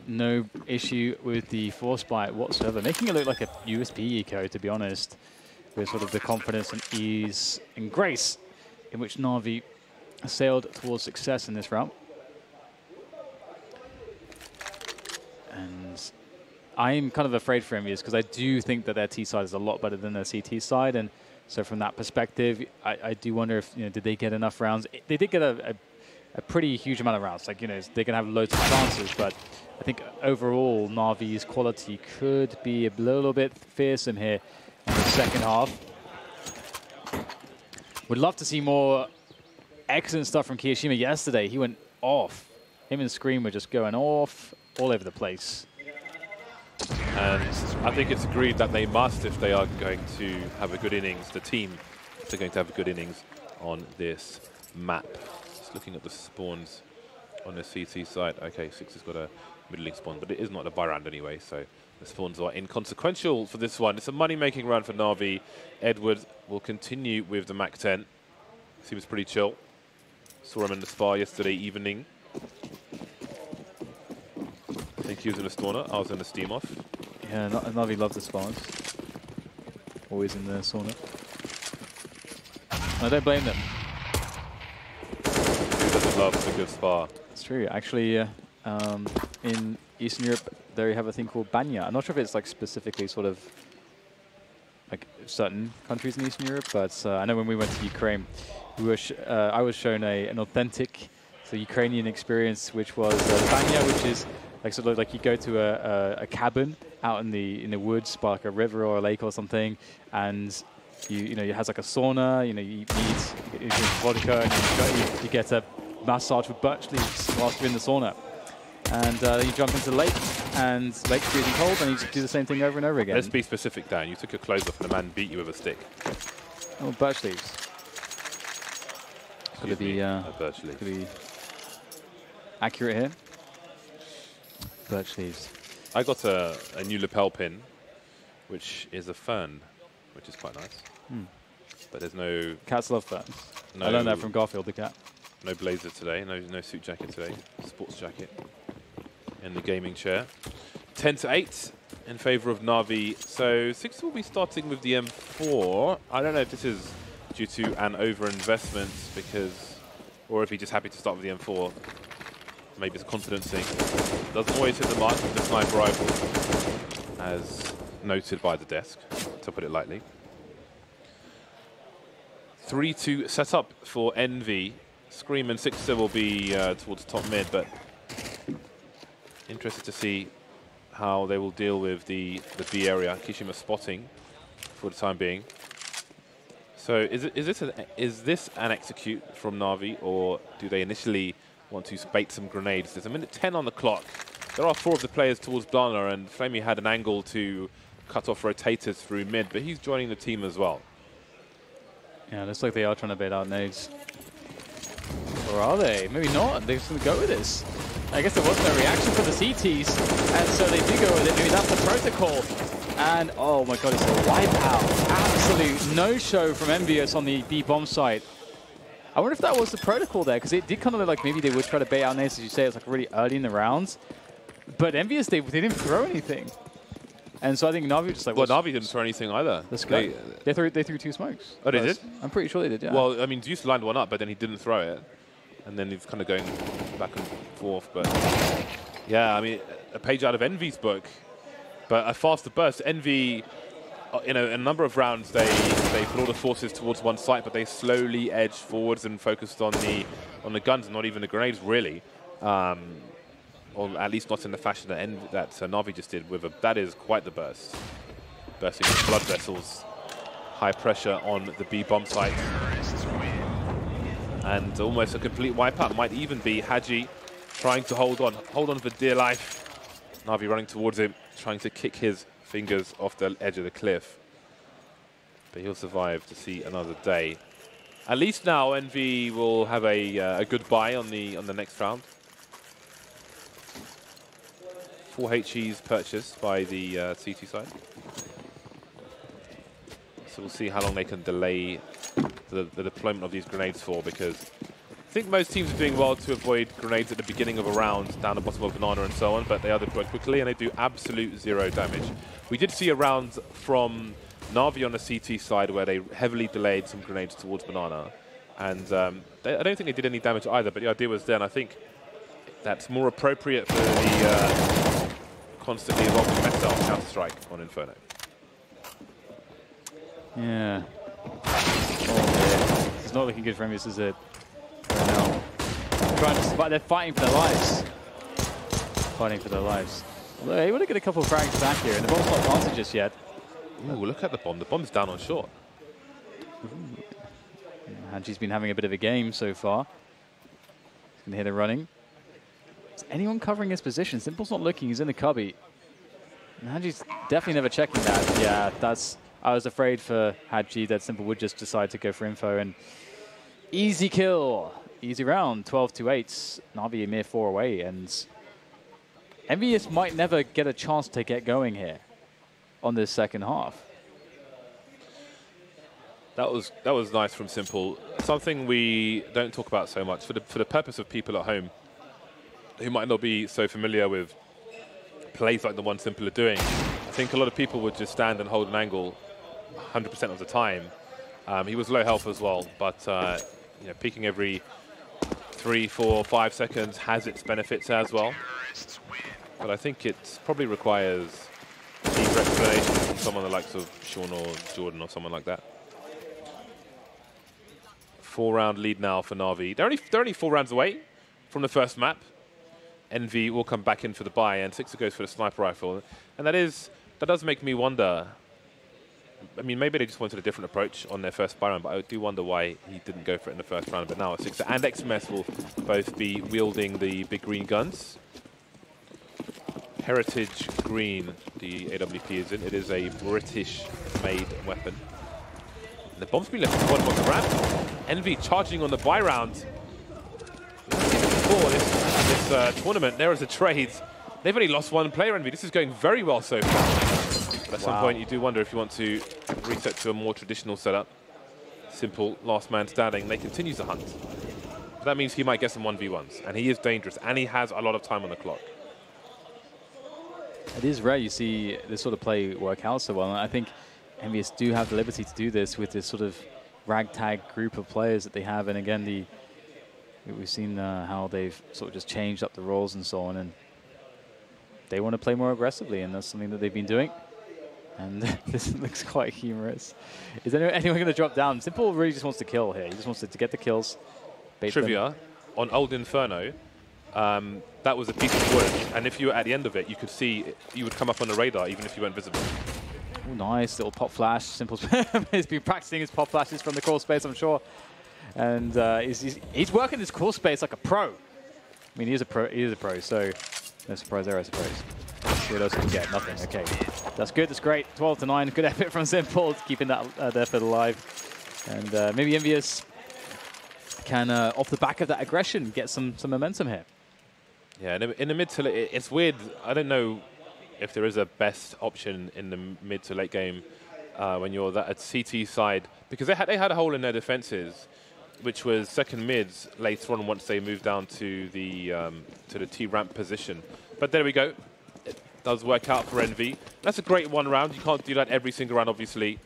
No issue with the force bite whatsoever, making it look like a USP eco, to be honest, with sort of the confidence and ease and grace in which Na'Vi sailed towards success in this round. And I'm kind of afraid for Envyus because I do think that their T side is a lot better than their CT side, and so from that perspective, I do wonder if, you know, did they get enough rounds? They did get a pretty huge amount of rounds. Like, you know, they can have loads of chances, but I think overall Navi's quality could be a little bit fearsome here in the second half. Would love to see more excellent stuff from Kiyoshima yesterday. He went off. Him and Scream were just going off all over the place. And I think it's agreed that they must, if they are going to have a good innings, the team, if they're going to have a good innings on this map. Just looking at the spawns on the CT side. Okay, Six has got a middling spawn, but it is not a buy round anyway, so the spawns are inconsequential for this one. It's a money-making round for Na'Vi. Edward will continue with the Mac 10. Seems pretty chill. Saw him in the spa yesterday evening. I think he was in a sauna. I was in the steam off. Yeah, Na'Vi loves the spawns. Always in the sauna. I don't blame them. Who doesn't love a good spa? It's true. Actually, in Eastern Europe, they have a thing called banya. I'm not sure if it's like specifically sort of like certain countries in Eastern Europe, but I know when we went to Ukraine, we were I was shown an authentic Ukrainian experience, which was banya, which is like sort of like you go to a cabin out in the woods by like a river or a lake or something, and you know it has like a sauna. You know, you eat, you drink vodka, and you get a massage with birch leaves whilst you're in the sauna. And then you jump into the lake, and lake's freezing cold, and you just do the same thing over and over again. Let's be specific, Dan. You took your clothes off and a man beat you with a stick. Oh, birch leaves. Got to be accurate here. Birch leaves. I got a new lapel pin, which is a fern, which is quite nice. But there's no... Cats love ferns. No, I learned that from Garfield the cat. No blazer today, no suit jacket today. Sports jacket in the gaming chair. 10-8 in favor of Na'Vi. So Six will be starting with the M4. I don't know if this is due to an over-investment because, or if he's just happy to start with the M4. Maybe it's a confidence thing. Doesn't always hit the mark with the sniper rifle, as noted by the desk, to put it lightly. 3-2 set up for Envy. Scream and Sixer will be towards the top mid, but interested to see how they will deal with the B area. Kishima spotting for the time being. So is this an execute from Na'Vi, or do they initially want to bait some grenades? There's a minute 10 on the clock. There are 4 of the players towards Blana, and Flamey had an angle to cut off rotators through mid, but he's joining the team as well. Yeah, looks like they are trying to bait out nades. Or are they? Maybe not. They're just going to go with this. I guess there was no reaction for the CTs, and so they do go with it. Maybe that's the protocol. And, oh my god, it's a wipeout. Absolute no-show from Envyus on the B bomb site. I wonder if that was the protocol there, because it did kind of look like maybe they would try to bait out nades, as you say. It's like really early in the rounds. But Envyus, they didn't throw anything. And so I think Na'Vi just like... Well, Na'Vi didn't throw anything either. Let's go. They threw 2 smokes. Oh, they did? I'm pretty sure they did, yeah. Well, I mean, Zeus lined one up, but then he didn't throw it. And then he's kind of going back and forth. But yeah, I mean, a page out of Envy's book. But a faster burst. Envy, in a number of rounds, they put all the forces towards one site, but they slowly edged forwards and focused on the guns, not even the grenades, really. Or at least not in the fashion that Na'Vi just did. That is quite the burst. Bursting with blood vessels. High pressure on the B bomb site. And almost a complete wipeout. Might even be Haji trying to hold on for dear life. Na'Vi running towards him, trying to kick his fingers off the edge of the cliff. But he'll survive to see another day. At least now Envy will have a good buy on the next round. 4 HEs purchased by the CT side. So we'll see how long they can delay the deployment of these grenades for, because I think most teams are doing well to avoid grenades at the beginning of a round, down the bottom of Banana and so on, but they are deployed quickly and they do absolute 0 damage. We did see a round from Na'Vi on the CT side where they heavily delayed some grenades towards Banana, and I don't think they did any damage either, but the idea was then, I think that's more appropriate for the constantly evolving meta of Counter-Strike on Inferno. Yeah. Oh, it's not looking good for Envyus, is it? Right now. Trying to survive. They're fighting for their lives. Fighting for their lives. Although they want to get a couple of frags back here, and the bomb's not planted just yet. Ooh, look at the bomb. The bomb's down on short. Hanji's been having a bit of a game so far. He's going to hit a running. Is anyone covering his position? Simple's not looking. He's in the cubby. And Hanji's definitely never checking that. Yeah, that's... I was afraid for Haji that Simple would just decide to go for info, and easy kill. Easy round, 12-8. Na'Vi a mere 4 away, and Envyus might never get a chance to get going here on this second half. That was nice from Simple. Something we don't talk about so much for the purpose of people at home who might not be so familiar with plays like the one Simple are doing. I think a lot of people would just stand and hold an angle 100% of the time. He was low health as well, but you know, peeking every 3, 4, 5 seconds has its benefits as well. But I think it probably requires deeper explanation from someone the likes of Sean or Jordan or someone like that. 4-round lead now for Na'Vi. They're only 4 rounds away from the first map. Envy will come back in for the buy, and Sixer goes for the sniper rifle. And that does make me wonder. I mean, maybe they just wanted a different approach on their first buy round, but I do wonder why he didn't go for it in the first round. But now Sixer and XMS will both be wielding the big green guns. Heritage Green, the AWP is in. It is a British-made weapon. And the bomb's been left at the bottom of the ramp. Envy charging on the buy round. Before this tournament, there is a trade. They've only lost 1 player, Envy. This is going very well so far. But at some point, you do wonder if you want to reset to a more traditional setup. Simple, last man standing. They continue to hunt. But that means he might get some 1v1s. And he is dangerous. And he has a lot of time on the clock. It is rare you see this sort of play work out so well. And I think Envyus do have the liberty to do this with this sort of ragtag group of players that they have. And again, we've seen how they've sort of just changed up the roles and so on. And they want to play more aggressively, and that's something that they've been doing. And this looks quite humorous. Is anyone going to drop down? Simple really just wants to kill here. He just wants to get the kills. Trivia, on Old Inferno, that was a piece of wood, and if you were at the end of it, you could see, you would come up on the radar even if you weren't visible. Ooh, nice little pop flash. Simple's he's been practicing his pop flashes from the crawl space, I'm sure. And he's working his crawl space like a pro. I mean, he is a pro, so no surprise there, I suppose. See what else we can get. Nothing. Okay, that's good. That's great. 12-9. Good effort from Simple, keeping that effort alive. And maybe Envyus can, off the back of that aggression, get some momentum here. Yeah, in the mid to late, it's weird. I don't know if there is a best option in the mid to late game when you're that at CT side, because they had a hole in their defenses, which was second mids later on once they moved down to the T ramp position. But there we go. It does work out for Envy. That's a great one round. You can't do that every single round, obviously.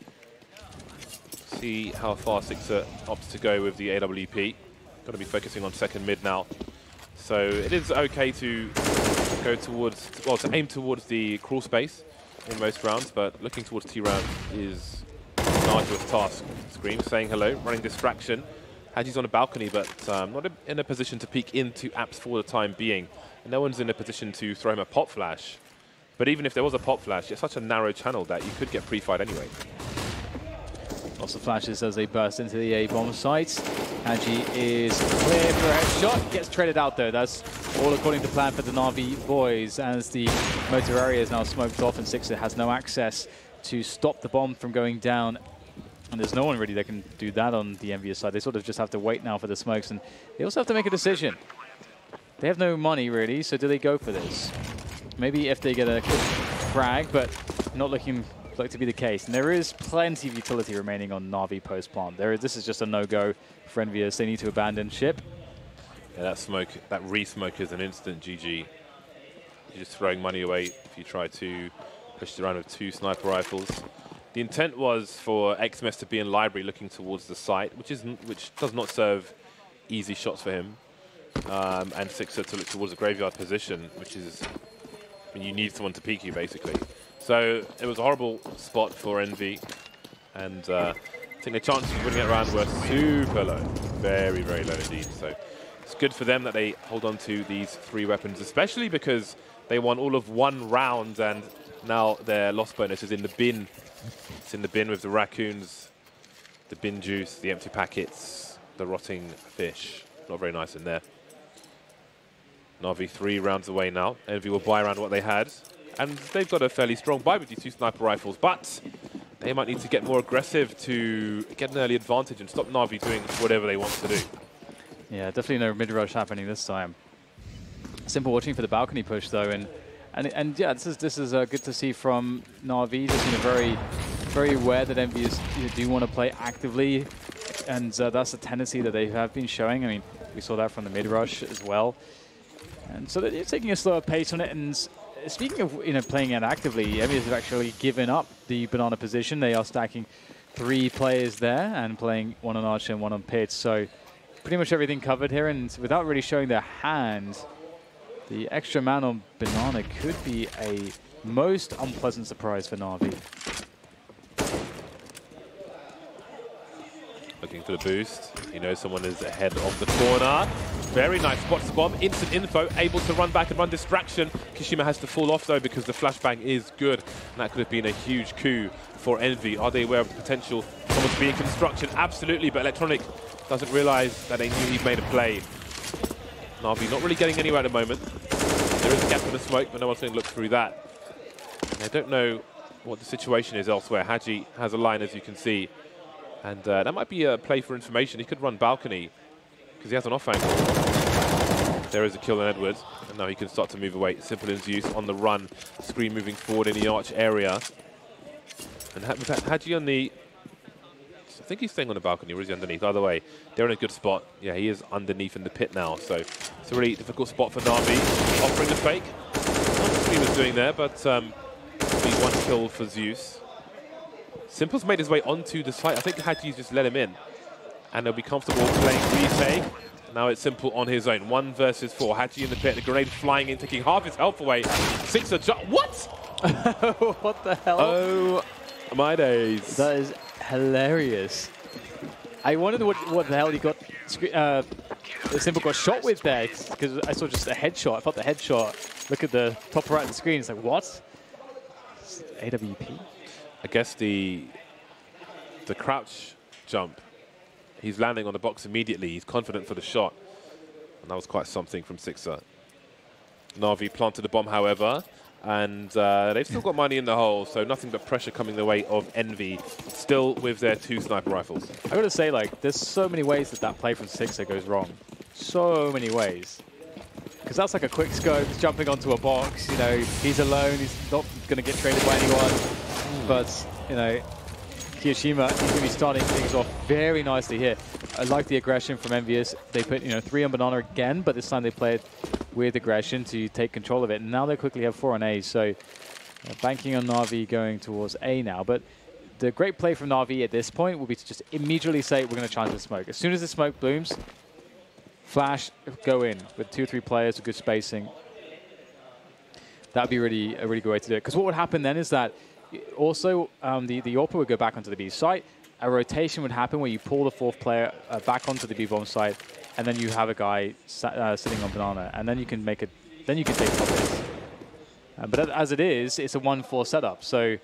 See how far Sixer opts to go with the AWP. Got to be focusing on second mid now. So it is okay to go towards, well, to aim towards the crawl space in most rounds, but looking towards T round is an arduous task. Scream saying hello, running distraction. Haji's on a balcony, but not in a position to peek into apps for the time being. And no one's in a position to throw him a pop flash. But even if there was a pop flash, it's such a narrow channel that you could get pre-fired anyway. Lots of flashes as they burst into the A-bomb site. Haji is clear for a headshot. Gets traded out though. That's all according to plan for the Na'Vi boys, as the motor area is now smoked off and Sixer has no access to stop the bomb from going down. And there's no one really that can do that on the Envyus side. They sort of just have to wait now for the smokes, and they also have to make a decision. They have no money really, so do they go for this? Maybe if they get a quick frag, but not looking like to be the case. And there is plenty of utility remaining on Na'Vi post-plant. This is just a no-go for Envyus. They need to abandon ship. Yeah, that smoke, that re-smoke is an instant GG. You're just throwing money away if you try to push it around with 2 sniper rifles. The intent was for XMS to be in library looking towards the site, which does not serve easy shots for him. And Sixer to look towards the graveyard position, which is, I mean, you need someone to peek you basically. So it was a horrible spot for Envy, and I think the chances of winning that round were super low, very, very low indeed. So it's good for them that they hold on to these 3 weapons, especially because they won all of 1 round, and now their loss bonus is in the bin. It's in the bin with the raccoons, the bin juice, the empty packets, the rotting fish. Not very nice in there. Na'Vi 3 rounds away now. Envy will buy around what they had. And they've got a fairly strong buy with these 2 sniper rifles, but they might need to get more aggressive to get an early advantage and stop Na'Vi doing whatever they want to do. Yeah, definitely no mid-rush happening this time. Simple watching for the balcony push though, and yeah, this is good to see from Na'Vi. Just very aware that Envyus do want to play actively, and that's a tendency that they have been showing. I mean, we saw that from the mid-rush as well, and so they're taking a slower pace on it. And speaking of playing it actively, Envyus have actually given up the banana position. They are stacking 3 players there and playing 1 on Archer and 1 on Pit. So pretty much everything covered here, and without really showing their hand, the extra man on banana could be a most unpleasant surprise for Na'Vi. Looking for the boost. You know someone is ahead of the corner. Very nice spots the bomb. Instant info. Able to run back and run distraction. Kishima has to fall off though because the flashbang is good. And that could have been a huge coup for Envy. Are they aware of the potential? Someone to be in construction. Absolutely. But Electronic doesn't realize that they knew he'd made a play. Na'Vi not really getting anywhere at the moment. There is a gap in the smoke, but no one's going to look through that. And I don't know what the situation is elsewhere. Haji has a line, as you can see. And that might be a play for information. He could run balcony because he has an off angle. There is a kill on Edwards, and now he can start to move away. Simple Envyus on the run. Screen moving forward in the arch area. And Haji on the... I think he's staying on the balcony, or is he underneath? Either way, they're in a good spot. Yeah, he is underneath in the pit now, so it's a really difficult spot for Na'Vi. Offering the fake. Not what he was doing there, but be 1 kill for Zeus. Simple's made his way onto the site. I think Haji's just let him in, and they'll be comfortable playing retake. Now it's Simple on his own. 1 versus 4. Haji in the pit. The grenade flying in, taking half his health away. Sixer. What? What the hell? Oh, my days. That is hilarious. I wondered what the hell he got. Simple got shot with there because I saw just a headshot. I felt the headshot. Look at the top right of the screen. It's like, what? It's AWP? I guess the crouch jump, he's landing on the box immediately. He's confident for the shot. And that was quite something from Sixer. Na'Vi planted the bomb, however, and they've still got money in the hole, so nothing but pressure coming the way of Envy, still with their 2 sniper rifles. I gotta say, like, there's so many ways that play from Sixer goes wrong. So many ways. Because that's like a quick scope, he's jumping onto a box, you know, he's alone, he's not gonna get traded by anyone. But, you know, Kiyoshima, he's gonna be starting things off very nicely here. I like the aggression from Envyus. They put, 3 on Banana again, but this time they played with aggression to take control of it. And now they quickly have 4 on A, so banking on Na'Vi going towards A now. But the great play from Na'Vi at this point will be to just immediately say, we're going to challenge the smoke. As soon as the smoke blooms, flash, go in with 2 or 3 players with good spacing. That would be a really good way to do it. Because what would happen then is that also the AWP would go back onto the B site. A rotation would happen where you pull the 4th player back onto the B bomb site, and then you have a guy sitting on Banana, and then you can make then you can take top hits. But as it is, it's a 1-4 setup. So,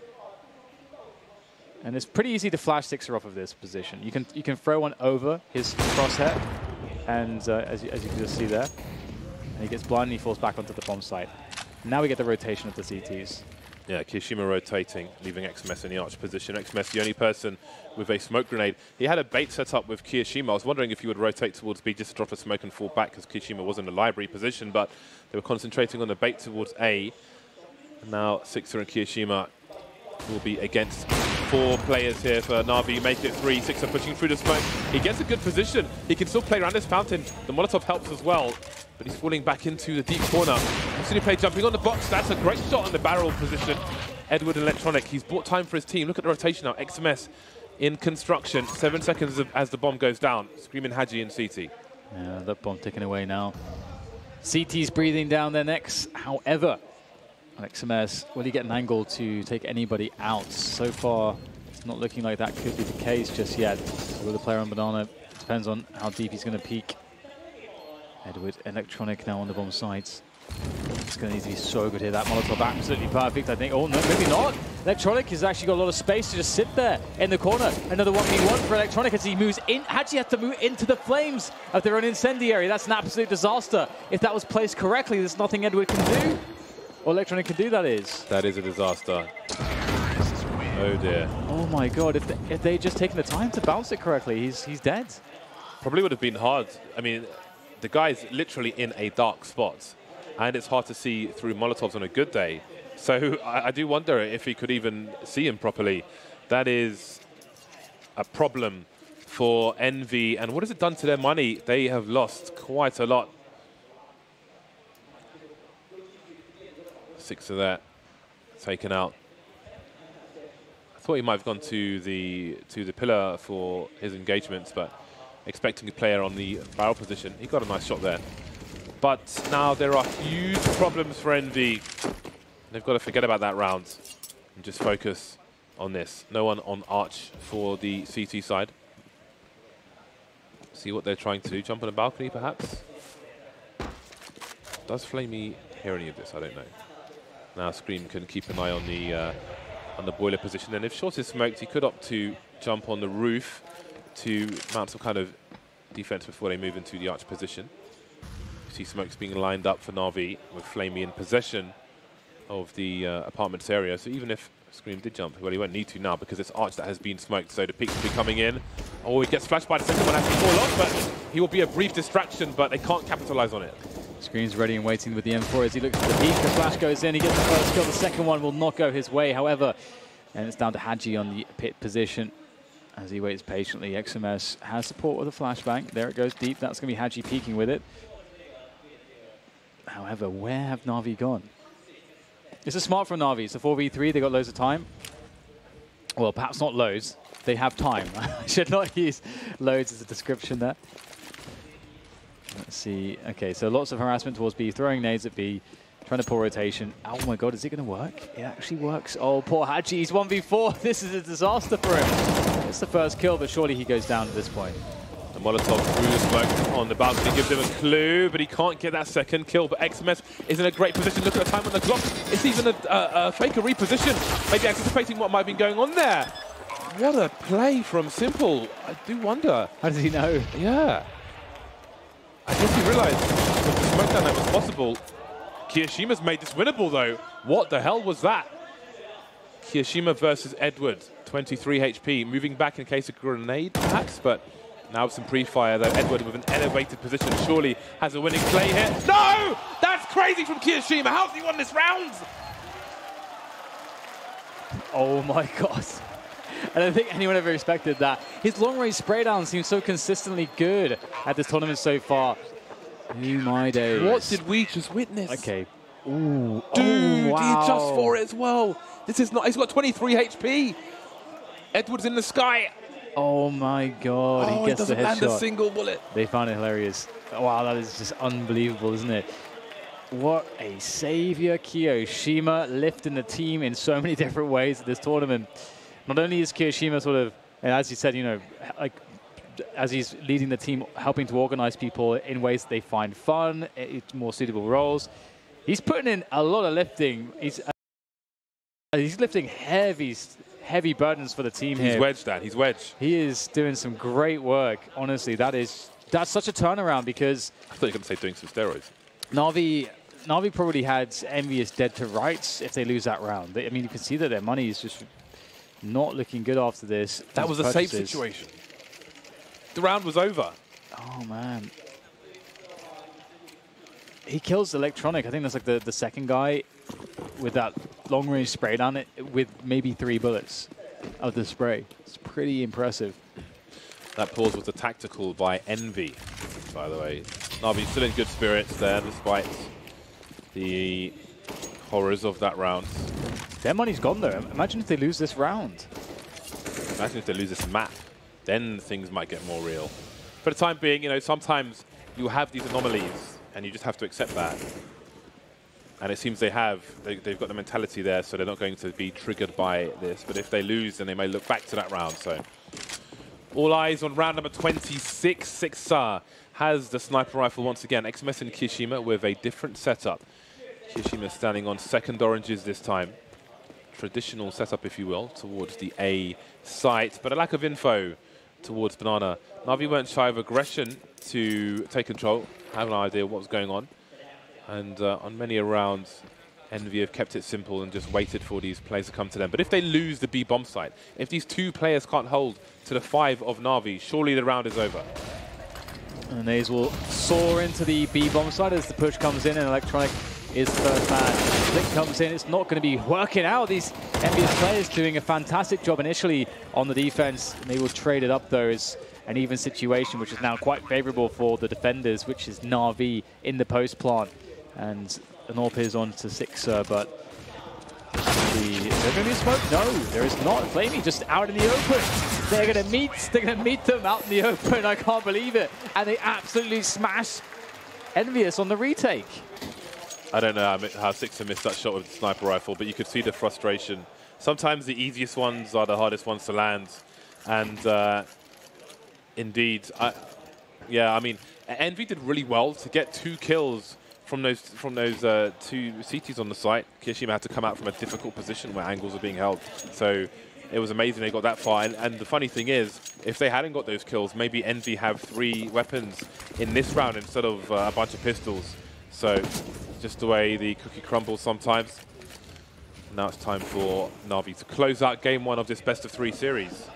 and it's pretty easy to flash Sixer off of this position. You can throw one over his crosshair, and as you can just see there, and he gets blind and he falls back onto the bomb site. Now we get the rotation of the CTs. Yeah, Kiyoshima rotating, leaving XMS in the arch position. XMS, the only person with a smoke grenade. He had a bait set up with Kiyoshima. I was wondering if he would rotate towards B just to drop a smoke and fall back because Kiyoshima was in the library position, but they were concentrating on the bait towards A. And now Sixer and Kiyoshima will be against 4 players here for Na'Vi. Make it 3. Sixer pushing through the smoke. He gets a good position. He can still play around this fountain. The Molotov helps as well, but he's falling back into the deep corner. Play jumping on the box. That's a great shot on the barrel position. Edward Electronic, he's bought time for his team. Look at the rotation now. XMS in construction. 7 seconds as the bomb goes down. Screaming Haji and CT. Yeah, that bomb ticking away now. CT's breathing down their necks. However, XMS, will he get an angle to take anybody out? So far, it's not looking like that could be the case just yet. With the player on Banana, depends on how deep he's going to peek. Edward Electronic now on the bomb sites. It's going to need to be so good here. That Molotov absolutely perfect, I think. Oh, no, maybe not. Electronic has actually got a lot of space to just sit there in the corner. Another 1v1 for Electronic as he moves in. Haji has to move into the flames of their own incendiary. That's an absolute disaster. If that was placed correctly, there's nothing Edward can do. All Electronic can do, that is. That is a disaster. Oh, dear. Oh, my God. If they'd just taken the time to bounce it correctly, he's dead. Probably would have been hard. I mean, the guy's literally in a dark spot. And it's hard to see through Molotovs on a good day. So I do wonder if he could even see him properly. That is a problem for Envy. And what has it done to their money? They have lost quite a lot. 6 of that taken out. I thought he might have gone to the pillar for his engagements, but expecting a player on the barrel position. He got a nice shot there. But now there are huge problems for Envy. They've got to forget about that round and just focus on this. No one on Arch for the CT side. See what they're trying to do. Jump on a balcony, perhaps? Does Flamey hear any of this? I don't know. Now Scream can keep an eye on the boiler position. And if Short is smoked, he could opt to jump on the roof to mount some kind of defense before they move into the Arch position. See smokes being lined up for Na'Vi with Flamey in possession of the apartments area. So even if Scream did jump, well, he won't need to now because it's Arch that has been smoked. So the peak will be coming in. Oh, he gets flashed by the second one as he falls off, but he will be a brief distraction, but they can't capitalize on it. Scream's ready and waiting with the M4 as he looks at the peak. The flash goes in, he gets the first kill. The second one will not go his way, however. And it's down to Haji on the pit position as he waits patiently. XMS has support with a flashbang. There it goes deep. That's going to be Haji peeking with it. However, where have Na'Vi gone? This is smart from Na'Vi. It's a 4v3. They got loads of time. Well, perhaps not loads. They have time. I should not use loads as a description there. Let's see. Okay, so lots of harassment towards B, throwing nades at B, Trying to pull rotation. Oh my god, is it going to work? It actually works. Oh, poor Haji. He's 1v4. This is a disaster for him. It's the first kill, but surely he goes down at this point. The Molotov cruise work on the balcony gives him a clue, but he can't get that second kill. But XMS is in a great position. Look at the time on the clock. It's even a faker reposition. Maybe anticipating what might have been going on there. What a play from Simple. I do wonder. How does he know? Yeah. I guess he realized with the smoke down that was possible. Kiyoshima's made this winnable, though. What the hell was that? Kiyoshima versus Edward. 23 HP. Moving back in case of grenade, perhaps, but now some pre-fire, though. Edward with an elevated position surely has a winning play here. No! That's crazy from Kiyoshima. How's he won this round? Oh my god. I don't think anyone ever expected that. His long-range spray down seems so consistently good at this tournament so far. Oh my days. What did we just witness? Okay. Ooh. Dude, oh, wow. he adjusts for it as well. This is not, he's got 23 HP. Edward's in the sky. Oh my god, he gets the doesn't land headshot. a single bullet. They found it hilarious. Wow, that is just unbelievable, isn't it? What a savior, Kiyoshima, lifting the team in so many different ways at this tournament. Not only is Kiyoshima sort of, and as you said, you know, like as he's leading the team, helping to organize people in ways that they find fun, more suitable roles. He's putting in a lot of lifting. He's lifting heavy burdens for the team here. He's wedged, Dan. He's wedged. He is doing some great work. Honestly, that's such a turnaround because I thought you were going to say doing some steroids. Na'Vi probably had Envyus dead to rights if they lose that round. I mean, you can see that their money is just not looking good after this. That was a safe situation. The round was over. Oh, man. He kills Electronic. I think that's like the second guy with that long-range spray down it with maybe 3 bullets of the spray. It's pretty impressive. That pause was a tactical by Envy, by the way. Na'Vi still in good spirits there, despite the horrors of that round. Their money's gone, though. Imagine if they lose this round. Imagine if they lose this map. Then things might get more real. For the time being, you know, sometimes you have these anomalies, and you just have to accept that. And it seems they've got the mentality there, so they're not going to be triggered by this. But if they lose, then they may look back to that round. So all eyes on round number 26. Sixer has the sniper rifle once again. XMS and Kiyoshima with a different setup. Kiyoshima standing on second oranges this time. Traditional setup, if you will, towards the A site, but a lack of info towards Banana. Na'Vi weren't shy of aggression to take control, have an idea what was going on. And on many a round, Envy have kept it simple and just waited for these players to come to them. But if they lose the B bomb site, if these 2 players can't hold to the 5 of Na'Vi, surely the round is over. And Naze will soar into the B bomb side as the push comes in and Electronic is first man. Flick comes in, it's not going to be working out. These Envyus players doing a fantastic job initially on the defense. And they will trade it up though. It's an even situation, which is now quite favorable for the defenders, which is Na'Vi in the post plant. And an AWP is on to Sixer, but is there going to be a smoke? No, there is not. Flamey just out in the open. They're going to meet them out in the open. I can't believe it. And they absolutely smash Envyus on the retake. I don't know how Sixer missed that shot with the sniper rifle, but you could see the frustration. Sometimes the easiest ones are the hardest ones to land. And indeed, I mean, Envy did really well to get 2 kills from those 2 CTs on the site. Kiyoshima had to come out from a difficult position where angles are being held. So it was amazing they got that far. And the funny thing is, if they hadn't got those kills, maybe Envy have 3 weapons in this round instead of a bunch of pistols. So just the way the cookie crumbles sometimes. Now it's time for Na'Vi to close out game 1 of this best-of-3 series.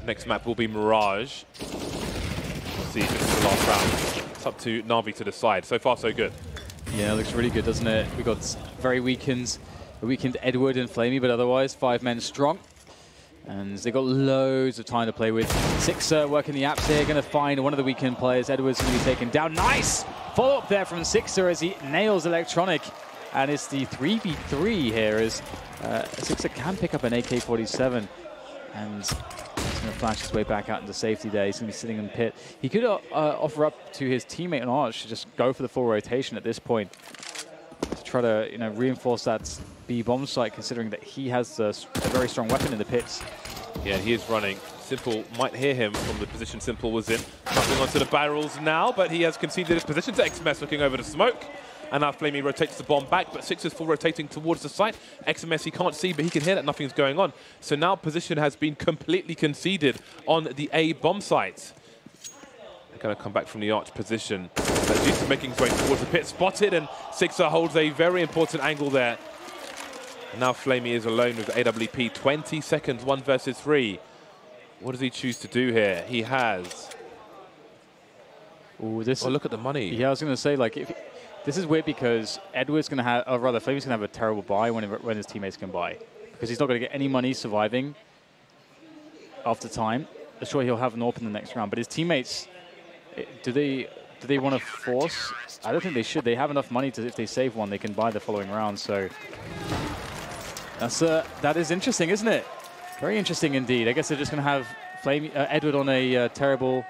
Next map will be Mirage. We'll see if this is the last round. It's up to Na'Vi to decide. So far, so good. Yeah, it looks really good, doesn't it? We got very weakened Edward and Flamey, but otherwise 5 men strong. And they got loads of time to play with. Sixer working the apps here, going to find one of the weakened players. Edward's going to be taken down. Nice follow-up there from Sixer as he nails Electronic. And it's the 3v3 here as Sixer can pick up an AK-47. And he's going to flash his way back out into safety there. He's going to be sitting in pit. He could offer up to his teammate on Arch to just go for the full rotation at this point. To try to reinforce that B bomb site, considering that he has a very strong weapon in the pits. Yeah, he is running. Simple might hear him from the position Simple was in. Jumping onto the barrels now, but he has conceded his position to XMS looking over the smoke. And now Flamey rotates the bomb back, but Six is full rotating towards the site. XMS he can't see, but he can hear that nothing's going on. So now position has been completely conceded on the A bomb site. They're going to come back from the arch position. Juice is making his way towards the pit, spotted, and Sixer holds a very important angle there. And now Flamey is alone with AWP. 20 seconds, 1 versus 3. What does he choose to do here? He has... Ooh, this. Oh, look at the money. Yeah, I was going to say, like, this is weird because Edward's going to have, or rather, Flamey's going to have a terrible buy when his teammates can buy, because he's not going to get any money surviving after time. Sure, he'll have an AWP in the next round, but his teammates, do they want to force? I don't think they should. They have enough money to, if they save one, they can buy the following round. So that is interesting, isn't it? Very interesting indeed. I guess they're just going to have Edward on a terrible...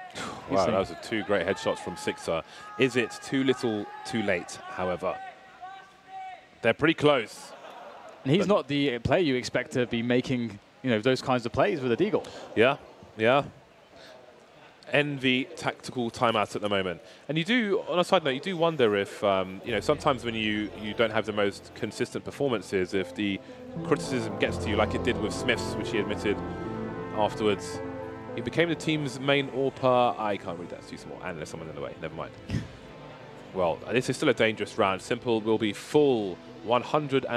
Wow, that was 2 great headshots from Sixer. Is it too little, too late, however? They're pretty close. And he's not the player you expect to be making, those kinds of plays with a deagle. Yeah, yeah. Envy tactical timeouts at the moment. And you do, on a side note, you do wonder if, sometimes when you don't have the most consistent performances, if the criticism gets to you like it did with Smiths, which he admitted afterwards. He became the team's main AWPer. I can't read that, it's too small. And there's someone in the way, never mind. Well, this is still a dangerous round. Simple will be full 101%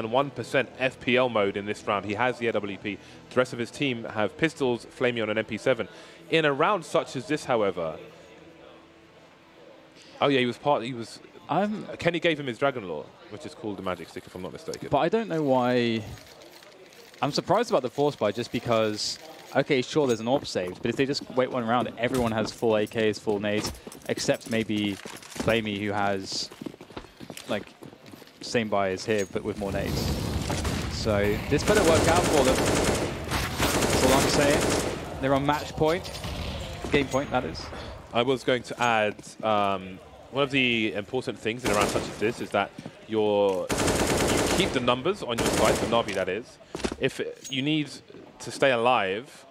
FPL mode in this round. He has the AWP. The rest of his team have pistols, Flamey on an MP7. In a round such as this, however... Oh yeah, Kenny gave him his Dragon Lore, which is called the Magic Stick, if I'm not mistaken. But I don't know why... I'm surprised about the force buy just because... Okay, sure, there's an AWP saved, but if they just wait one round, everyone has full AKs, full nades, except maybe Flamey, who has, like, same buy as here, but with more nades. So this better work out for them. That's all I'm saying. They're on match point. Game point, that is. I was going to add, one of the important things in a round such as this is that you keep the numbers on your side, for Navii that is. If you need to stay alive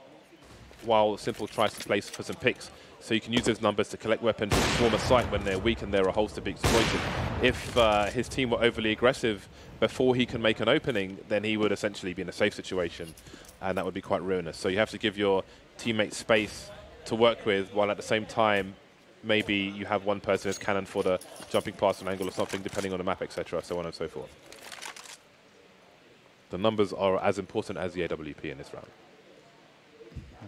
while Simple tries to place for some picks, so you can use those numbers to collect weapons and swarm a site when they're weak and there are holes to be exploited. If his team were overly aggressive before he can make an opening, then he would essentially be in a safe situation, and that would be quite ruinous. So you have to give your teammates space to work with, while at the same time maybe you have one person as cannon for the jumping past an angle or something, depending on the map, etc., so on and so forth. The numbers are as important as the AWP in this round.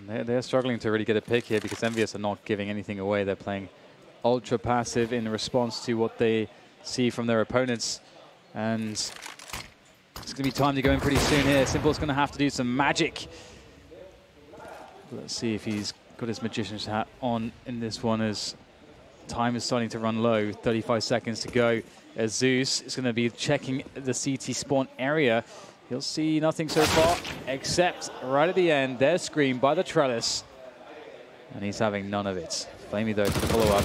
And they're struggling to really get a pick here because Envyus are not giving anything away. They're playing ultra passive in response to what they see from their opponents. And it's going to be time to go in pretty soon here. Simple's going to have to do some magic. Let's see if he's got his magician's hat on in this one, as time is starting to run low. 35 seconds to go. As Zeus is going to be checking the CT spawn area. He'll see nothing so far, except right at the end, there's Scream by the trellis. And he's having none of it. Flamey, though, for the follow-up.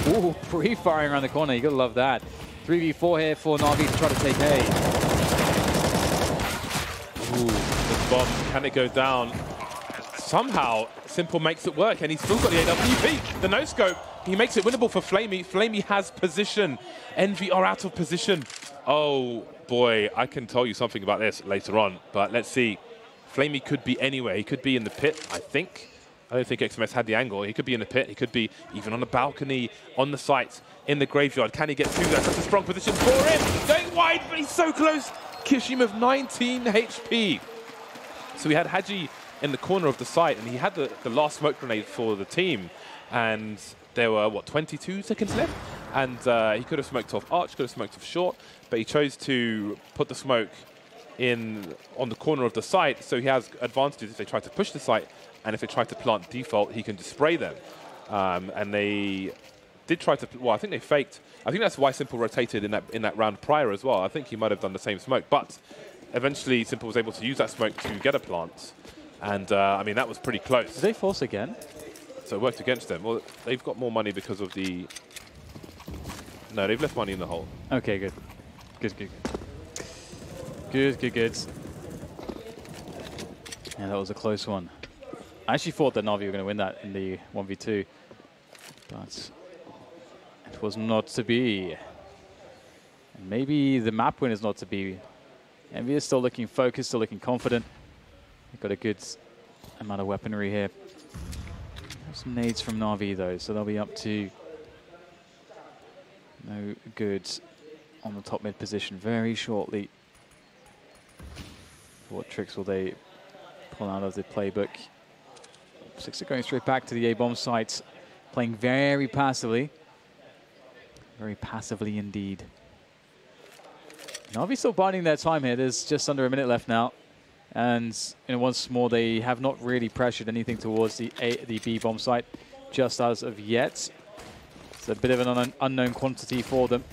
Ooh, pre-firing around the corner. You got to love that. 3v4 here for Navii to try to take A. Ooh, the bomb. Can it go down? Somehow, Simple makes it work, and he's still got the AWP. The no-scope. He makes it winnable for Flamey. Flamey has position. Envy are out of position. Oh, boy, I can tell you something about this later on, but let's see. Flamey could be anywhere. He could be in the pit, I think. I don't think XMS had the angle. He could be in the pit. He could be even on the balcony, on the site, in the graveyard. Can he get through that? Such a strong position for him. Going wide, but he's so close. Kishim of 19 HP. So we had Haji in the corner of the site, and he had the last smoke grenade for the team. And there were, what, 22 seconds left? And he could have smoked off Arch, could have smoked off Short, but he chose to put the smoke in on the corner of the site, so he has advantages if they try to push the site, and if they try to plant default, he can just spray them. And they did try to, well, I think they faked. I think that's why Simple rotated in that round prior as well. I think he might have done the same smoke, but eventually Simple was able to use that smoke to get a plant. And, I mean, that was pretty close. Did they force again? So it worked against them. Well, they've got more money because of the... No, they've left money in the hole. Okay, good. Good. Good, good, good. Yeah, that was a close one. I actually thought that Na'Vi were going to win that in the 1v2, but it was not to be. And maybe the map win is not to be. Envyus is still looking focused, still looking confident. They've got a good amount of weaponry here. Some nades from Na'Vi though, so they'll be up to no good on the top mid position very shortly. What tricks will they pull out of the playbook? Sixer going straight back to the A-bomb site, playing very passively. Very passively indeed. Na'Vi still biding their time here. There's just under a minute left now. And once more, they have not really pressured anything towards the B-bomb site just as of yet. It's a bit of an unknown quantity for them.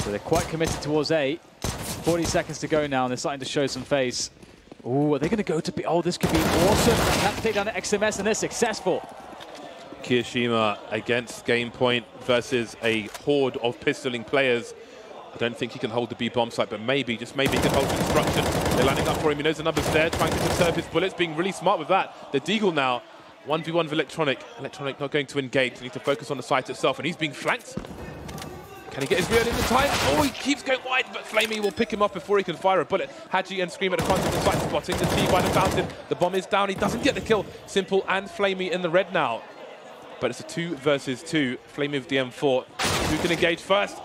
So they're quite committed towards A. 40 seconds to go now, and they're starting to show some face. Ooh, are they going to go to B? Oh, this could be awesome. That's take down the XMS, and they're successful. Kirishima against Game Point versus a horde of pistoling players. I don't think he can hold the B-bomb site, but maybe, just maybe, he can hold construction. They're lining up for him. He knows the numbers there, trying to conserve his bullets, being really smart with that. The Deagle now, 1v1 with Electronic. Electronic not going to engage. They need to focus on the site itself, and he's being flanked. Can he get his real in the time? Oh, he keeps going wide, but Flamey will pick him off before he can fire a bullet. Haji and Scream at the front of the site, spotting the T by the fountain. The bomb is down. He doesn't get the kill. Simple and Flamey in the red now. But it's a 2 versus 2. Flamey with the M4. Who can engage first?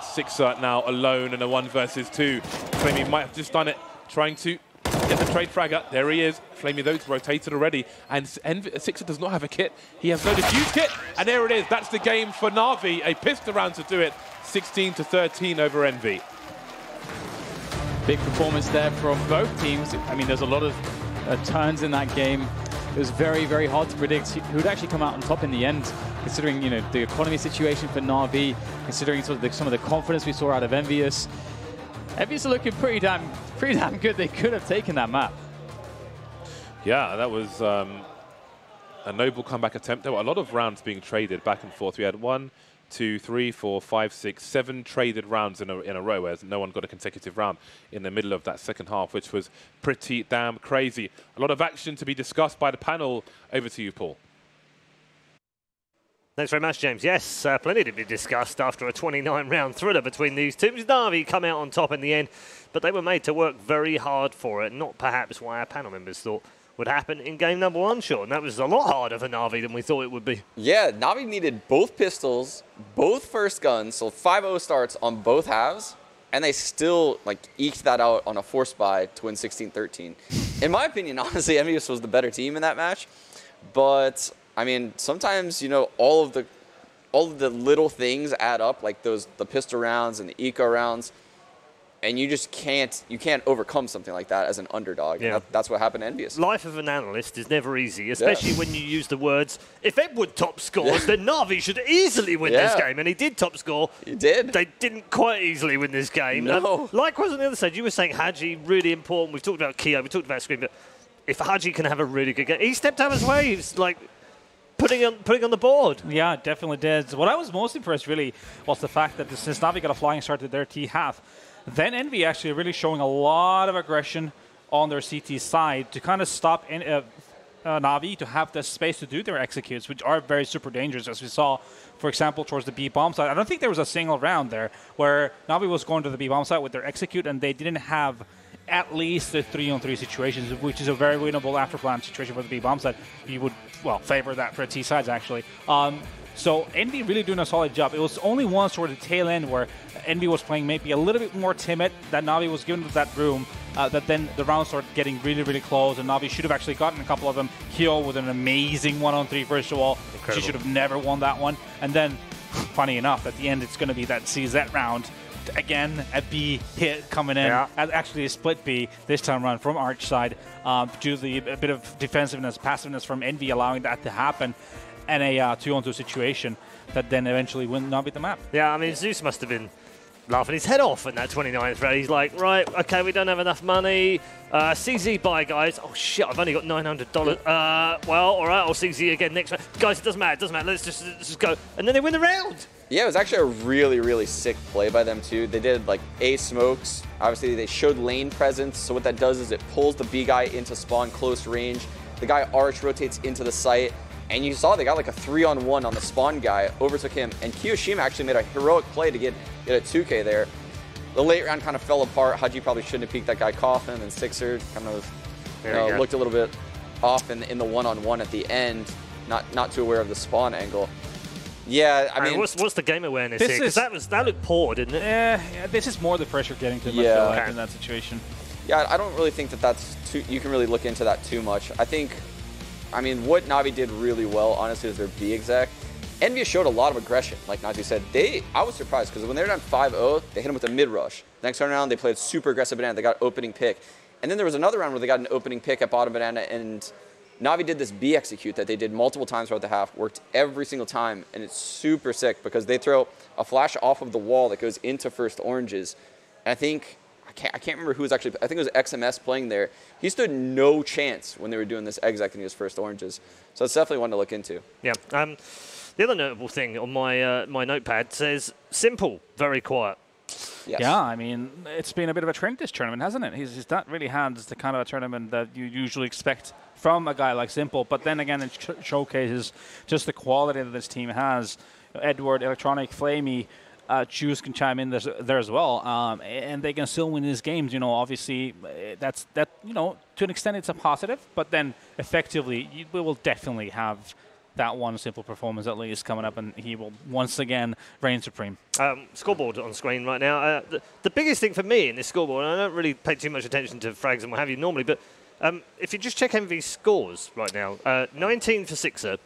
Sixer now alone in a 1 versus 2. Flamey might have just done it, trying to get the trade fragger. There he is. Flamey, though, rotated already. And Sixer does not have a kit. He has no diffuse kit. And there it is. That's the game for Na'Vi. A pistol round to do it. 16-13 over Envy. Big performance there from both teams. I mean, there's a lot of turns in that game. It was very, very hard to predict who would actually come out on top in the end, considering the economy situation for Na'Vi, considering sort of some of the confidence we saw out of Envyus. Envyus are looking pretty damn good. They could have taken that map. Yeah, that was a noble comeback attempt. There were a lot of rounds being traded back and forth. We had 1, 2, 3, 4, 5, 6, 7 traded rounds in a row, whereas no one got a consecutive round in the middle of that second half, which was pretty damn crazy. A lot of action to be discussed by the panel. Over to you, Paul. Thanks very much, James. Yes, plenty to be discussed after a 29-round thriller between these teams. Na'Vi come out on top in the end, but they were made to work very hard for it, not perhaps why our panel members thought would happen in game number 1, Sean. That was a lot harder for Na'Vi than we thought it would be. Yeah, Na'Vi needed both pistols, both first guns, so 5-0 starts on both halves, and they still eked that out on a force buy to win 16-13. In my opinion, honestly, Envyus was the better team in that match, but I mean, sometimes all of the little things add up, like the pistol rounds and the eco rounds. And you just can't overcome something like that as an underdog. Yeah. And that's what happened to Envyus. Life of an analyst is never easy, especially when you use the words, if Edward top scores, then Na'Vi should easily win this game. And he did top score. He did. They didn't quite easily win this game. No. Likewise on the other side, you were saying Haji, really important. We've talked about Keo, we talked about Scream, but if Haji can have a really good game, he stepped out of his way. He was putting on the board. Yeah, definitely did. What I was most impressed really was the fact that since Na'Vi got a flying start to their T half, then Envy actually really showing a lot of aggression on their CT side to kind of stop Na'Vi to have the space to do their executes, which are very super dangerous, as we saw, for example, towards the B-bomb side. I don't think there was a single round there where Na'Vi was going to the B-bomb side with their execute and they didn't have at least the 3-on-3 situations, which is a very winnable after-plan situation for the B-bomb side. You would, favor that for T sides, actually. So Envy really doing a solid job. It was only once toward the tail end where Envy was playing maybe a little bit more timid, that Na'Vi was given that room, that then the rounds started getting really, really close, and Na'Vi should have actually gotten a couple of them. Kyo with an amazing 1-on-3 first of all. Incredible. She should have never won that one. And then, funny enough, at the end it's going to be that CZ round. Again, a B hit coming in, actually a split B this time around from Arch side, due to a bit of defensiveness, passiveness from Envy allowing that to happen. And a 2-on-2 situation that then eventually will not be the map. Yeah, I mean, Zeus must have been laughing his head off in that 29th round. He's like, right, okay, we don't have enough money. CZ buy, guys. Oh, shit, I've only got $900. Well, all right, I'll CZ again next round. Guys, it doesn't matter. Let's just go. And then they win the round. Yeah, it was actually a really, really sick play by them, too. They did, like, A smokes. Obviously, they showed lane presence. So what that does is it pulls the B guy into spawn close range. The guy arch rotates into the site. And you saw they got like a 3-on-1 on the spawn guy, overtook him. And Kiyoshima actually made a heroic play to get a 2K there. The late round kind of fell apart. Haji probably shouldn't have peeked that guy Coffin, and Sixer kind of looked a little bit off in the 1-on-1 at the end, not too aware of the spawn angle. Yeah, I mean, what's the game awareness here? Because that looked poor, didn't it? Yeah, this is more the pressure getting to him, I feel like, in that situation. Yeah, I don't really think that's too. You can really look into that too much. I mean, what Na'Vi did really well, honestly, is their B exec. Envyus showed a lot of aggression, like Na'Vi said. I was surprised because when they were down 5-0, they hit him with a mid rush. Next turn around, they played super aggressive banana. They got opening pick, and then there was another round where they got an opening pick at bottom banana, and Na'Vi did this B execute that they did multiple times throughout the half, worked every single time, and it's super sick because they throw a flash off of the wall that goes into first oranges. And I can't remember who was actually, I think it was XMS playing there. He stood no chance when they were doing this exec and his first oranges. So it's definitely one to look into. Yeah. The other notable thing on my my notepad says simple, very quiet. Yes. Yeah, I mean, it's been a bit of a trend this tournament, hasn't it? He's not really had the kind of a tournament that you usually expect from a guy like Simple. But then again, it showcases just the quality that this team has. Edward, Electronic, Flamey, Juice can chime in there as well, and they can still win these games. You know, obviously, you know, to an extent it's a positive, but then effectively we will definitely have that one Simple performance at least coming up, and he will once again reign supreme. Scoreboard on screen right now. The biggest thing for me in this scoreboard, and I don't really pay too much attention to frags and what have you normally, but if you just check Envy's scores right now, 19 for Sixer,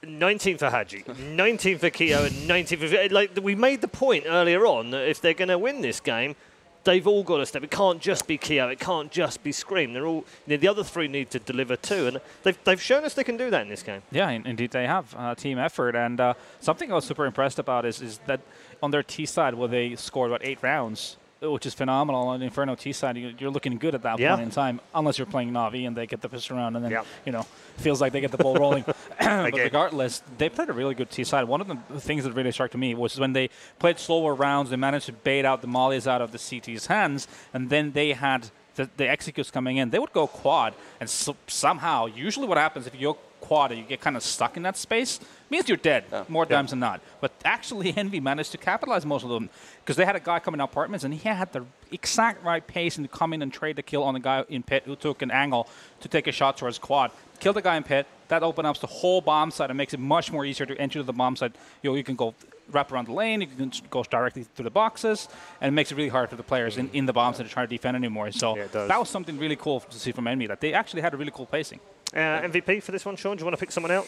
19 for Haji, 19 for Keo, and 19 for... Like, we made the point earlier on that if they're going to win this game, they've all got to step. It can't just be Keo. It can't just be Scream. They're all... You know, the other three need to deliver too, and they've shown us they can do that in this game. Yeah, indeed they have. Team effort. And something I was super impressed about is that on their T side, where they scored, what, 8 rounds, which is phenomenal. On the Inferno T side, you're looking good at that point in time, unless you're playing Na'Vi and they get the push around, and then, you know, feels like they get the ball rolling. But regardless, they played a really good T side. One of the things that really struck to me was when they played slower rounds, they managed to bait out the mollies out of the CT's hands, and then they had the executes coming in. They would go quad, and somehow, usually what happens if you go quad and you get kind of stuck in that space, means you're dead more times than not. But actually, Envy managed to capitalize most of them because they had a guy coming out apartments, and he had the exact right pace and to come in and trade the kill on the guy in pit who took an angle to take a shot towards quad. Kill the guy in pit. That opens up the whole bomb side and makes it much more easier to enter the bomb side. You can go wrap around the lane, you can go directly through the boxes, and it makes it really hard for the players in the bomb side to try to defend anymore. So that was something really cool to see from Envy, that they actually had a really cool pacing. MVP for this one, Sean? Do you want to pick someone out?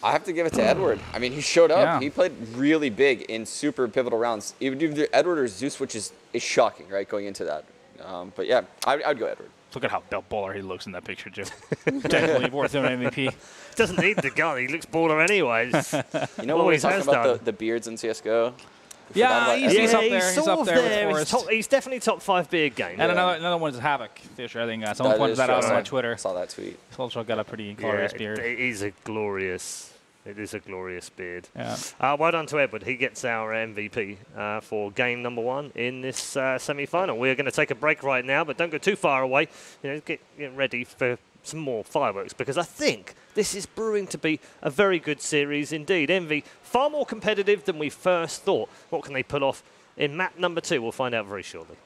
I have to give it to Edward. I mean, he showed up. Yeah. He played really big in super pivotal rounds. Either Edward or Zeus, which is shocking, right, going into that. But yeah, I'd go Edward. Look at how baller he looks in that picture, Jim. Definitely worth an MVP. Doesn't need the gun. He looks baller anyways. You know what we talking about the beards in CSGO? Yeah, he's up there. He's up there. He's definitely top 5 beard game. And another one is Havoc Fisher. I think someone pointed that out on my Twitter. I saw that tweet. He's also got a pretty glorious beard. It is a glorious beard. Yeah. Well done to Edward. He gets our MVP for game number 1 in this semi-final. We're going to take a break right now, but don't go too far away. You know, get ready for some more fireworks, because I think this is brewing to be a very good series indeed. Envy, far more competitive than we first thought. What can they pull off in map number 2? We'll find out very shortly.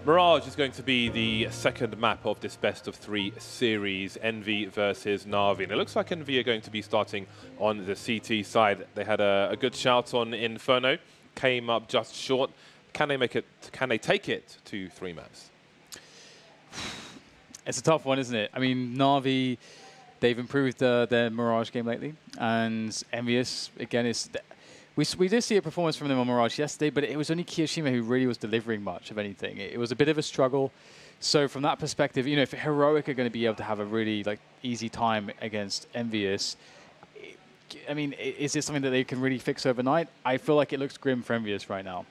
Mirage is going to be the second map of this best-of-3 series, Envy versus Navii. And it looks like Envy are going to be starting on the CT side. They had a good shout on Inferno, came up just short. Can they make it? Can they take it to 3 maps? It's a tough one, isn't it? I mean, Navii, they've improved their Mirage game lately, and Envyus, again, is... We did see a performance from them on Mirage yesterday, but it was only Kiyoshima who really was delivering much of anything. It was a bit of a struggle. So from that perspective, you know, if Heroic are going to be able to have a really easy time against Envyus, I mean, is it something that they can really fix overnight? I feel like it looks grim for Envyus right now.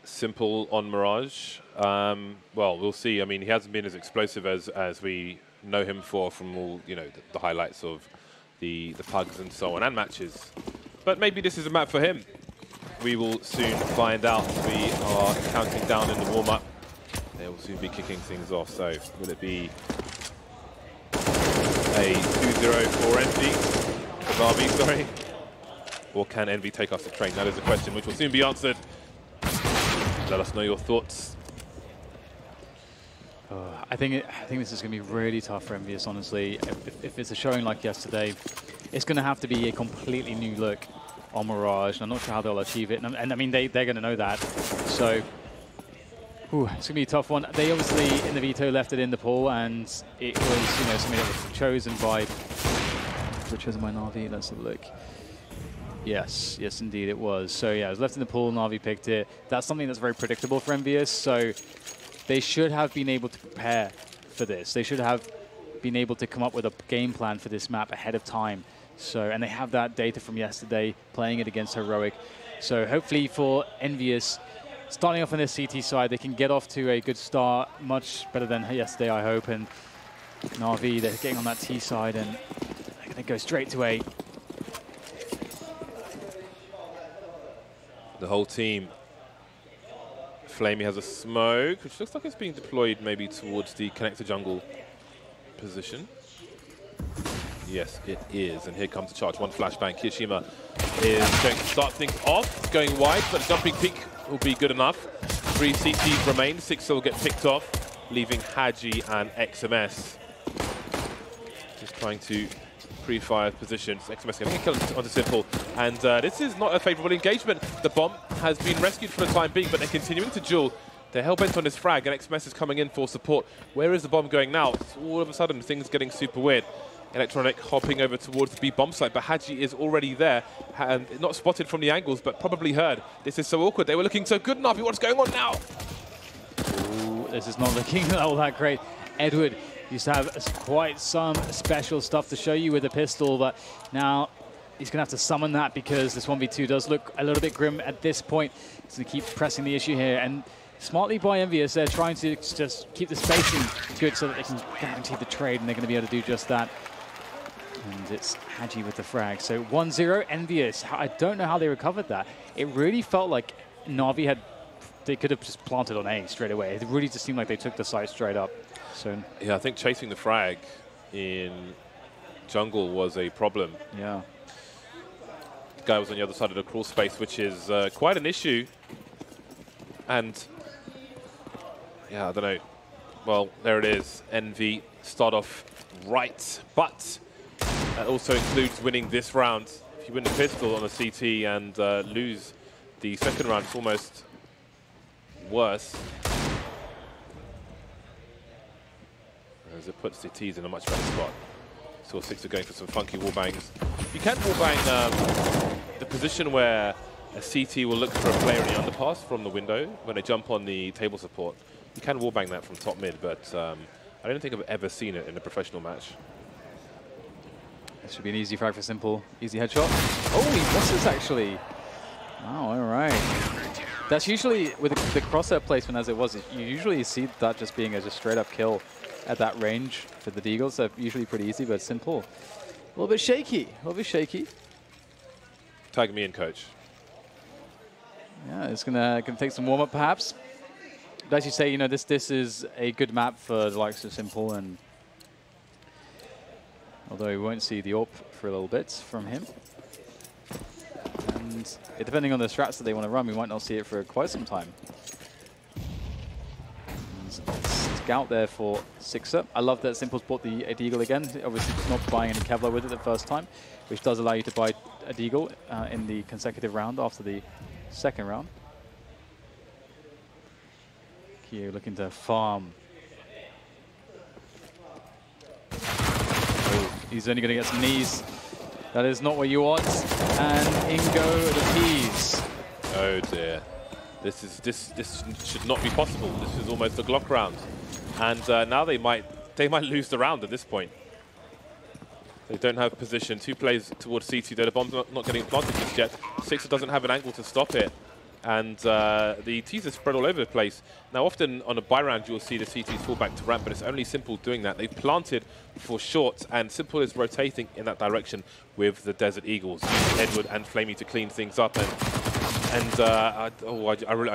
Simple on Mirage. Well, we'll see. I mean, he hasn't been as explosive as we know him from all, you know, the highlights of the pugs and so on, and matches. But maybe this is a map for him. We will soon find out. We are counting down in the warm-up. They will soon be kicking things off. So will it be a 2-0 for Envy? For Navii, sorry. Or can Envy take us to train? That is a question which will soon be answered. Let us know your thoughts. I think this is going to be really tough for Envyus, honestly. If it's a showing like yesterday, it's going to have to be a completely new look on Mirage, and I'm not sure how they'll achieve it. And I mean, they're going to know that. So, it's going to be a tough one. They obviously, in the veto, left it in the pool, and it was, you know, something that was chosen by Navii. Let's have a look. Yes, indeed it was. So yeah, it was left in the pool, Navii picked it. That's something that's very predictable for Envyus, so they should have been able to prepare for this. They should have been able to come up with a game plan for this map ahead of time. So, and they have that data from yesterday, playing it against Heroic. So hopefully for Envyus, starting off on their CT side, they can get off to a good start, much better than yesterday, I hope. And Navii, they're getting on that T side, and they're going to go straight to A. The whole team. Flamey has a smoke, which looks like it's being deployed maybe towards the connector jungle position. Yes, it is. And here comes the charge. One flashbang. Kiyoshima is going to start things off. It's going wide, but a jumping peak will be good enough. 3 CTs remain. 6 will get picked off, leaving Haji and XMS. Just trying to pre-fire positions. XMS getting a kill onto Simple. And this is not a favorable engagement. The bomb has been rescued for the time being, but they're continuing to duel. They're hell-bent on this frag, and XMS is coming in for support. Where is the bomb going now? All of a sudden, things getting super weird. Electronic hopping over towards the B bomb site, but Haji is already there, and not spotted from the angles, but probably heard. This is so awkward. They were looking so good, Navii. What's going on now? Ooh, this is not looking all that great. Edward used to have quite some special stuff to show you with the pistol, but now he's going to have to summon that because this 1v2 does look a little bit grim at this point. He's going to keep pressing the issue here, and smartly by Envyus, they're trying to just keep the spacing good so that they can guarantee the trade, and they're going to be able to do just that. And it's Haji with the frag. So 1-0, Envyus. I don't know how they recovered that. It really felt like Navii they could have just planted on A straight away. It really just seemed like they took the site straight up. So yeah, I think chasing the frag in jungle was a problem. Yeah. The guy was on the other side of the crawl space, which is quite an issue. And yeah, I don't know. Well, there it is. Envy start off right, but that also includes winning this round. If you win the pistol on a CT and lose the second round, it's almost worse. As it puts the T's in a much better spot. So 6 are going for some funky wallbangs. You can wallbang the position where a CT will look for a player in the underpass from the window when they jump on the table support. You can wallbang that from top mid, but I don't think I've ever seen it in a professional match. This should be an easy frag for Simple. Easy headshot. Oh, he misses actually. Oh, all right. That's usually, with the crosshair placement as it was, you usually see that just being a straight up kill at that range for the Deagles. So usually pretty easy, but Simple. A little bit shaky. A little bit shaky. Tag me in, coach. Yeah, it's gonna take some warm up perhaps. But as you say, you know, this is a good map for the likes of Simple, and although we won't see the AWP for a little bit from him. And depending on the strats that they want to run, we might not see it for quite some time. scout there for Sixer. I love that Simple's bought the Deagle again. Obviously, not buying any Kevlar with it the first time, which does allow you to buy a Deagle in the consecutive round after the second round. Q looking to farm. Oh, he's only going to get some knees. That is not what you want. And in go the P's. Oh dear. This should not be possible. This is almost a Glock round. And now they might lose the round at this point. They don't have position. 2 plays towards CT, though the bomb's not getting planted just yet. Sixer doesn't have an angle to stop it. And the T's are spread all over the place. Now, often on a buy round, you'll see the CTs fall back to ramp, but it's only Simple doing that. They've planted for short, and Simple is rotating in that direction with the Desert Eagles, Edward and Flamey to clean things up. I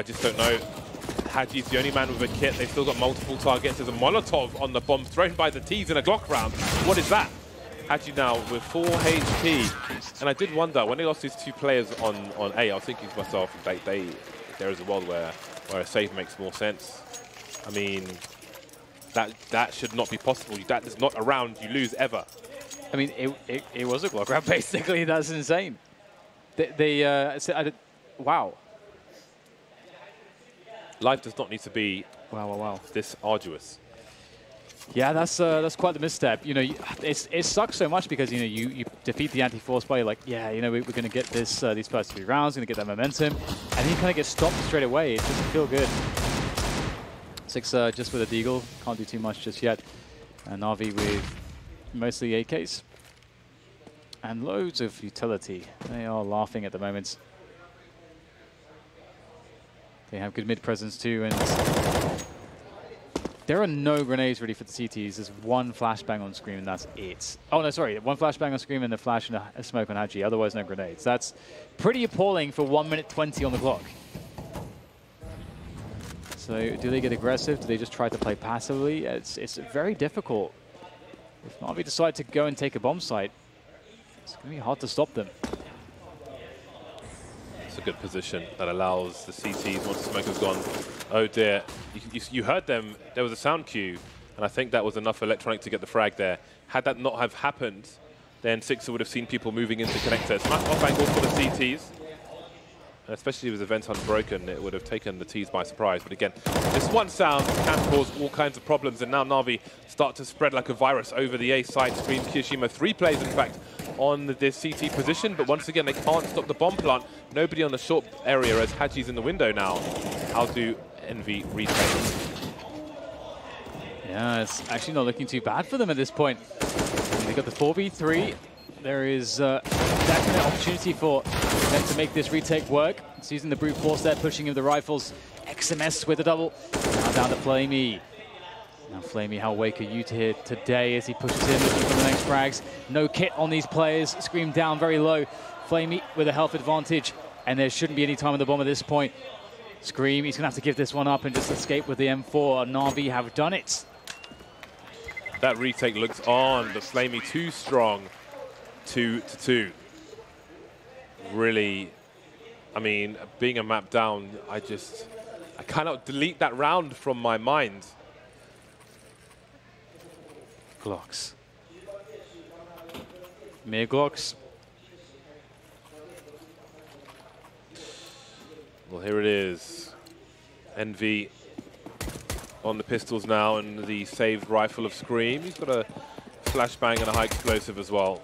just don't know. Haji's the only man with a kit. They've still got multiple targets. There's a Molotov on the bomb thrown by the T's in a Glock round. What is that? Haji now with 4 HP. And I did wonder, when they lost these 2 players on A, I was thinking to myself, there is a world where a save makes more sense. I mean, that should not be possible. That is not a round you lose ever. I mean, it was a Glock round, basically. That's insane. Wow. Life does not need to be wow this arduous. Yeah, that's quite the misstep. You know, it sucks so much because you defeat the anti-force by like, yeah, we're going to get this these first 3 rounds, going to get that momentum, and then you kind of get stopped straight away. It doesn't feel good. Sixer just with a Deagle, can't do too much just yet. And Navii with mostly AKs and loads of utility. They are laughing at the moment. They have good mid presence too, and there are no grenades ready for the CTs. There's 1 flashbang on Scream, and that's it. Oh, no, sorry. 1 flashbang on Scream and a flash and a smoke on Haji. Otherwise, no grenades. That's pretty appalling for 1 minute 20 on the clock. So, do they get aggressive? Do they just try to play passively? It's very difficult. If Navii decide to go and take a bomb site, it's going to be hard to stop them. It's a good position that allows the CTs, once the smoke has gone, oh dear. You heard them, there was a sound cue, and I think that was enough electronic to get the frag there. Had that not have happened, then Sixer would have seen people moving into connector. Smash off angle for the CTs. And especially with the vent unbroken, it would have taken the T's by surprise. But again, this one sound can cause all kinds of problems, and now Navii start to spread like a virus over the A side. Scream Kirishima, 3 plays in fact on this CT position, but once again they can't stop the bomb plant. Nobody on the short area as Haji's in the window now. How do Envy retake? Yeah, it's actually not looking too bad for them at this point. They've got the 4v3. There is definite opportunity for them to make this retake work. It's using the brute force there, pushing in the rifles. XMS with a double. Now down to Flamey. Now Flamey, how awake are you to here today as he pushes in, looking for the next frags. No kit on these players. Scream down very low. Flamey with a health advantage, and there shouldn't be any time on the bomb at this point. Scream, he's going to have to give this one up and just escape with the M4. Navii have done it. That retake looks on, but Flamey too strong. 2-2. Really, I mean, being a map down, I cannot delete that round from my mind. Glocks. Mere Glocks. Well, here it is. Envy on the pistols now and the saved rifle of Scream. He's got a flashbang and a high explosive as well.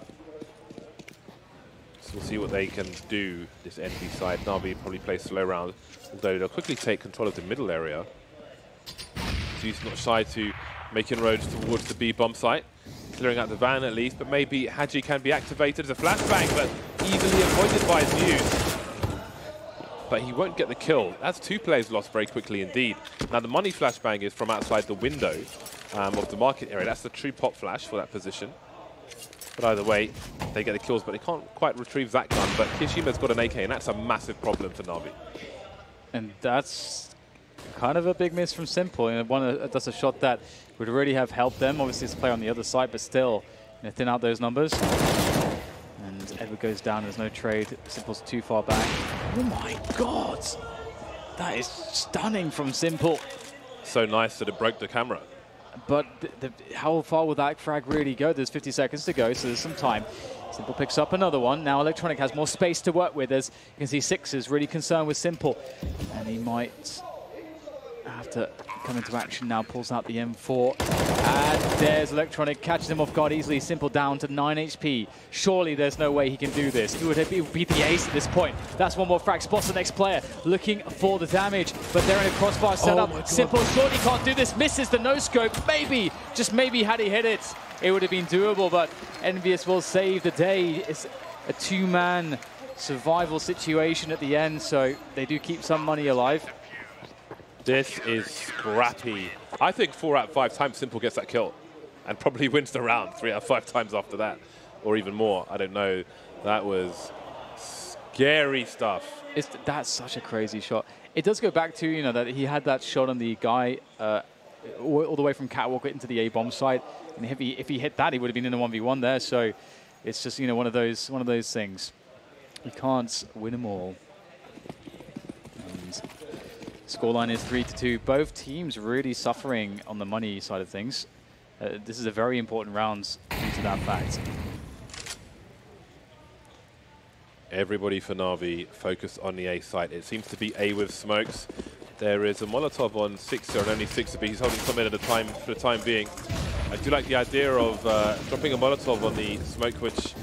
So we'll see what they can do, this Envy side. Navii probably plays slow round, although they'll quickly take control of the middle area. Zeus not shy to make inroads towards the B bomb site, clearing out the van at least, but maybe Haji can be activated as a flashbang, but easily avoided by Zeus. But he won't get the kill. That's 2 players lost very quickly indeed. Now the money flashbang is from outside the window of the market area. That's the true pop flash for that position. But either way, they get the kills, but they can't quite retrieve that gun. But Kishima's got an AK, and that's a massive problem for Navii. And that's kind of a big miss from Simple. And that's a shot that would really have helped them. Obviously, it's a player on the other side, but still, thin out those numbers. And Edward goes down. There's no trade. Simple's too far back. Oh my God! That is stunning from Simple. So nice that it broke the camera. But how far will that frag really go? There's 50 seconds to go, so there's some time. Simple picks up another one. Now Electronic has more space to work with, as you can see Six is really concerned with Simple. And he might have to come into action now, pulls out the M4. And there's Electronic, catches him off guard easily. Simple down to 9 HP. Surely there's no way he can do this. He would beat the ace at this point. That's one more frag. Spots the next player, looking for the damage. But they're in a crossfire setup. Simple surely can't do this. Misses the no-scope. Maybe, just maybe had he hit it, it would have been doable. But Envyus will save the day. It's a two-man survival situation at the end, so they do keep some money alive. This is scrappy. I think 4 out of 5 times Simple gets that kill and probably wins the round 3 out of 5 times after that, or even more. I don't know. That was scary stuff. That's such a crazy shot. It does go back to, you know, that he had that shot on the guy all the way from Catwalk into the A-bomb site. And if he hit that, he would have been in a 1v1 there. So it's just, you know, one of those things. You can't win them all. And scoreline is 3-2. Both teams really suffering on the money side of things. This is a very important round due to that fact. Everybody for Na'Vi focused on the A site. It seems to be A with smokes. There is a Molotov on Sixer and only Sixer, but he's holding something at a time for the time being. I do like the idea of dropping a Molotov on the smoke, which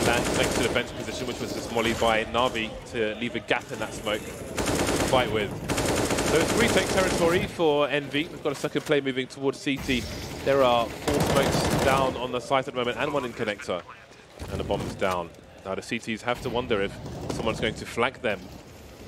lands next to the bench position, which was just mollied by Na'Vi to leave a gap in that smoke to fight with. So it's retake territory for Envy. We've got a second play moving towards CT. There are 4 smokes down on the site at the moment and 1 in connector. And the bomb's down. Now the CTs have to wonder if someone's going to flank them.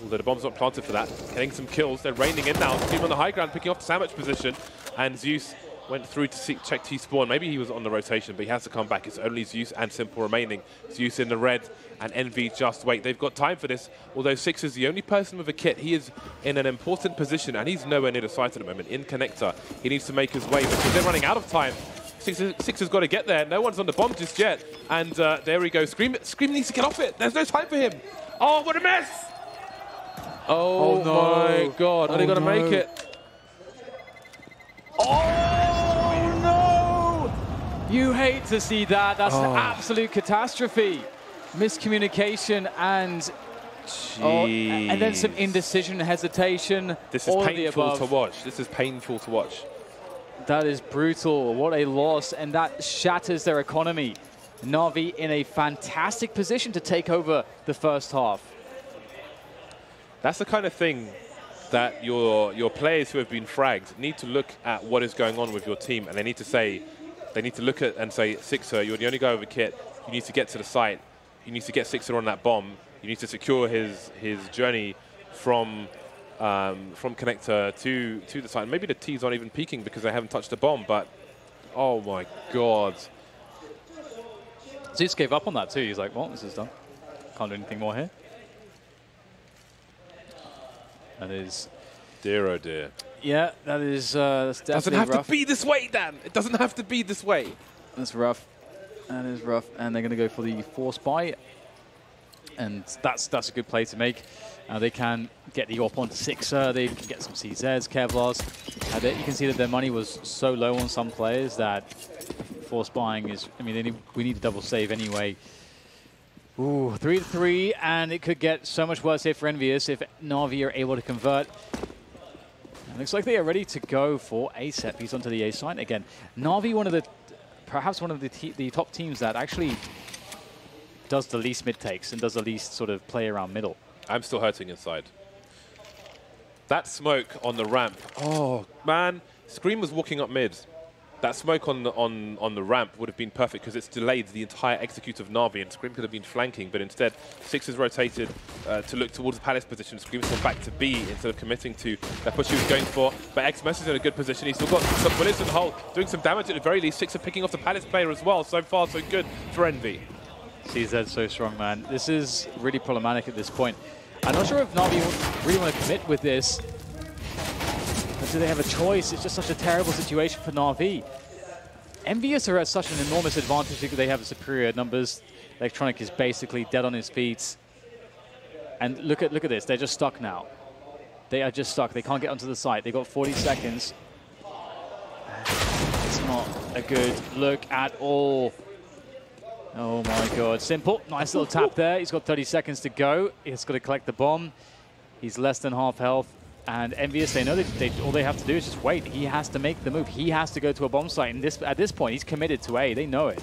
Although the bomb's not planted for that. Getting some kills. They're raining in now. Team on the high ground picking off the sandwich position. And Zeus went through to check T-spawn. Maybe he was on the rotation, but he has to come back. It's only Zeus and Simple remaining. Zeus in the red and Envy just wait. They've got time for this. Although Six is the only person with a kit, he is in an important position and he's nowhere near the site at the moment. In connector, he needs to make his way because they're running out of time. Six has got to get there. No one's on the bomb just yet. And there we go. Scream needs to get off it. There's no time for him. Oh, what a mess! Oh, no. My God. Are they going to make it? Oh, no! You hate to see that. That's an absolute catastrophe. Miscommunication and and then some indecision, hesitation. This is painful to watch. This is painful to watch. That is brutal. What a loss. And that shatters their economy. Na'Vi in a fantastic position to take over the first half. That's the kind of thing that your players who have been fragged need to look at what is going on with your team, and they need to look at and say, Sixer, you're the only guy with a kit. You need to get to the site. You need to get Sixer on that bomb. You need to secure his journey from connector to the site. Maybe the T's aren't even peeking because they haven't touched the bomb, but oh my God. Zeus gave up on that too. He's like, well, this is done. Can't do anything more here. That is... Dear, oh dear. Yeah, that is that's definitely doesn't have rough. to be this way, Dan. It doesn't have to be this way. That's rough. That is rough. And they're going to go for the force buy. And that's a good play to make. They can get the AWP onto Sixer. They can get some CZs, Kevlars. You can see that their money was so low on some players that force buying is... I mean, we need a double save anyway. Ooh, 3-3, and it could get so much worse here for Envyus if Na'Vi are able to convert. It looks like they are ready to go for a set piece onto the A site again. Na'Vi, perhaps one of the top teams that actually does the least mid takes and does the least sort of play around middle. I'm still hurting inside. That smoke on the ramp. Oh man, Scream was walking up mid. That smoke on the ramp would have been perfect because it's delayed the entire execute of Na'Vi, and Scream could have been flanking, but instead Six is rotated to look towards the Palace position. Scream's gone back to B instead of committing to that push he was going for. But Xmas is in a good position. He's still got some bullets in the hole, doing some damage at the very least. Six are picking off the Palace player as well. So far, so good for Envy. CZ so strong, man. This is really problematic at this point. I'm not sure if Na'Vi really want to commit with this. But do they have a choice? It's just such a terrible situation for Na'Vi. Envyus are at such an enormous advantage because they have superior numbers. Electronic is basically dead on his feet. And look at this. They're just stuck now. They are just stuck. They can't get onto the site. They've got 40 seconds. a good look at all. Oh my god, Simple, nice little tap there. He's got 30 seconds to go. He's got to collect the bomb. He's less than half health. And Envyus, they know that all they have to do is just wait. He has to make the move. He has to go to a bomb site. And at this point, he's committed to A. They know it.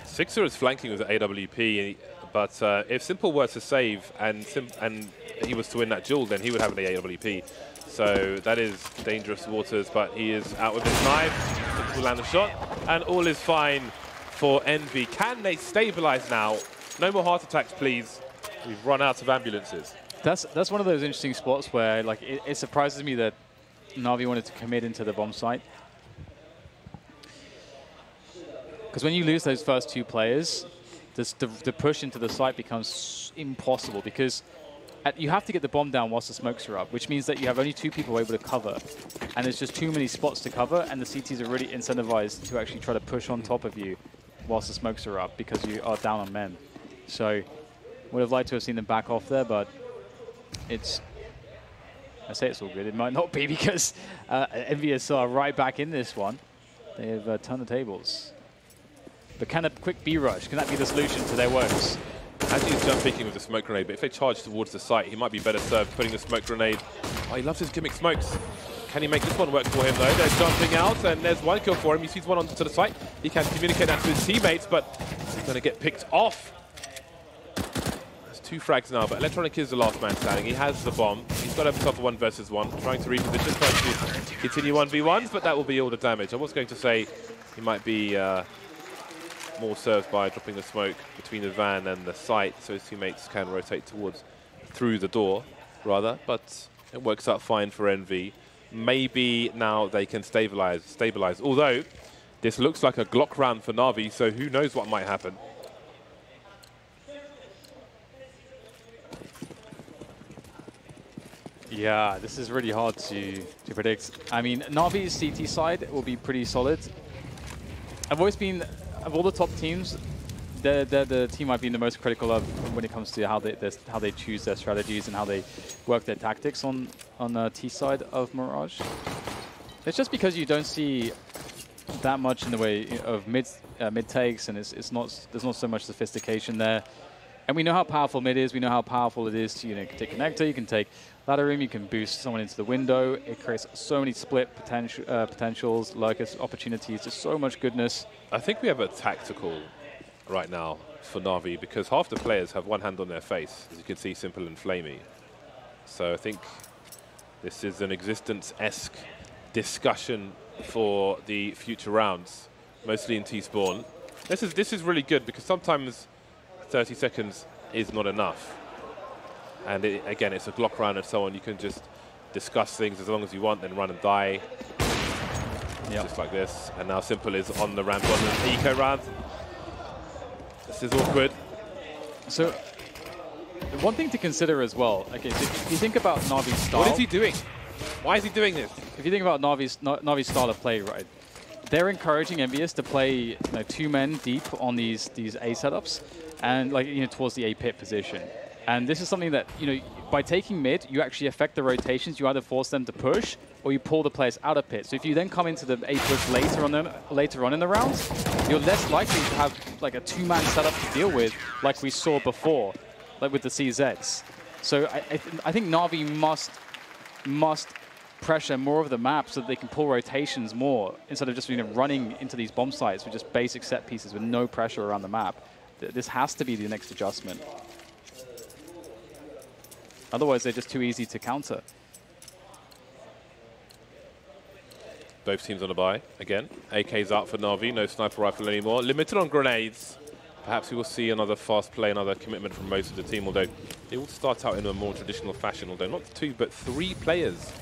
Sixer is flanking with AWP, but if Simple were to save and he was to win that duel, then he would have an AWP. So that is dangerous waters, but he is out with his knife. Sixer will land a shot, and all is fine for Envy. Can they stabilize now? No more heart attacks, please. We've run out of ambulances. That's one of those interesting spots where like it surprises me that Na'Vi wanted to commit into the bomb site. Because when you lose those first two players, the push into the site becomes impossible because you have to get the bomb down whilst the smokes are up, which means that you have only two people able to cover. And there's just too many spots to cover, and the CTs are really incentivized to actually try to push on top of you whilst the smokes are up because you are down on men. So would have liked to have seen them back off there, but I say it's all good. It might not be because Envyus are right back in this one. They have turned the tables. But can a quick B-rush, can that be the solution to their woes? As he's jump picking with the smoke grenade, but if they charge towards the site, he might be better served putting the smoke grenade. Oh, he loves his gimmick smokes. Can he make this one work for him though? They're jumping out and there's one kill for him. He sees one onto the site. He can communicate that to his teammates, but he's going to get picked off. There's 2 frags now, but Electronic is the last man standing. He has the bomb. He's got himself a 1 versus 1, trying to reposition, trying to continue 1v1s, but that will be all the damage. I was going to say he might be more served by dropping the smoke between the van and the site so his teammates can rotate through the door, rather, but it works out fine for Envy. Maybe now they can stabilize. Although, this looks like a Glock round for Na'Vi, so who knows what might happen. Yeah, this is really hard to predict. I mean, Navi's CT side will be pretty solid. I've always been, of all the top teams, they're the team I've been the most critical of when it comes to how they choose their strategies and how they work their tactics on the T side of Mirage. It's just because you don't see that much in the way of mid takes, and there's not so much sophistication there. And we know how powerful mid is. We know how powerful it is to, you can take connector, you can take ladder room, you can boost someone into the window. It creates so many split potentials, lurkers, opportunities. There's so much goodness. I think we have a tactical right now for Na'Vi because half the players have one hand on their face, as you can see, Simple and Flamey. So I think this is an existence-esque discussion for the future rounds, mostly in T-Spawn. This is really good because sometimes 30 seconds is not enough. And again, it's a Glock round and so on. You can just discuss things as long as you want, then run and die. Yep. Just like this. And now Simple is on the ramp on the eco round. This is awkward. So, one thing to consider as well, okay, so if you think about Navi's style... What is he doing? Why is he doing this? If you think about Navi's style of play, right, they're encouraging Envyus to play 2 men deep on these A setups and towards the A pit position. And this is something that, by taking mid, you actually affect the rotations. You either force them to push or you pull the players out of pit. So if you then come into the A push later on in the rounds, you're less likely to have like a 2-man setup to deal with, like we saw before, like with the CZs. So I think Na'Vi must pressure more of the map so that they can pull rotations more instead of just running into these bomb sites with just basic set pieces with no pressure around the map. This has to be the next adjustment. Otherwise, they're just too easy to counter. Both teams on a buy again. AK's out for Na'Vi, no sniper rifle anymore. Limited on grenades. Perhaps we will see another fast play, another commitment from most of the team, although they will start out in a more traditional fashion, although not 2, but 3 players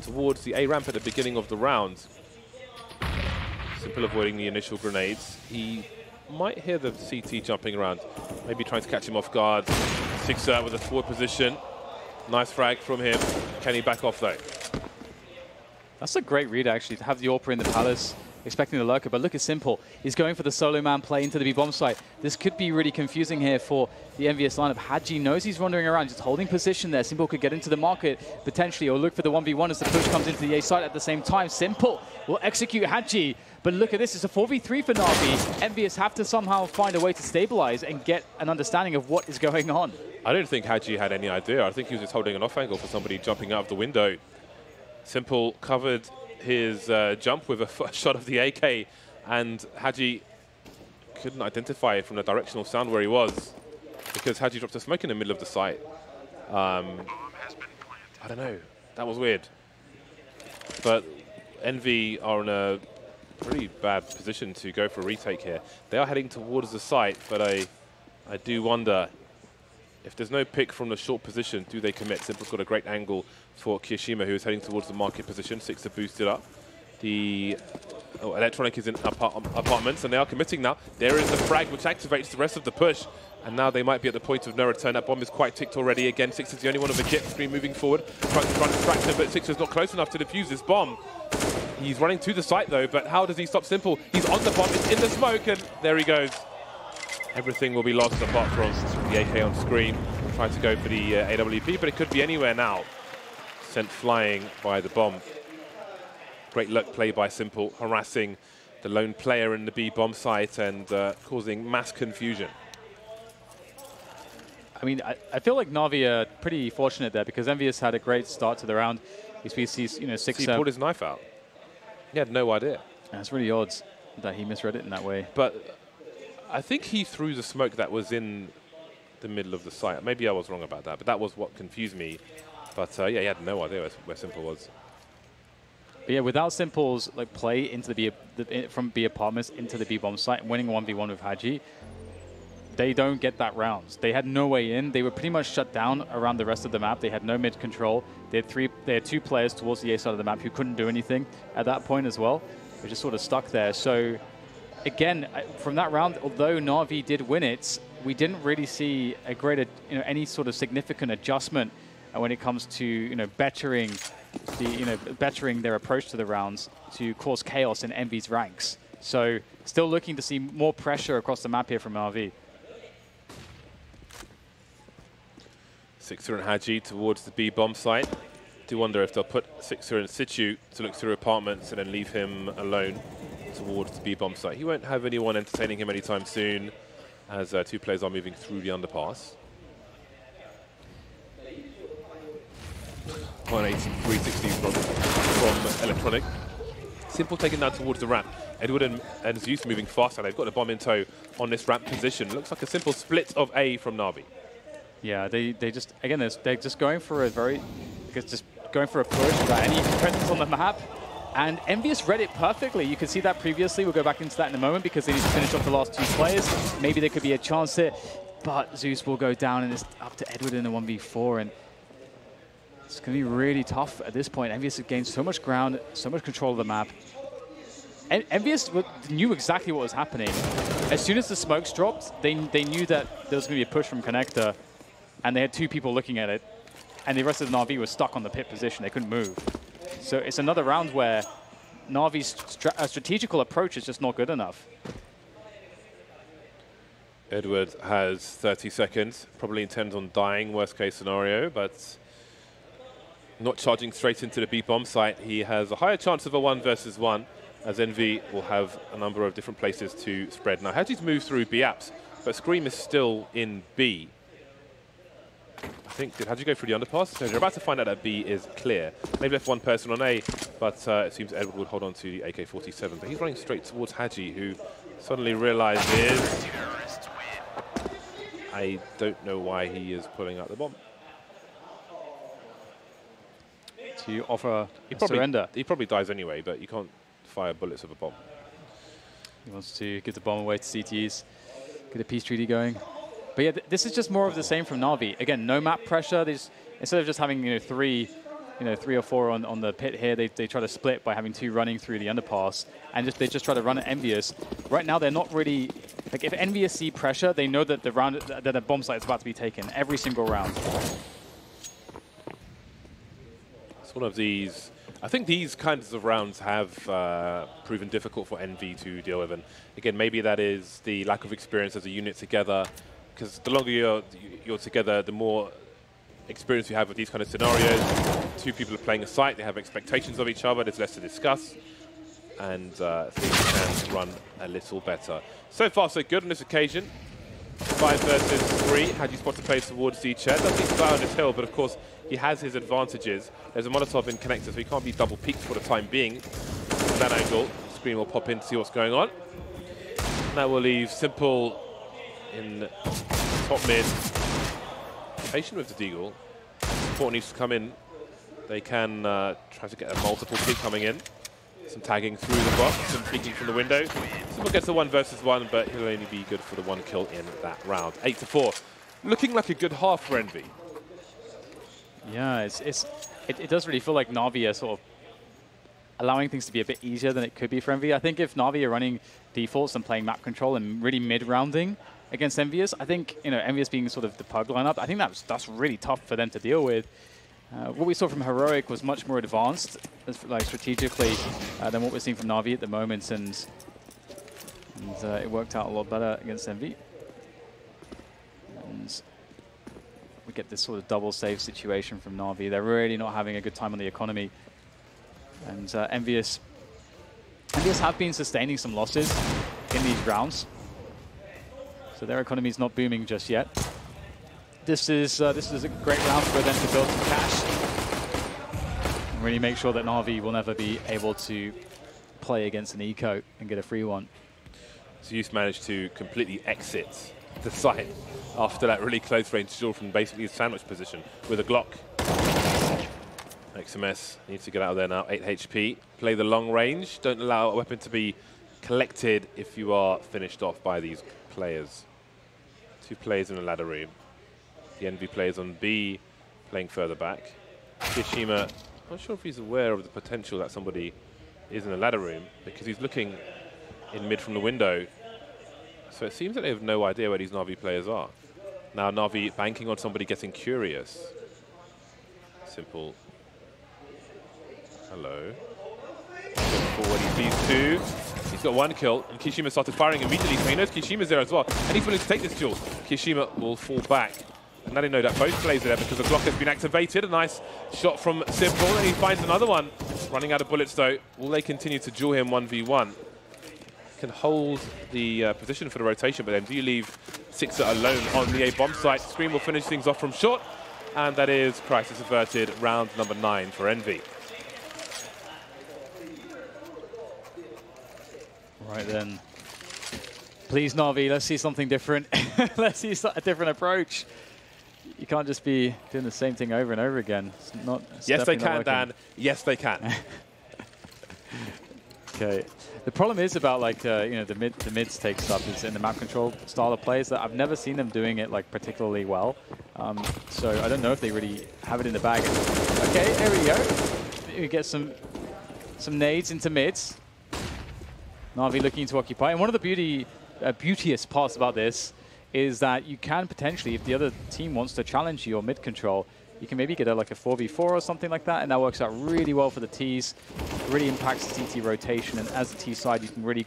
towards the A ramp at the beginning of the round. Simple avoiding the initial grenades. He might hear the CT jumping around, maybe trying to catch him off guard. Sixer with a forward position. Nice frag from him. Can he back off though? That's a great read actually, to have the AWP in the palace, expecting the lurker, but look at Simple. He's going for the solo man play into the B-bomb site. This could be really confusing here for the Envyus lineup. Hadji knows he's wandering around, just holding position there. Simple could get into the market potentially, or look for the 1v1 as the push comes into the A site at the same time. Simple will execute Hadji, but look at this, it's a 4v3 for Na'Vi. Envyus have to somehow find a way to stabilize and get an understanding of what is going on. I don't think Hadji had any idea. I think he was just holding an off angle for somebody jumping out of the window. Simple covered his jump with a shot of the AK, and Hadji couldn't identify from the directional sound where he was because Hadji dropped a smoke in the middle of the site. I don't know. That was weird. But Envy are in a pretty bad position to go for a retake here. They are heading towards the site, but I do wonder if there's no pick from the short position, do they commit? Simple's got a great angle for Kiyashima, who is heading towards the market position. Sixer boosted up. The Electronic is in apartments, and they are committing now. There is the frag, which activates the rest of the push. And now they might be at the point of no return. That bomb is quite ticked already. Again, Sixer's the only one of the jet screen moving forward. Trying to distract him, but Sixer's not close enough to defuse this bomb. He's running to the site, though, but how does he stop Simple? He's on the bomb, it's in the smoke, and there he goes. Everything will be lost apart from the AK on screen. Trying to go for the AWP, but it could be anywhere now. Sent flying by the bomb. Great luck play by Simple, harassing the lone player in the B bomb site and causing mass confusion. I mean, I feel like Na'Vi are pretty fortunate there because Envyus had a great start to the round. He sees, you know, He pulled his knife out. He had no idea. And it's really odd that he misread it in that way. But I think he threw the smoke that was in the middle of the site. Maybe I was wrong about that, but that was what confused me. But yeah, he had no idea where Simple was. But yeah, without Simple's like play into from B apartments into the B bomb site, winning 1v1 with Hadji, they don't get that round. They had no way in. They were pretty much shut down around the rest of the map. They had no mid control. They had two players towards the A side of the map who couldn't do anything at that point as well. They're just sort of stuck there. So again, from that round, although Na'Vi did win it, we didn't really see a greater, any sort of significant adjustment when it comes to, bettering their approach to the rounds to cause chaos in Envy's ranks. So still looking to see more pressure across the map here from Na'Vi. Sixer and Hadji towards the B bomb site. Do wonder if they'll put Sixer in situ to look through apartments and then leave him alone towards the B bomb site. He won't have anyone entertaining him anytime soon, as two players are moving through the underpass. 180, 360 from Electronic. Simple taking down towards the ramp. Edward and Zeus moving faster. They've got the bomb in tow on this ramp position. Looks like a simple split of A from Na'Vi. Yeah, they just, again, they're just going for a push without any presence on the map. And Envyus read it perfectly. You can see that previously. We'll go back into that in a moment because they need to finish off the last two players. Maybe there could be a chance here, but Zeus will go down and it's up to Edward in the 1v4. And it's going to be really tough at this point. Envyus have gained so much ground, so much control of the map. Envyus knew exactly what was happening. As soon as the smokes dropped, they knew that there was going to be a push from Connector, and they had two people looking at it, and the rest of the Na'Vi was stuck on the pit position. They couldn't move. So it's another round where Na'Vi's strategical approach is just not good enough. Edward has 30 seconds. Probably intends on dying, worst case scenario, but not charging straight into the B bomb site. He has a higher chance of a 1 versus 1, as Envy will have a number of different places to spread. Now, Hadji's moved through B apps, but Scream is still in B. I think, did Hadji go through the underpass? So they're about to find out that B is clear. They've left one person on A, but it seems Edward would hold on to the AK-47. But he's running straight towards Hadji, who suddenly realizes... I don't know why he is pulling out the bomb. To offer surrender. He probably dies anyway, but you can't fire bullets with a bomb. He wants to give the bomb away to CTs, get a peace treaty going. But yeah, this is just more of the same from Na'Vi. Again, no map pressure. Instead of just having three or four on the pit here, they try to split by having two running through the underpass, and they just try to run at Envyus. Right now, they're not really like, if Envyus see pressure, they know that the bomb site is about to be taken every single round. one of these. I think these kinds of rounds have proven difficult for Envy to deal with. And again, maybe that is the lack of experience as a unit together. Because the longer you're together, the more experience you have with these kind of scenarios. Two people are playing a site, they have expectations of each other, there's less to discuss. And things can run a little better. So far, so good on this occasion. 5 versus 3. Haji spots to play towards the chair. Doesn't need to fly on his hill, but of course, he has his advantages. There's a Molotov in connector, so he can't be double peaked for the time being. From that angle, Scream will pop in to see what's going on. And that will leave Simple in top mid. Patient with the Deagle. Support needs to come in. They can try to get a multiple peak coming in. Some tagging through the box, some peeking from the window. Simple gets the 1 versus 1, but he'll only be good for the 1 kill in that round. 8-4. Looking like a good half for Envy. Yeah, it does really feel like Navii are sort of allowing things to be a bit easier than it could be for Envy. I think if Navii are running defaults and playing map control and really mid-rounding against Envyus, I think, you know, Envyus being sort of the pug lineup, I think that's really tough for them to deal with. What we saw from Heroic was much more advanced, like strategically, than what we're seeing from Navii at the moment, and it worked out a lot better against Envy. And we get this sort of double save situation from Navii. They're really not having a good time on the economy. And Envyus have been sustaining some losses in these rounds, so their economy is not booming just yet. This is a great round for them to build some cash and really make sure that Navii will never be able to play against an eco and get a free one. Zeus managed to completely exit the site after that really close range duel from basically his sandwich position with a Glock. XMS needs to get out of there now, 8 HP. Play the long range, don't allow a weapon to be collected if you are finished off by these players. 2 players in the ladder room. The Envy players on B, playing further back. Kishima, not sure if he's aware of the potential that somebody is in the ladder room, because he's looking in mid from the window. So it seems that they have no idea where these Navii players are. Now Navii banking on somebody getting curious. Simple. Hello. Forward, he sees 2. He's got 1 kill, and Kishima started firing immediately, so he knows Kishima's there as well, and he's willing to take this duel. Kishima will fall back. And now they know that both players are there because the Glock has been activated. A nice shot from Simple, and he finds another one. Running out of bullets though. Will they continue to duel him 1v1? Can hold the position for the rotation, but then do you leave Sixer alone on the A bomb site? Scream will finish things off from short, and that is crisis averted, round number 9 for Envy. Right then. Please, Navii, let's see something different. Let's see a different approach. You can't just be doing the same thing over and over again. Yes, they can, Dan. Yes, they can. Okay. The problem is about like you know, the mids take stuff is in the map control style of plays that I've never seen them doing it like particularly well. So I don't know if they really have it in the bag. Okay, there we go. We get some nades into mids. Navii looking to occupy, and one of the beauteous parts about this is that you can potentially, if the other team wants to challenge your mid control, you can maybe get like a 4v4 or something like that, and that works out really well for the Ts. It really impacts the CT rotation, and as the T side, you can really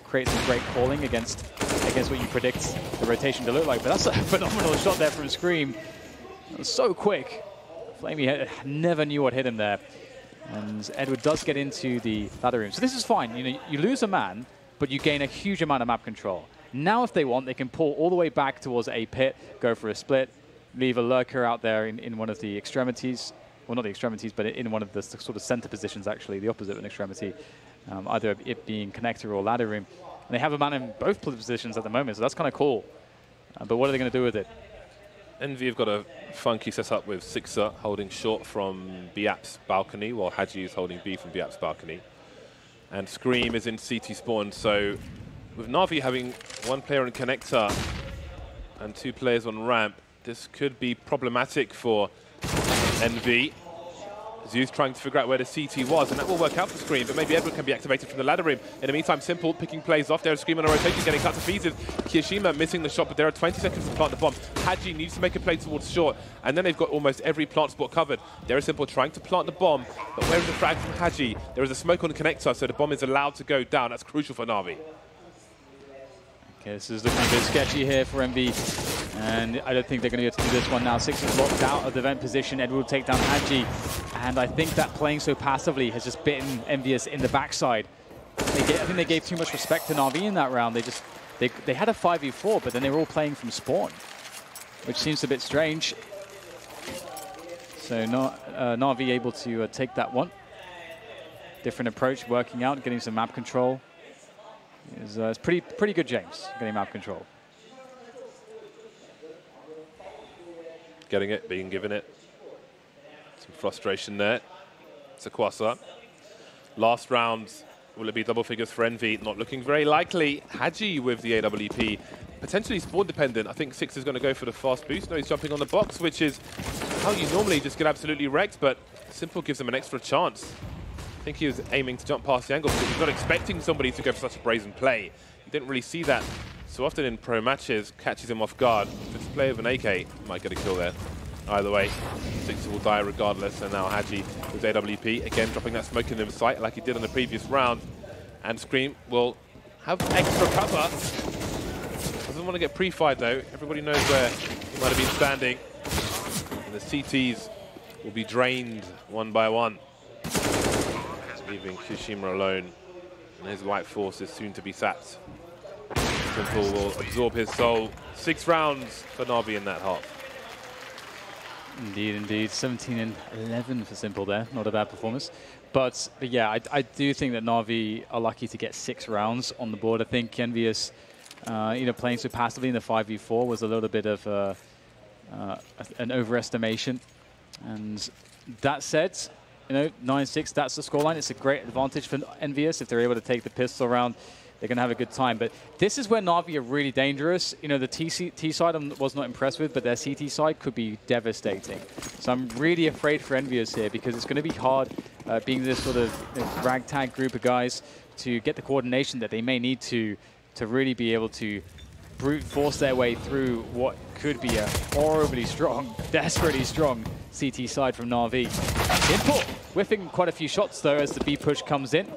create some great calling against what you predict the rotation to look like. But that's a phenomenal shot there from Scream. It was so quick. Flamey never knew what hit him there. And Edward does get into the ladder room. So this is fine. You know, you lose a man, but you gain a huge amount of map control. Now, if they want, they can pull all the way back towards A pit, go for a split, leave a lurker out there in one of the extremities. Well, not the extremities, but in one of the sort of center positions, actually, the opposite of an extremity, either it being connector or ladder room. And they have a man in both positions at the moment, so that's kind of cool. But what are they going to do with it? Envy have got a funky setup with Sixer holding short from Biap's balcony, while Haji is holding B from Biap's balcony. And Scream is in CT spawn, so with Navii having 1 player on connector and 2 players on ramp, this could be problematic for Envy. Zeus trying to figure out where the CT was, and that will work out for Scream, but maybe Edward can be activated from the ladder room. In the meantime, Simple picking plays off there. Scream on a rotation, getting cut to pieces. Kiyashima missing the shot, but there are 20 seconds to plant the bomb. Haji needs to make a play towards short, and then they've got almost every plant spot covered. There is Simple trying to plant the bomb, but where is the frag from Haji? There is a smoke on the connector, so the bomb is allowed to go down. That's crucial for Na'Vi. Okay, this is looking a bit sketchy here for Envy, and I don't think they're going to be able to do this one now. Six is locked out of the vent position. Edward will take down Haji, and I think that playing so passively has just bitten Envyus in the backside. I think they gave too much respect to Na'Vi in that round. They had a 5v4, but then they were all playing from spawn, which seems a bit strange. So Na'Vi able to take that one. Different approach, working out, getting some map control. It's pretty good, James, getting map control. Getting it, being given it. Some frustration there. Sequasa. Last round, will it be double figures for Envy? Not looking very likely. Haji with the AWP. Potentially spawn dependent. I think Six is going to go for the fast boost. No, he's jumping on the box, which is how you normally just get absolutely wrecked, but Simple gives him an extra chance. I think he was aiming to jump past the angle because he's not expecting somebody to go for such a brazen play. You didn't really see that so often in pro matches. Catches him off guard. If it's a play of an AK, he might get a kill there. Either way, Six will die regardless, and now Haji with AWP, again dropping that smoke in the sight like he did in the previous round. And Scream will have extra cover. Doesn't want to get pre-fired though. Everybody knows where he might have been standing. And the CTs will be drained one by one, leaving Kiyashima alone, and his white force is soon to be sapped. Simple will absorb his soul. 6 rounds for Na'Vi in that half. Indeed, indeed. 17 and 11 for Simple there. Not a bad performance. But yeah, I do think that Na'Vi are lucky to get 6 rounds on the board. I think Envyus, playing so passively in the 5v4 was a little bit of an overestimation. And that said, 9-6, that's the scoreline. It's a great advantage for Envyus. If they're able to take the pistol round, they're going to have a good time. But this is where Na'Vi are really dangerous. The T side I was not impressed with, but their CT side could be devastating. So I'm really afraid for Envyus here because it's going to be hard being this sort of ragtag group of guys to get the coordination that they may need to really be able to brute force their way through what could be a horribly strong, desperately strong CT side from Na'Vi. Simple, whiffing quite a few shots though as the B push comes in.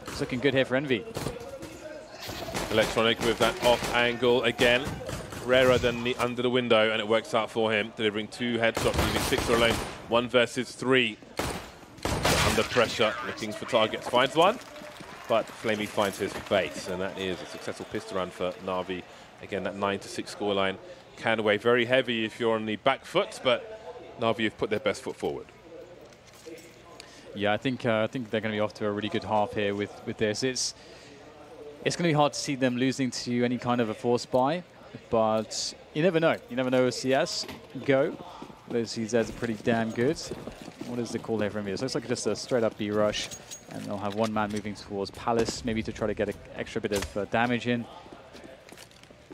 It's looking good here for Envy. Electronic with that off angle again. Rarer than the under the window, and it works out for him, delivering 2 headshots, leaving Six alone. 1 versus 3. Under pressure, looking for targets. Finds one, but Flamey finds his face, and that is a successful pistol round for Na'Vi. Again, that 9-6 scoreline can weigh very heavy if you're on the back foot, but Na'Vi have put their best foot forward. Yeah, I think they're going to be off to a really good half here with this. It's going to be hard to see them losing to any kind of a force buy, but you never know. You never know with CS. Go. Those CZs are pretty damn good. What is the call here from here? So it's like just a straight up B rush, and they'll have one man moving towards Palace, maybe to try to get an extra bit of damage in.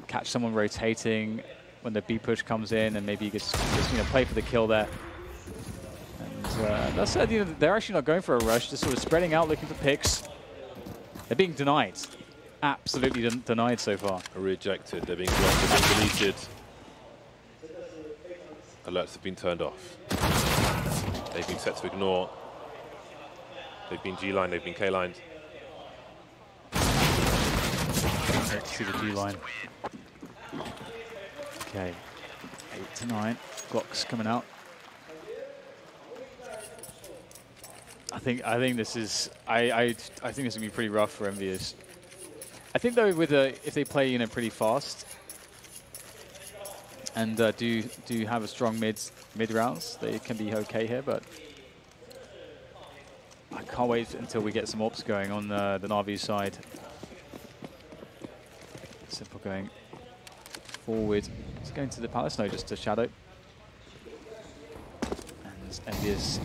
Catch someone rotating when the B push comes in, and maybe you just play for the kill there. And that said, they're actually not going for a rush, just sort of spreading out, looking for picks. They're being denied. Absolutely denied so far. Rejected, they're being blocked, they're being deleted. Alerts have been turned off. They've been set to ignore. They've been G-line, they've been K-lined. Let's see the G-line. Okay, 8 to 9. Glocks coming out. I think this is. I think this will be pretty rough for Envyus. I think though, if they play pretty fast and do have a strong mid rounds, they can be okay here. But I can't wait until we get some ops going on the Na'Vi side. Simple going forward. It's going to the Palace. No, just to Shadow. And Envyus.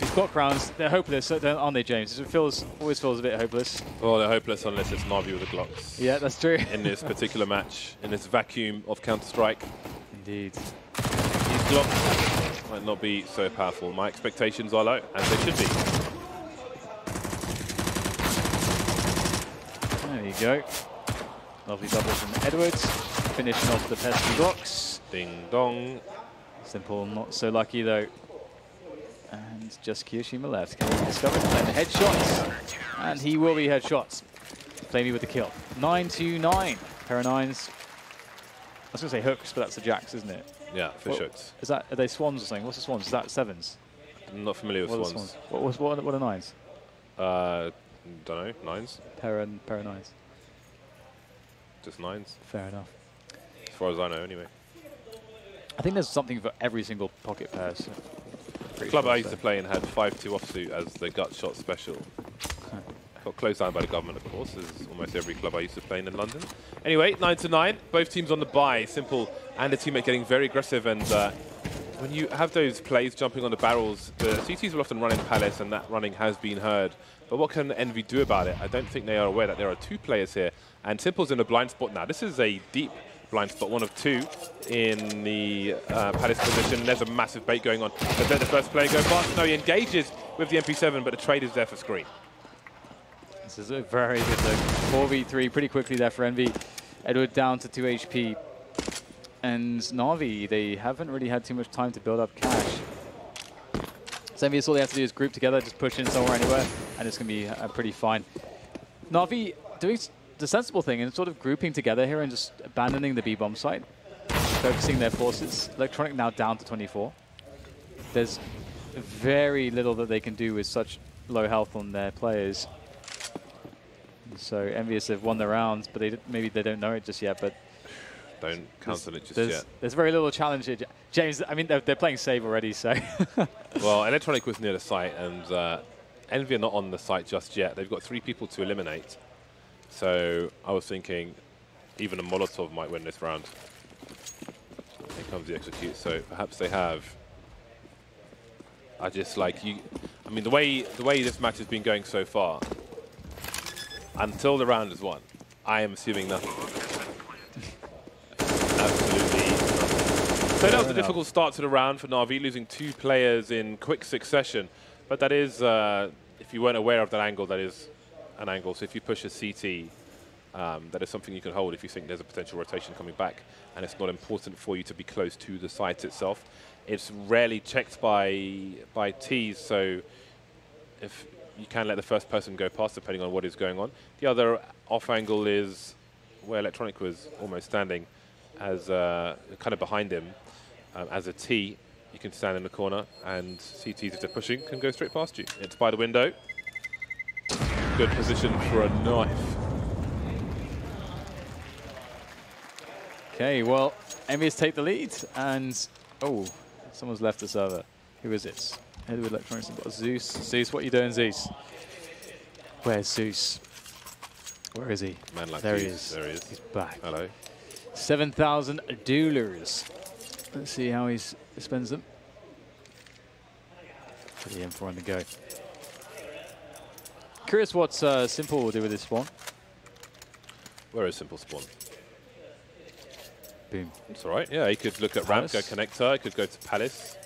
These block rounds, they're hopeless, aren't they, James? It always feels a bit hopeless. Well, they're hopeless unless it's Na'Vi with the Glocks. Yeah, that's true. In this particular match, in this vacuum of Counter-Strike. Indeed. These Glocks might not be so powerful. My expectations are low, as they should be. There you go. Lovely double from Edwards. Finishing off the pesky blocks. Ding dong. Simple, not so lucky though. And just Kiyoshima left. Can he discover and the headshots? And he will be headshots. Flamey with the kill. 9-9. Pair of 9s. I was going to say hooks, but that's the jacks, isn't it? Yeah, fish hooks. Is that, are they swans or something? What's the swans? Is that 7s? I'm not familiar with swans. What are 9s? Don't know. 9s? Pair of 9s. Just 9s. Fair enough. As far as I know, anyway. I think there's something for every single pocket pair. So the club I used to play in had 5-2 offsuit as the gut shot special. Got closed down by the government, of course, as almost every club I used to play in London. Anyway, 9-9. Both teams on the bye. Simple and a teammate getting very aggressive. And when you have those plays jumping on the barrels, the CTs will often run in Palace, and that running has been heard. But what can Envy do about it? I don't think they are aware that there are 2 players here. And Simple's in a blind spot now. This is a deep blind spot, 1 of 2 in the Palace position. There's a massive bait going on. But then the first player go past. No, he engages with the MP7, but the trade is there for screen. This is a very good look. 4v3 pretty quickly there for Envy. Edward down to 2 HP. And Navii, they haven't really had too much time to build up cash. So Envyus, all they have to do is group together, just push in somewhere anywhere, and it's going to be pretty fine. Navii doing the sensible thing and sort of grouping together here and just abandoning the B-bomb site, focusing their forces. Electronic now down to 24. There's very little that they can do with such low health on their players. So Envyus have won the rounds, but maybe they don't know it just yet. But don't cancel it just yet. There's very little challenge here. James, I mean, they're playing save already, so. Well, Electronic was near the site, and Envy are not on the site just yet. They've got 3 people to eliminate. So I was thinking even a Molotov might win this round. Here comes the execute, so perhaps they have. I just like you. I mean, the way this match has been going so far, until the round is won, I am assuming nothing. Absolutely nothing. So that was a difficult start to the round for Navii, losing 2 players in quick succession. But that is, if you weren't aware of that angle, that is an angle. So if you push a CT, that is something you can hold if you think there's a potential rotation coming back, and it's not important for you to be close to the site itself. It's rarely checked by Ts, so if you can let the first person go past depending on what is going on. The other off angle is where Electronic was almost standing as kind of behind him as a T. You can stand in the corner, and CTs, if they're pushing, can go straight past you. It's by the window. Good position for a knife. Okay, well, Envyus take the lead, and oh, someone's left the server. Who is it? Edward Electronics got Zeus. Zeus, what are you doing, Zeus? Where's Zeus? Where is he? Man like there Zeus. he is. There he is. He's back. Hello. 7,000 dollars. Let's see how he spends them. For the M4 on the go. Curious what Simple will do with this spawn. Where is Simple spawn? Boom. It's all right. Yeah, he could look at Palace. ramp, go connector. He could go to Palace.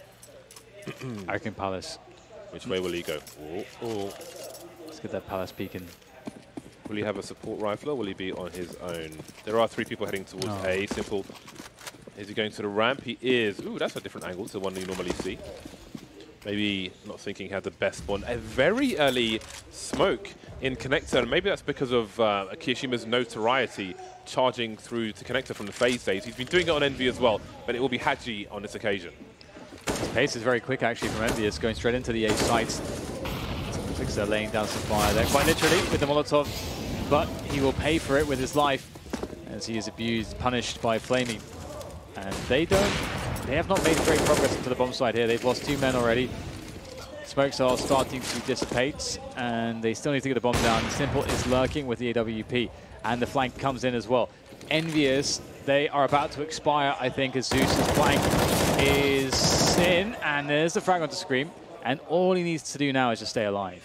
I reckon Palace. Which way will he go? Oh. Let's get that Palace peeking. Will he have a support rifle, or will he be on his own? There are 3 people heading towards A. Simple. Is he going to the ramp? He is. Ooh, that's a different angle to the one you normally see. Maybe not thinking he had the best spawn. A very early smoke in connector, and maybe that's because of Kiyoshima's notoriety charging through to connector from the phase days. He's been doing it on Envy as well, but it will be Haji on this occasion. Pace is very quick actually from Envyus, going straight into the A sites. Looks they're laying down some fire there, quite literally with the Molotov, but he will pay for it with his life as he is abused, punished by Flamey. And they have not made great progress into the bomb site here. They've lost 2 men already. Smokes are starting to dissipate, and they still need to get the bomb down. Simple is lurking with the AWP, and the flank comes in as well. Envyus, they are about to expire, I think, as Zeus's flank is in, and there's the frag onto Scream, and all he needs to do now is just stay alive.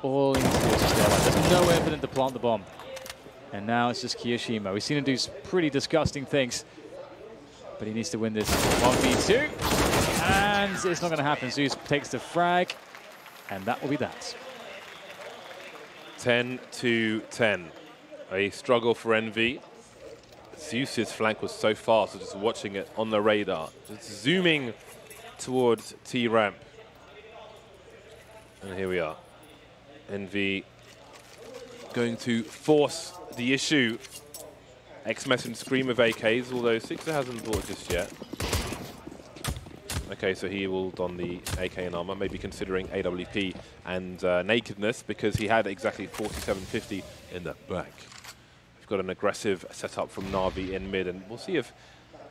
All he needs to do is just stay alive. There's no evidence to plant the bomb. And now it's just Kiyoshima. We've seen him do pretty disgusting things, but he needs to win this 1v2. And hands. It's not going to happen. Zeus takes the frag, and that will be that. 10-10. A struggle for Envy. Zeus's flank was so fast, so just watching it on the radar. Just zooming towards T-ramp. And here we are. Envy going to force the issue. X-Mess and Scream of AKs, although Sixer hasn't bought just yet. Okay, so he will don the AK and armor, maybe considering AWP and nakedness, because he had exactly 4750 in the back. We've got an aggressive setup from Na'Vi in mid, and we'll see if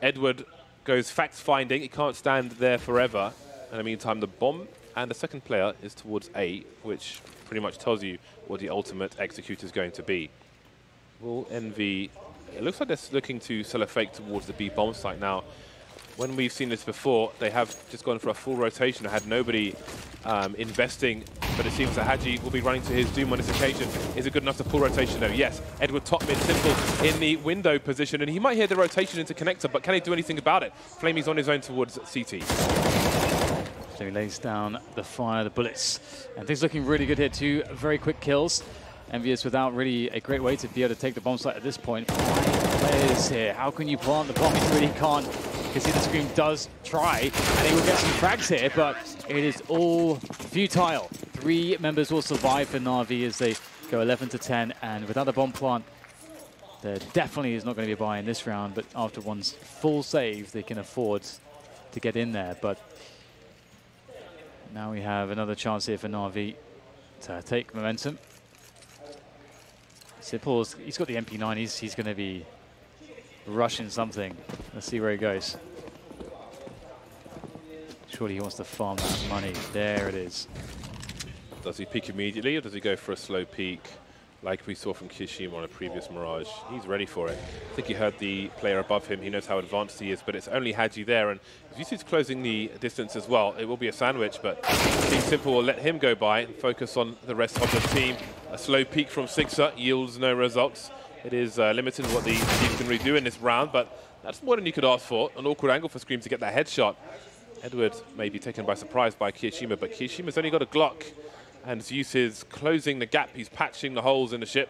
Edward goes fact-finding. He can't stand there forever. In the meantime, the bomb and the second player is towards A, which pretty much tells you what the ultimate executor is going to be. Will Envy... It looks like they're looking to sell a fake towards the B bomb site now. When we've seen this before, they have just gone for a full rotation. Had nobody investing, but it seems that Haji will be running to his doom on this occasion. Is it good enough to full rotation though? Yes. Edward top mid simple in the window position, and he might hear the rotation into connector, but can he do anything about it? Flamey's on his own towards CT. So he lays down the fire, the bullets, and things looking really good here. 2 very quick kills. Envyus without really a great way to be able to take the bomb site at this point. 5 players here. How can you plant the bomb? You really can't. You can see the Scream does try, and he will get some frags here, but it is all futile. 3 members will survive for Na'Vi as they go 11-10, and without the bomb plant, there definitely is not going to be a buy in this round, but after one's full save, they can afford to get in there. But now we have another chance here for Na'Vi to take momentum. Sipple's, he's got the MP9, he's going to be rushing something. Let's see where he goes. Surely he wants to farm that money. There it is. Does he peek immediately, or does he go for a slow peek like we saw from Kishima on a previous Mirage? He's ready for it. I think he heard the player above him. He knows how advanced he is, but it's only Haji there. And if he's closing the distance as well, it will be a sandwich, but Team Simple will let him go by and focus on the rest of the team. A slow peek from Sixer yields no results. It is limited what the team can really do in this round, but that's more than you could ask for. An awkward angle for Scream to get that headshot. Edward may be taken by surprise by Kishima, but Kishima's only got a Glock. And Zeus is closing the gap. He's patching the holes in the ship.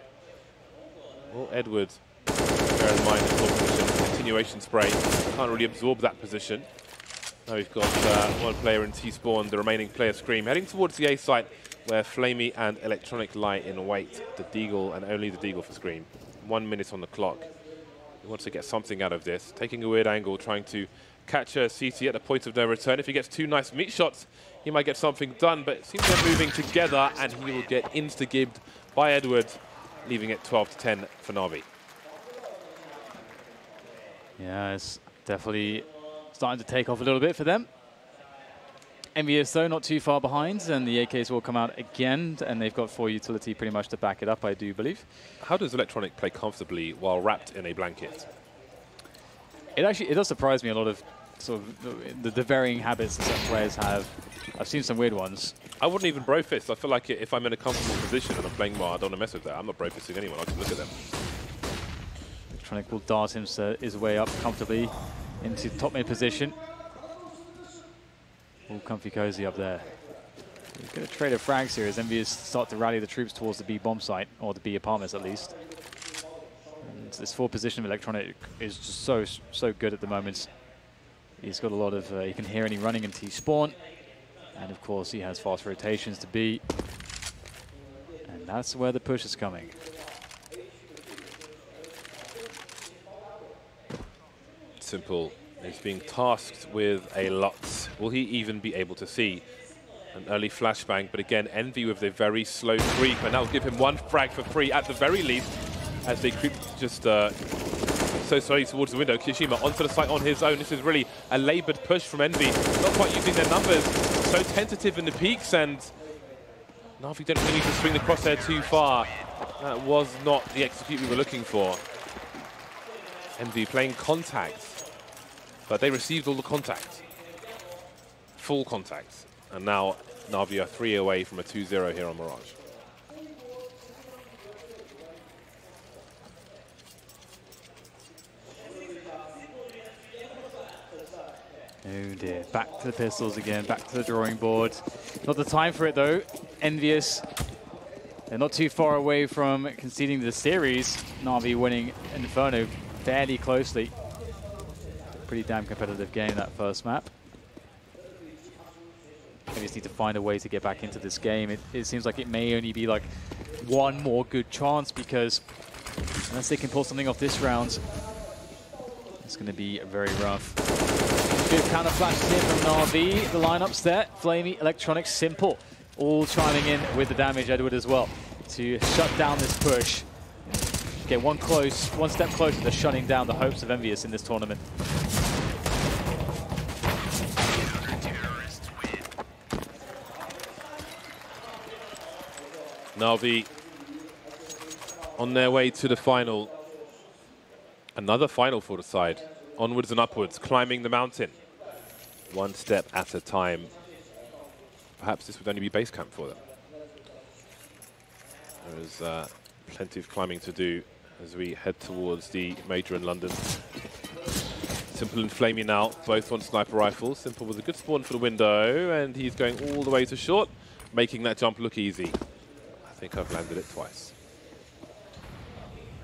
Well, Edward, bear in mind his full position. Continuation spray. Can't really absorb that position. Now we've got one player in T-spawn, the remaining player Scream, heading towards the A site where Flamey and Electronic lie in wait. The Deagle, and only the Deagle for Scream. 1 minute on the clock. He wants to get something out of this. Taking a weird angle, trying to catch a CT at the point of no return. If he gets 2 nice meat shots, he might get something done, but it seems they're moving together, and he will get insta-gibbed by Edward, leaving it 12-10 for Na'Vi. Yeah, it's definitely starting to take off a little bit for them. Envyus, though, not too far behind, and the AKs will come out again, and they've got 4 utility pretty much to back it up, I do believe. How does Electronic play comfortably while wrapped in a blanket? It does surprise me a lot of sort of the varying habits that some players have. I've seen some weird ones. I wouldn't even bro fist. I feel like if I'm in a comfortable position and I'm playing more, I don't want to mess with that. I'm not bro fisting anyone. I'll just look at them. Electronic will dart his way up comfortably into top mid position. All comfy cozy up there. He's going to trade a frags here as Envyus start to rally the troops towards the B bomb site, or the B apartments at least. And this forward position of Electronic is just so good at the moment. He's got a lot of, you can hear any running in T-spawn. And of course he has fast rotations to B. And that's where the push is coming. Simple is being tasked with a lot. Will he even be able to see an early flashbang? But again, Envy with a very slow creep, and that will give him 1 frag for free at the very least, as they creep just so slowly towards the window. Kishima onto the site on his own. This is really a laboured push from Envy. Not quite using their numbers. So tentative in the peaks, and Na'Vi don't really need to swing the crosshair too far. That was not the execute we were looking for. Envy playing contact, but they received all the contact. Full contact. And now Na'Vi are 3 away from a 2-0 here on Mirage. Oh dear, back to the pistols again, back to the drawing board. Not the time for it though. Envyus, they're not too far away from conceding the series. Na'Vi winning Inferno fairly closely. Pretty damn competitive game, that first map. They just need to find a way to get back into this game. It seems like it may only be like one more good chance, because unless they can pull something off this round, it's going to be very rough. Good counter flashes here from Na'Vi. The lineups there, Flamey, Electronic, Simple, all chiming in with the damage. Edward as well to shut down this push. Get one step closer to shutting down the hopes of Envyus in this tournament. Na'Vi on their way to the final. Another final for the side. Onwards and upwards, climbing the mountain. One step at a time. Perhaps this would only be base camp for them. There is plenty of climbing to do as we head towards the major in London. Simple and Flamey now, both on sniper rifles. Simple with a good spawn for the window, and he's going all the way to short, making that jump look easy. I think I've landed it twice.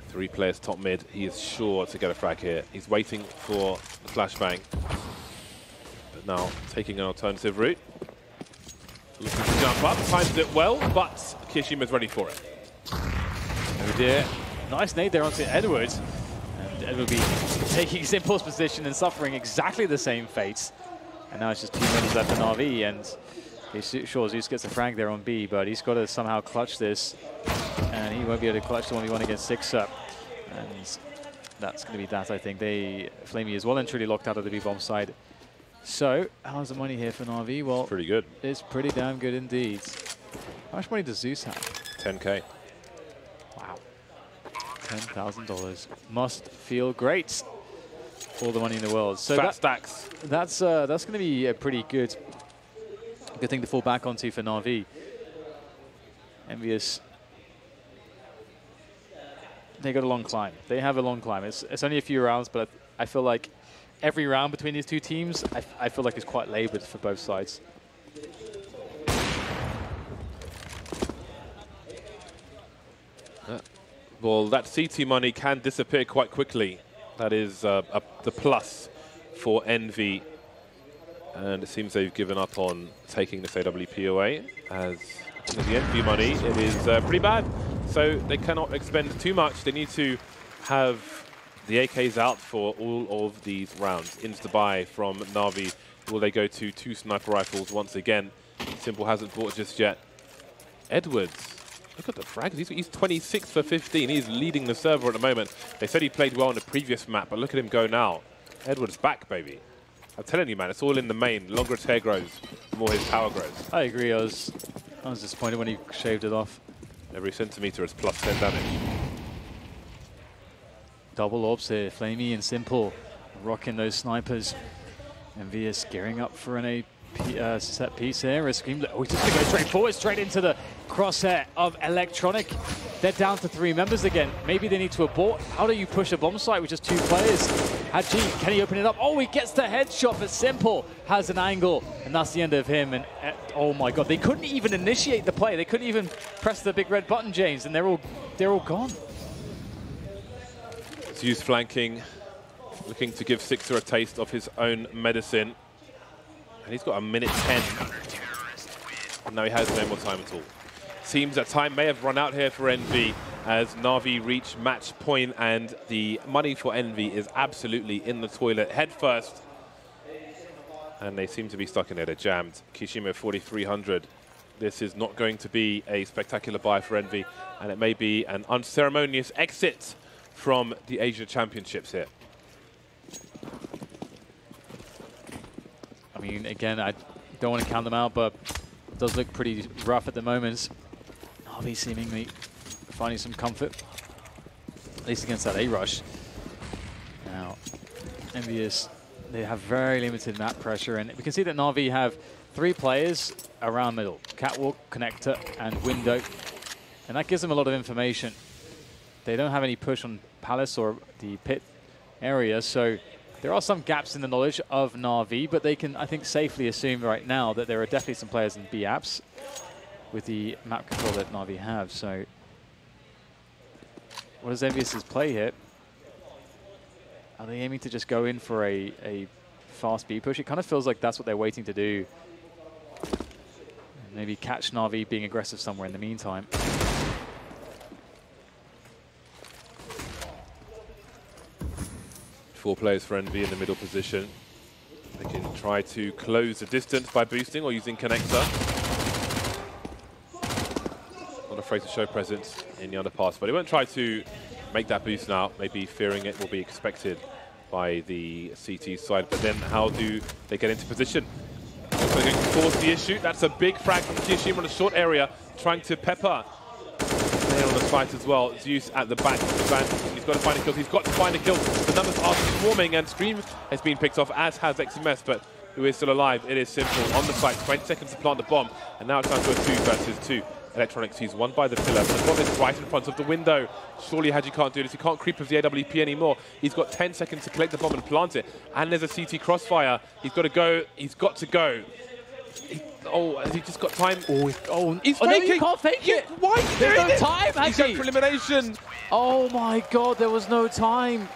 3 players top mid. He is sure to get a frag here. He's waiting for the flashbang, but now taking an alternative route. Looking to jump up, times it well, but Kishima's ready for it. Oh dear. Nice nade there onto Edward. And Edward will be taking Simple's position and suffering exactly the same fate. And now it's just 2 minutes left for Na'Vi, and sure, Zeus gets a frag there on B, but he's got to somehow clutch this. And he won't be able to clutch the 1v1 against Sixer. And that's going to be that, I think. Flamey is well and truly locked out of the B-bomb side. So, how's the money here for Na'Vi? Well, pretty good. It's pretty damn good indeed. How much money does Zeus have? 10K. Wow. $10,000. Must feel great. All the money in the world. So Fat stacks. That's going to be a pretty good thing to fall back onto for Na'Vi. Envyus, they got a long climb. They have a long climb. It's only a few rounds, but I feel like every round between these 2 teams, I feel like it's quite labored for both sides. Well, that CT money can disappear quite quickly. That is the plus for Envy. And it seems they've given up on taking this AWP away, as the Envy money, it is pretty bad. So they cannot expend too much. They need to have the AKs out for all of these rounds. Into the buy from Na'Vi. Will they go to 2 sniper rifles once again? Simple hasn't bought just yet. Edwards, look at the frags. He's 26 for 15. He's leading the server at the moment. They said he played well in the previous map, but look at him go now. Edwards back, baby. I'm telling you, man, it's all in the main. The longer his hair grows, the more his power grows. I agree. I was disappointed when he shaved it off. Every centimeter is plus 10 damage. Double orbs here. Flamey and Simple rocking those snipers. Envyus gearing up for an set piece here. A scream. Oh, he's just going to go straight forward, straight into the crosshair of Electronic. They're down to 3 members again. Maybe they need to abort. How do you push a bomb site with just 2 players? Haji, can he open it up? Oh, he gets the headshot, but Simple has an angle, and that's the end of him. And oh my God, they couldn't even initiate the play. They couldn't even press the big red button, James, and they're all gone. Zeus flanking, looking to give Sixer a taste of his own medicine. And he's got a minute 10. And now he has no more time at all. Seems that time may have run out here for Envy as Na'Vi reach match point, and the money for Envy is absolutely in the toilet head first. And they seem to be stuck in there. They're jammed. Kishima 4,300. This is not going to be a spectacular buy for Envy, and it may be an unceremonious exit from the Asia Championships here. I mean, again, I don't want to count them out, but it does look pretty rough at the moment. Na'Vi seemingly finding some comfort, at least against that A-rush. Now, Envyus, they have very limited map pressure, and we can see that Na'Vi have 3 players around middle, catwalk, connector, and window, and that gives them a lot of information. They don't have any push on Palace or the pit area, so There are some gaps in the knowledge of Na'Vi, but they can, I think, safely assume right now that there are definitely some players in B apps with the map control that Na'Vi have. So what is Envyus' play here? Are they aiming to just go in for a fast B push? It kind of feels like that's what they're waiting to do. Maybe catch Na'Vi being aggressive somewhere in the meantime. 4 players for Envy in the middle position. They can try to close the distance by boosting or using connector. Not afraid to show presence in the underpass, but he won't try to make that boost now, maybe fearing it will be expected by the CT side. But then how do they get into position? Also going to force the issue. That's a big frag from Kiyashima on a short area, trying to pepper there on the site as well. Zeus at the back of the van. He's got to find a kill. He's got to find a kill. The numbers are swarming, and Stream has been picked off, as has XMS, but who is still alive? It is simple. On the site, 20 seconds to plant the bomb, and now it's time to a 2 versus 2. Electronics, he's one by the pillar. The bomb is right in front of the window. Surely Haji can't do this. He can't creep with the AWP anymore. He's got 10 seconds to collect the bomb and plant it. And there's a CT crossfire. He's got to go. He's got to go. Has he just got time? He's faking. No, you can't fake it. Why are you There's doing no it? time, He's going for elimination. Oh my god, there was no time.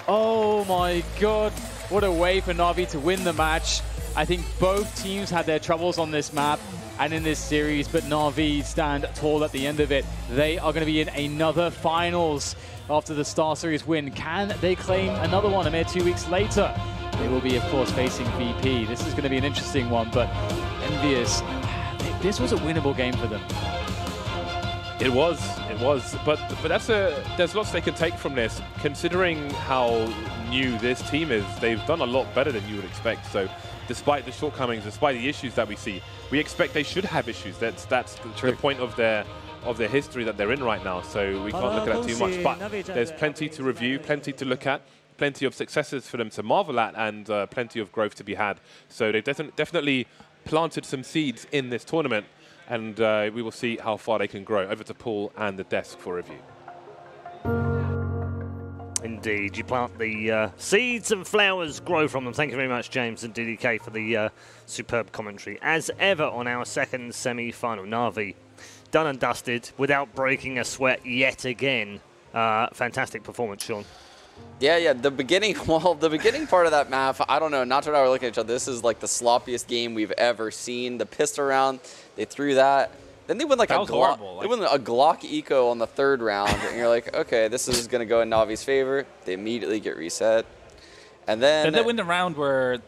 Oh my god. What a way for Na'Vi to win the match. I think both teams had their troubles on this map and in this series, but Na'Vi stand tall at the end of it. They are going to be in another finals after the Star Series win. Can they claim another one a mere 2 weeks later? They will be, of course, facing VP. This is going to be an interesting one, but Envyus, this was a winnable game for them. It was, but there's lots they can take from this. Considering how new this team is, they've done a lot better than you would expect. So, despite the shortcomings, despite the issues that we see, we expect they should have issues. That's the point of their history that they're in right now. So we can't look at that too much. But there's plenty to review, plenty to look at, plenty of successes for them to marvel at, and plenty of growth to be had. So they've definitely planted some seeds in this tournament, and we will see how far they can grow. Over to Paul and the desk for review. Indeed, you plant the seeds and flowers grow from them. Thank you very much, James and DDK, for the superb commentary. As ever on our second semi-final, Na'Vi done and dusted without breaking a sweat yet again. Fantastic performance, Sean. Yeah, the beginning part of that map, I don't know, Nacho and I were looking at each other. This is like the sloppiest game we've ever seen. The pistol round, they threw that. Then they went like a Glock. They went a Glock Eco on the 3rd round, and you're like, okay, this is going to go in Navi's favor. They immediately get reset. And then they win the round where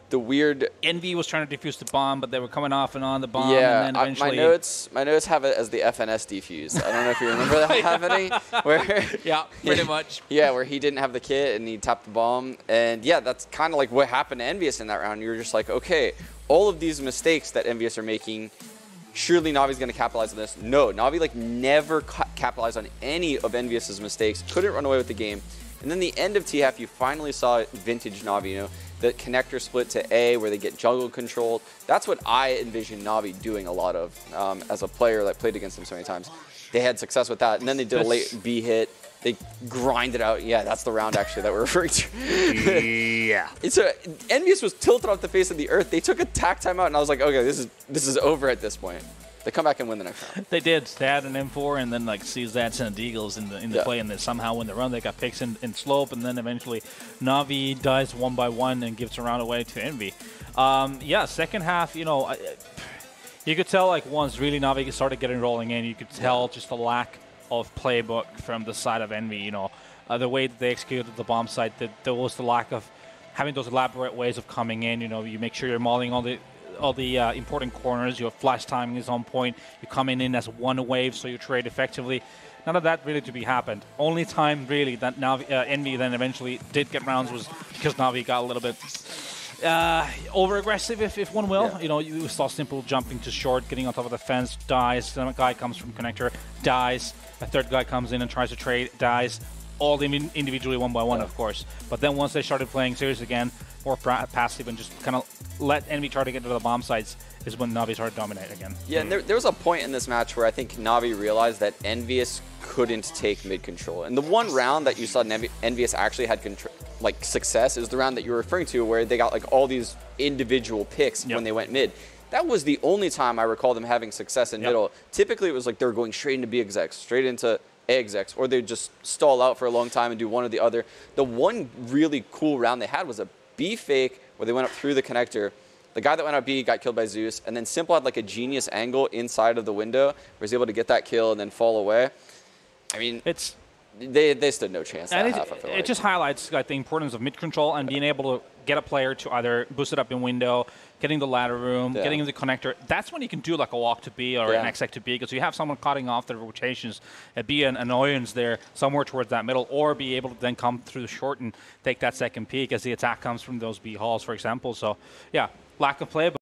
the weird Envy was trying to defuse the bomb, but they were coming off and on the bomb. Yeah, and then eventually my notes have it as the FNS defuse. I don't know if you remember that happening. Where yeah, pretty much. Yeah, where he didn't have the kit and he tapped the bomb. And yeah, that's kind of like what happened to Envyus in that round. You're just like, okay, all of these mistakes that Envyus are making, surely Navi's going to capitalize on this. No, Na'Vi like never capitalized on any of Envyus's mistakes. Couldn't run away with the game. And then the end of TF, you finally saw vintage Na'Vi, you know, the connector split to A where they get jungle controlled. That's what I envision Na'Vi doing a lot of as a player that played against them so many times. They had success with that, and then they did a late B hit. They grinded out. Yeah, that's the round actually that we're referring to. Yeah. Envyus was tilted off the face of the earth. They took a tack timeout, and I was like, okay, this is over at this point. They come back and win the next round. They did. They had an M4 and then like CZs and Deagles in the play, and then somehow win the round. They got picks in slope, and then eventually Na'Vi dies 1 by 1 and gives a round away to Envy. Yeah, second half, you know, you could tell like once really Na'Vi started getting rolling in, you could tell just the lack of playbook from the side of Envy. You know, the way that they executed the bomb site, that there was the lack of having those elaborate ways of coming in. You know, you make sure you're mauling all the important corners. Your flash timing is on point. You're coming in as one wave, so you trade effectively. None of that really to be happened. Only time really that Envy then eventually did get rounds was because Na'Vi got a little bit over-aggressive, if one will. Yeah. You know, you saw Simple jumping to short, getting on top of the fence, dies. Then a guy comes from connector, dies. A 3rd guy comes in and tries to trade, dies. All them individually 1 by 1, of course. But then once they started playing serious again, more passive and just kind of let Envy try to get to the bomb sites is when Na'Vi started to dominate again. Yeah, and there was a point in this match where I think Na'Vi realized that Envyus couldn't take mid control. And the one round that you saw Envyus actually had like success is the round that you're referring to, where they got like all these individual picks when they went mid. That was the only time I recall them having success in middle. Typically, it was like they were going straight into B execs, straight into A execs, or they'd just stall out for a long time and do one or the other. The one really cool round they had was a B fake where they went up through the connector. The guy that went out B got killed by Zeus, and then Simple had like a genius angle inside of the window where he was able to get that kill and then fall away. I mean, they stood no chance that half, I feel like. It just highlights like the importance of mid control and being able to get a player to either boost it up in window, getting the ladder room, getting in the connector. That's when you can do like a walk to B or an exec to B, because you have someone cutting off the rotations, be an annoyance there somewhere towards that middle, or be able to then come through the short and take that second peak as the attack comes from those B halls, for example. So yeah, lack of play.